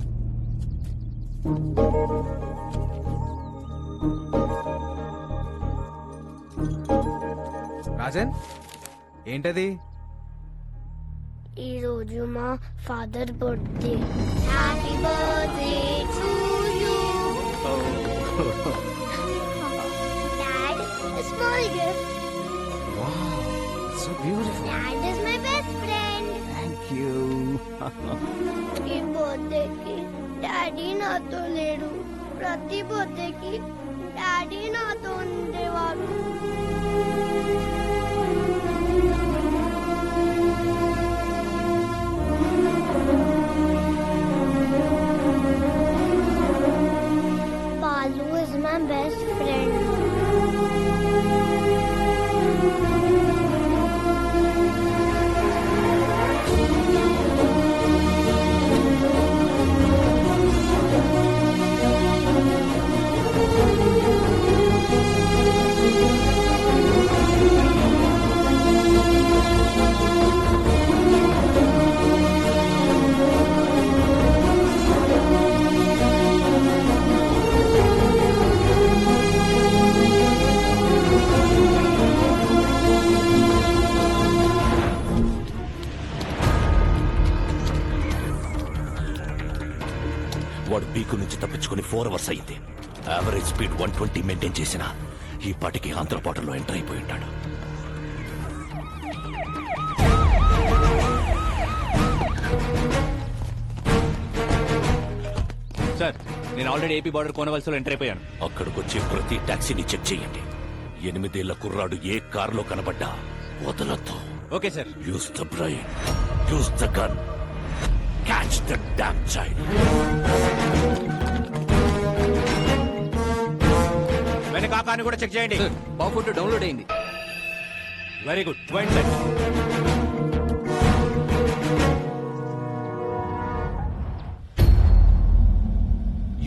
రాజన్ ఏంటది? ఈ రోజు మా father birthday. Happy birthday to you. Dad, a small gift. Wow, so beautiful. Dad is my best friend. Thank you. ఈ బర్త్డేకి డాడీ నాతో లేడు. ప్రతి బర్త్డేకి డాడీ నాతో ఉండేవాడు. Balu is my best friend. వాడు పీకు నుంచి తప్పించుకుని 4 hours అయింది. యావరేజ్ స్పీడ్ 120 మెయింటైన్ చేసిన ఈ పాటికి ఆంధ్రపాటలో ఎంటర్ అయిపోయి ఉంటాడు. సార్, నేను ఆల్రెడీ ఏపీ బార్డర్ కోనవలసలో ఎంటర్ అయిపోయాను. అక్కడికి వచ్చే ప్రతి టాక్సీని చెక్ చేయండి. 8 ఏళ్ల కుర్రాడు ఏ కారులో కనబడ్డా వదలొద్దు. Okay sir. Use the brain, use the gun, catch the damn child. వెనక కాకాని కూడా చెక్ చేయండి. బాఫోటో డౌన్లోడ్ అయింది. Very good. Point sir.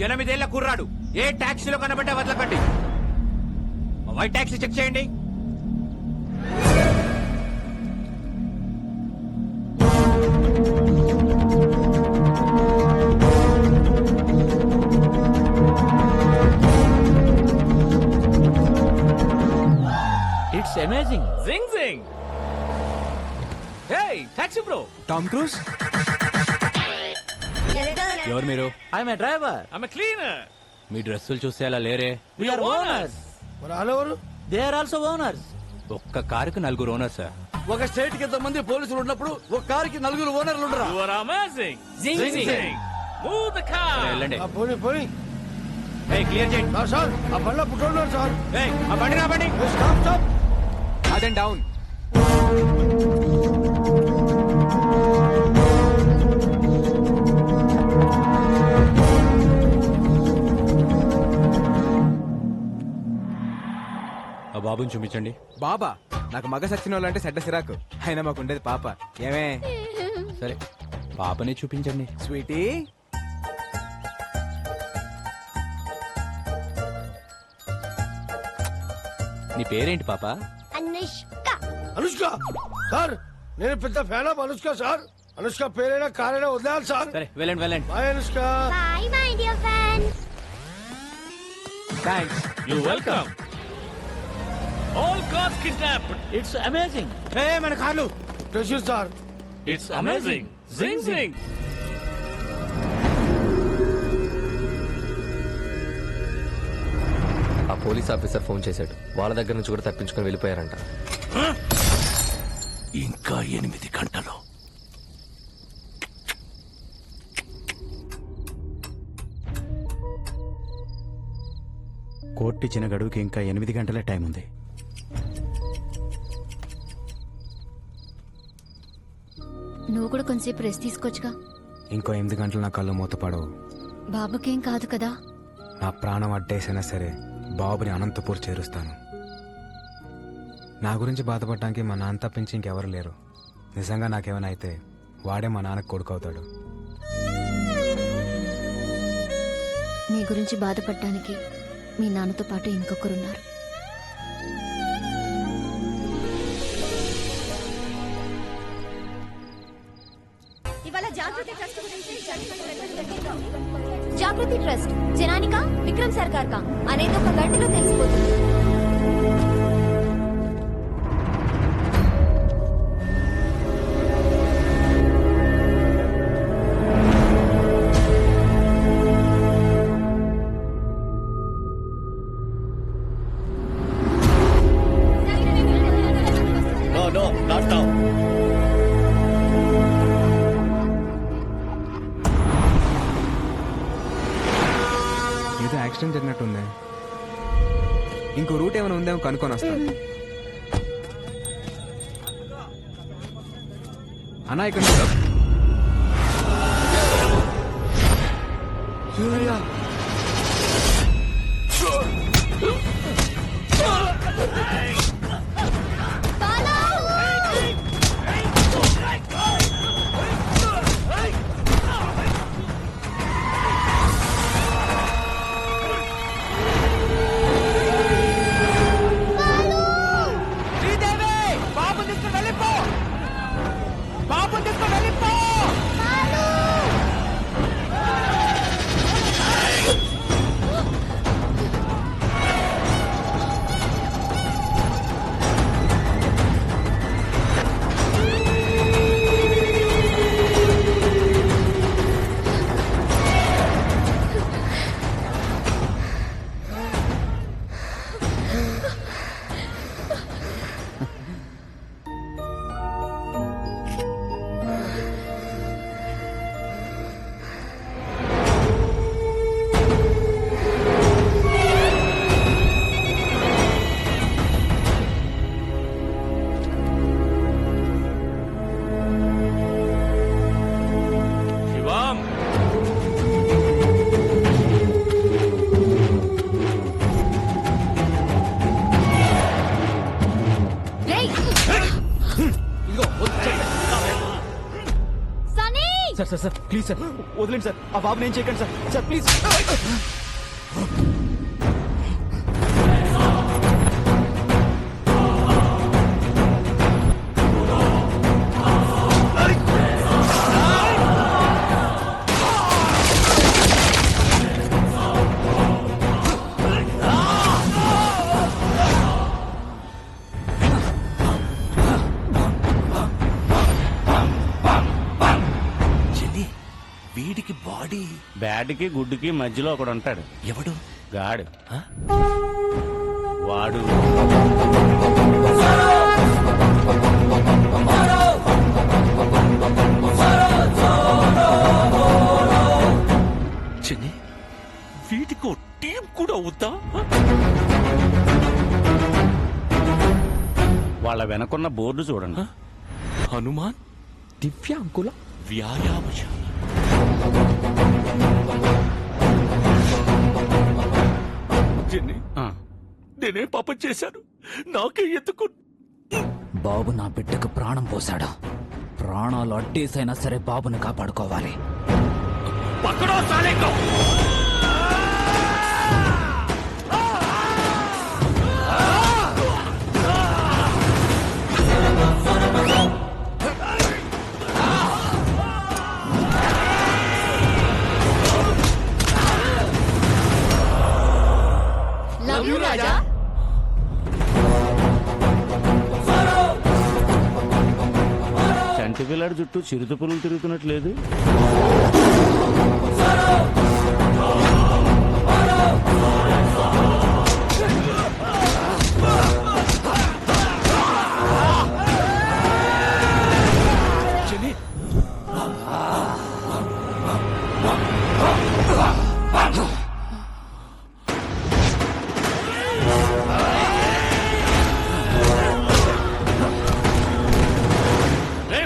ఎనిమిదేళ్ల కుర్రాడు ఏ టాక్సీలో కనబడ్డా వదలకండి. వైట్ టాక్సీ చెక్ చేయండి. It's amazing. Zing zing. Hey taxi bro. Tom Cruise. ఎవరు మీరు? I'm a driver. I'm a cleaner. మీ డ్రెస్సులు చూస్తే అలా లేరే. We are owners. They are also owners. ఒక్క కారుకు 4 ఓనర్స్ సార్. ఒక స్టేట్ కి ఇంతమంది పోలీసులు ఉన్నప్పుడు ఒక కారుకి 4 ఓనర్లు ఉండరా? You are amazing. Zing zing. Move the car. వెళ్ళండి. పోనీ ఏయ్, క్లియర్ చేయండి. సార్, ఆ బండ్లో పుట్టున్నారు సార్. ఏయ్, ఆ బండి రాబండి. స్టాప్. రాజన్ డౌన్. ఆ బాబుని చూపించండి. బాబా, నాకు మగ సచ్చిన వాళ్ళు అంటే సెడ్డ సిరాకు. అయినా మాకు ఉండేది పాప. ఏమే? సరే, పాపని చూపించండి. స్వీటీ, నీ పేరేంటి పాప? అనుష్క. అనుష్క సార్, నేను పెద్ద fan of Anushka sir. Anushka పేరైనా కారైనా వదిలేయాలి సార్. సరే, వెళ్ళండి వెళ్ళండి. Bye Anushka. Bye, my dear fans. Thanks. You welcome. All cars kidnapped. It's amazing. ఏ మన కార్లు. Pressure sir. It's amazing. Zing zing. ఆ పోలీస్ ఆఫీసర్ ఫోన్ చేశాడు. వాళ్ళ దగ్గర నుంచి కూడా తప్పించుకొని వెళ్ళిపోయారంట. ఇంకా 8 గంటలు. కోర్టు ఇచ్చిన గడువుకి ఇంకా 8 గంటలే టైం ఉంది. నువ్వు కూడా కొంచెంసేపు రెస్ట్ తీసుకోవచ్చుగా. ఇంకో 8 గంటలు నా కళ్ళు మూతపడవు. బాబుకేం కాదు కదా. నా ప్రాణం అడ్డేసైనా సరే బాబుని అనంతపూర్ చేరుస్తాను. నా గురించి బాధపడటానికి మా నాన్న తప్పించి ఇంకెవరు లేరు. నిజంగా నాకేమైనా అయితే వాడే మా నాన్నకు కొడుకు అవుతాడు. నీ గురించి బాధపడటానికి మీ నాన్నతో పాటు ఇంకొకరున్నారు. జాగృతి ట్రస్ట్ జనానికా విక్రమ్ సర్కార్ కా అనేది ఒక గంటలో తెలిసిపోతుంది. No, not now. ఏదో యాక్సిడెంట్ జరిగినట్టుంది. ఇంకో రూట్ ఏమైనా ఉందేమో కనుక్కొని వస్తాను. అన్నా ఇక్కడ సార్ ప్లీజ్ సార్ వదిలేండి సార్. ఆ బాబుని ఏం చేయకండి సార్. Sir please. వీడికి బాడీ బ్యాడ్కి గుడ్డుకి మధ్యలో ఒకడు ఉంటాడు. ఎవడు? గాడు. వాడు చిన్ని వీటికి టీం కూడా అవుతా? వాళ్ళ వెనకున్న బోర్డు చూడండి. హనుమాన్ దివ్యాంకుల వ్యాయామశాల. నేనే పాపం చేశాను. నాకే ఎత్తుకు బాబు నా బిడ్డకు ప్రాణం పోశాడు. ప్రాణాలు అడ్డేసైనా సరే బాబుని కాపాడుకోవాలి. పక్కడో సాలేకో. లవ్ యూ రాజా. చంటి పిల్లాడి చుట్టూ చిరుత పులులు తిరుగుతున్నట్లేదు.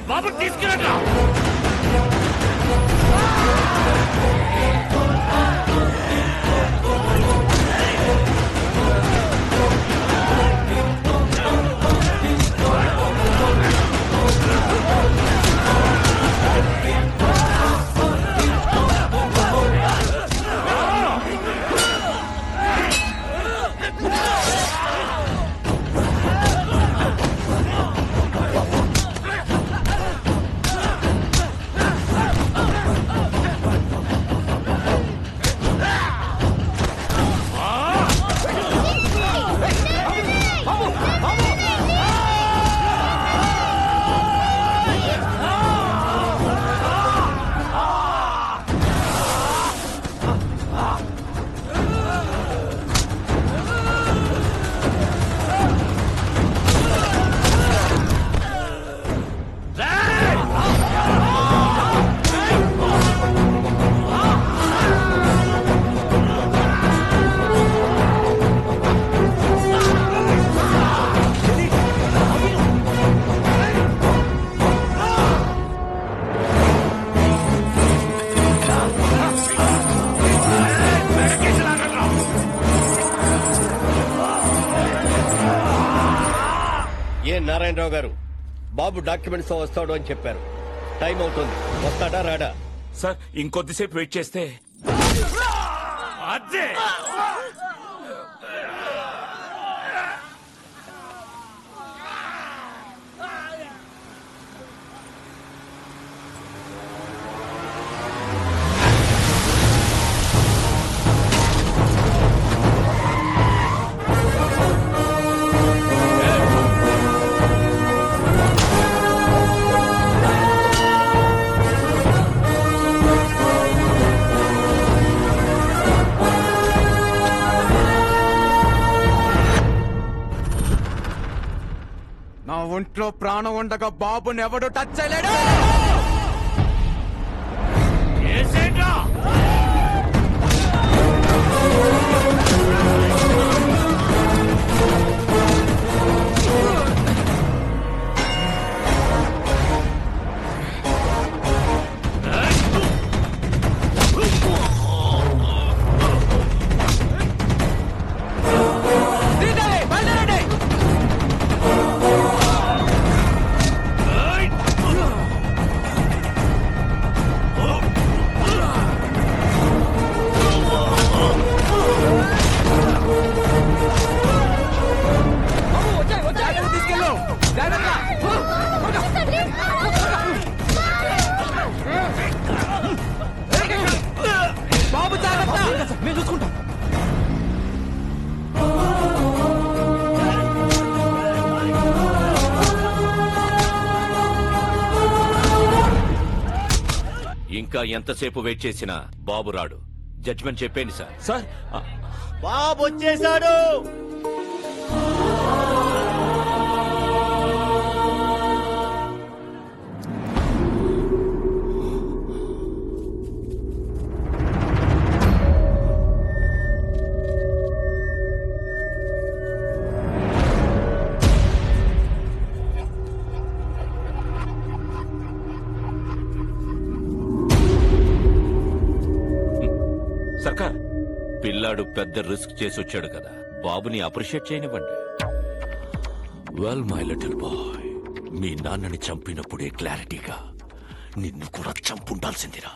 బాబు తీసుకురా. నారాయణరావు గారు, బాబు డాక్యుమెంట్స్ తో వస్తాడు అని చెప్పారు. టైం అవుతుంది, వస్తాడా రాడా? సార్ ఇంకొద్దిసేపు వెయిట్ చేస్తే అదే నా ఒంట్లో ప్రాణం ఉండగా బాబుని ఎవడు టచ్ చేయలేడు. బాబు జాగ్రత్త, మేము చూసుకుంటాం. ఇంకా ఎంతసేపు వెయిట్ చేసినా బాబు రాడు. జడ్జిమెంట్ చెప్పేయండి సార్. సార్ బాబు వచ్చేసాడు. సర్కార్, పిల్లాడు పెద్ద రిస్క్ చేసి వచ్చాడు కదా, బాబుని అప్రిషియేట్ చేయనివ్వండి. వెల్ మై లిటిల్ బాయ్, మీ నాన్నని చంపినప్పుడే క్లారిటీగా నిన్ను కూడా చంపుండాల్సిందిరా.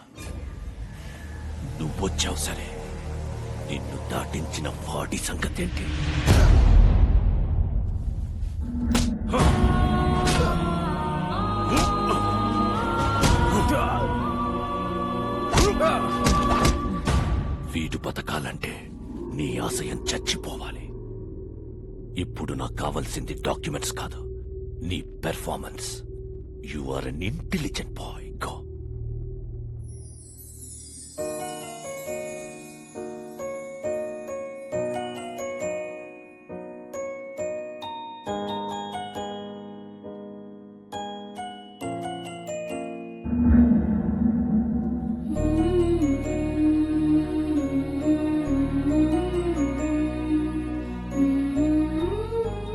నువ్వొచ్చావు సరే, నిన్ను దాటించిన వాడి సంగతేంటి? వీడు బతకాలంటే నీ ఆశయం చచ్చిపోవాలి. ఇప్పుడు నాకు కావాల్సింది డాక్యుమెంట్స్ కాదు, నీ performance. You are unintelligent boy. Go.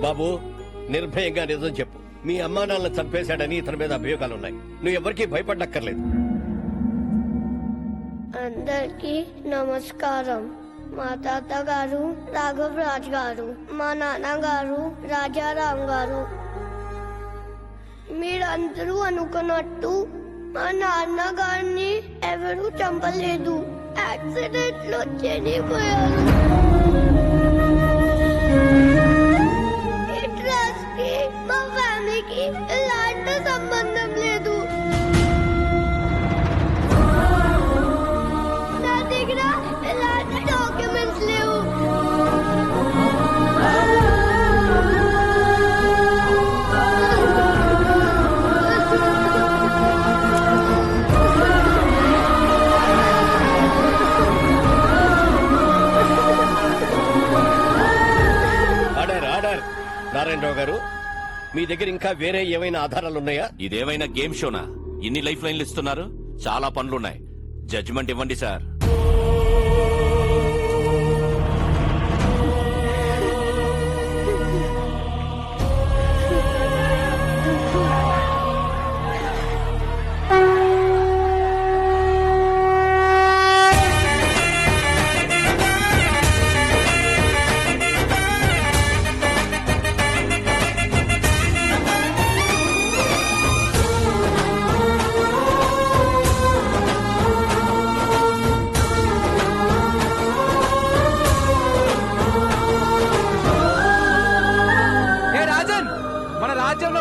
బాబు, నిర్భయంగా నిజం చెప్పు. మీ అమ్మా నాన్నలను చంపేశాడని ఇతని మీద అభియోగాలున్నాయి. నువ్వు ఎవరికీ భయపడక్కర్లేదు. అందరికీ నమస్కారం. మా తాతగారు రాఘవరాజ్ గారు, మా నాన్నగారు రాజారాం గారు. మీరందరూ అనుకున్నట్టు మా నాన్నగారిని ఎవరూ చంపలేదు. యాక్సిడెంట్ లో చనిపోయారు. ఈ ట్రస్ట్ కి మా ఫ్యామిలీకి ఎలాంటి సంబంధం లేదు. నా దగ్గర ఎలాంటి డాక్యుమెంట్స్ లేవు. నారాయణరావు గారు, మీ దగ్గర ఇంకా వేరే ఏమైనా ఆధారాలున్నాయా? ఇదేమైనా గేమ్ షోనా? ఇన్ని లైఫ్ లైన్లు ఇస్తున్నారు. చాలా పనులున్నాయి. జడ్జిమెంట్ ఇవ్వండి సార్.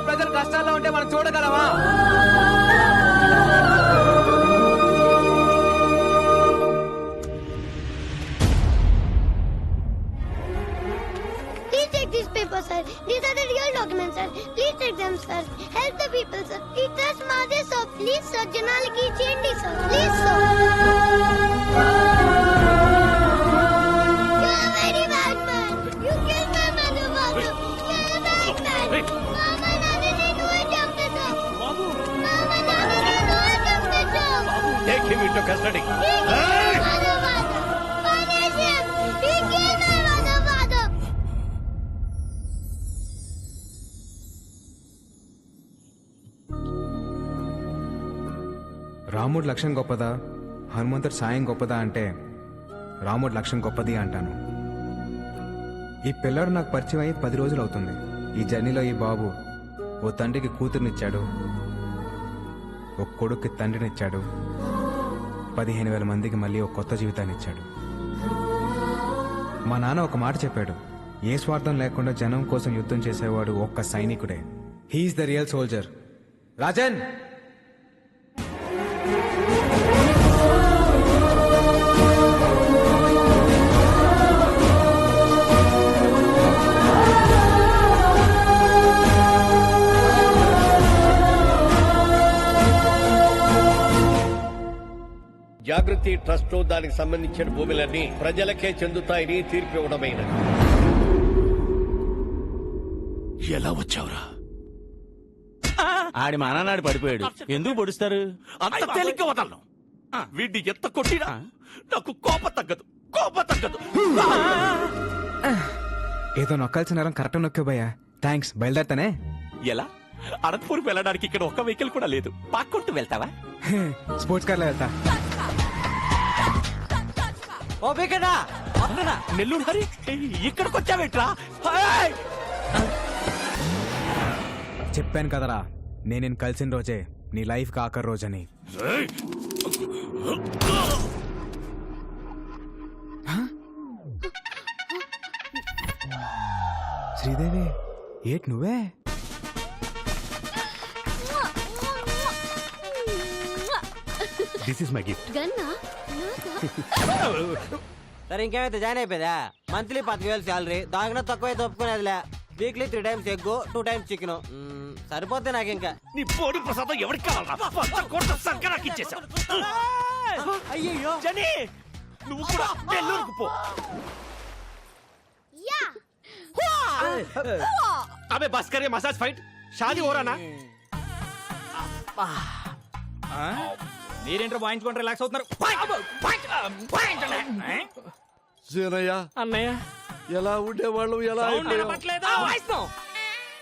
ప్రజలు కష్టాల్లో ఉంటే మనం చూడగలమా? Please take these papers, sir. These are the real documents, sir. Please take them, sir. Help the people, sir. Please trust Madhe, sir. Please, sir. Janaliki change, sir. Please, sir. You are a very bad man. You killed my mother, father. You are a bad man. Mama, Nandini, do it, jump it up. Mama, Nandini, do it, jump it up. Take him into custody. He killed my mother, father. Punish him. He killed my mother, father. రాముడి లక్ష్యం గొప్పదా హనుమంతుడి సాయం గొప్పదా అంటే రాముడి లక్ష్యం గొప్పది అంటాను. ఈ పిల్లడు నాకు పరిచయం అయ్యి 10 రోజులు అవుతుంది. ఈ జర్నీలో ఈ బాబు ఓ తండ్రికి కూతురునిచ్చాడు, ఓ కొడుక్కి తండ్రినిచ్చాడు, 15,000 మందికి మళ్ళీ ఒక కొత్త జీవితాన్ని ఇచ్చాడు. మా నాన్న ఒక మాట చెప్పాడు, ఏ స్వార్థం లేకుండా జనం కోసం యుద్ధం చేసేవాడు ఒక్క సైనికుడే. He is the real soldier. Rajan, Jagruti trust దానికి సంబంధించిన భూములన్నీ ప్రజలకే చెందుతాయని తీర్పు ఇవ్వడమైనది. ఎలా వచ్చావురా? ఆడి మానాడు పడిపోయాడు. ఎందుకు పొడుస్తారు? అంత తేలిగ్గా వదలను. వీడిని ఎంత కొట్టినా నాకు కోపం తగ్గదు. ఏదో నొక్కాల్సిన నరం కరెక్ట్ నొక్కా భయ్యా. థ్యాంక్స్. బయలుదేరతానే. ఎలా? అనంతపూర్ వెళ్ళడానికి ఇక్కడ ఒక్క వెహికల్ కూడా లేదు. పాక్కుంటూ వెళ్తావా? స్పోర్ట్స్ కార్లో వెళ్తా. నెల్లూరు హరి, ఇక్కడికి వచ్చావేట్రా? చెప్పాను కదరా, నేను కలిసిన రోజే నీ లైఫ్ కి ఆఖరి రోజని. శ్రీదేవి, ఏట్ నువ్వే? This is my gift. గన్నా సరే ఇంకేమైతే జాయిన్ అయిపోయిందా? మంత్లీ 10,000 శాలరీ, దానికన్నా తక్కువైతే ఒప్పుకునేదిలే. Weekly 3 times egg, 2 times chicken. సరిపోతే నాకు ఇంకా. నీ పోడి ప్రసాదం ఎవరికి కావాలా? అయ్యో జని, నువ్వు కూడా నెల్లూరుకు పో. अबे बस करिए मसाज फाइट, शादी हो रहा ना. మీరేంటో వాయించుకుంటే రిలాక్స్ అవుతున్నారు. సీనయ్య అన్నయ్య ఎలా ఉండేవాళ్ళు ఎలా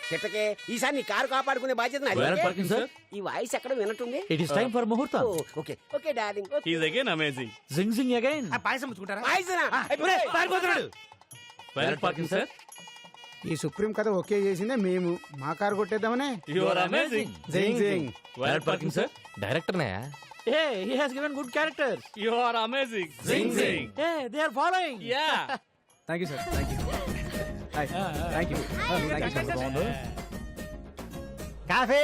చెప్పకే ఈసారి నీ కారు కాపాడుకునే బాధ్యత నాది. Where parking, sir? ఈ వాయిస్ ఎక్కడ వినట్టుంది. It is time for muhurtham. Okay okay darling. He's again amazing. Zing zing again. పాయసం ముచ్చుకుంటారా? పాయసనా? Where parking, sir? ఈ సుప్రీం కథ ఓకే చేసిందే మేము. మా కారు కొట్టేద్దామనే. You are amazing. Zing zing. Where parking, sir? డైరెక్టర్నే. Hey, he has given good characters. You are amazing. Zing zing. Hey, they are following. Yeah. Thank you sir. Thank you. Thank you. Coffee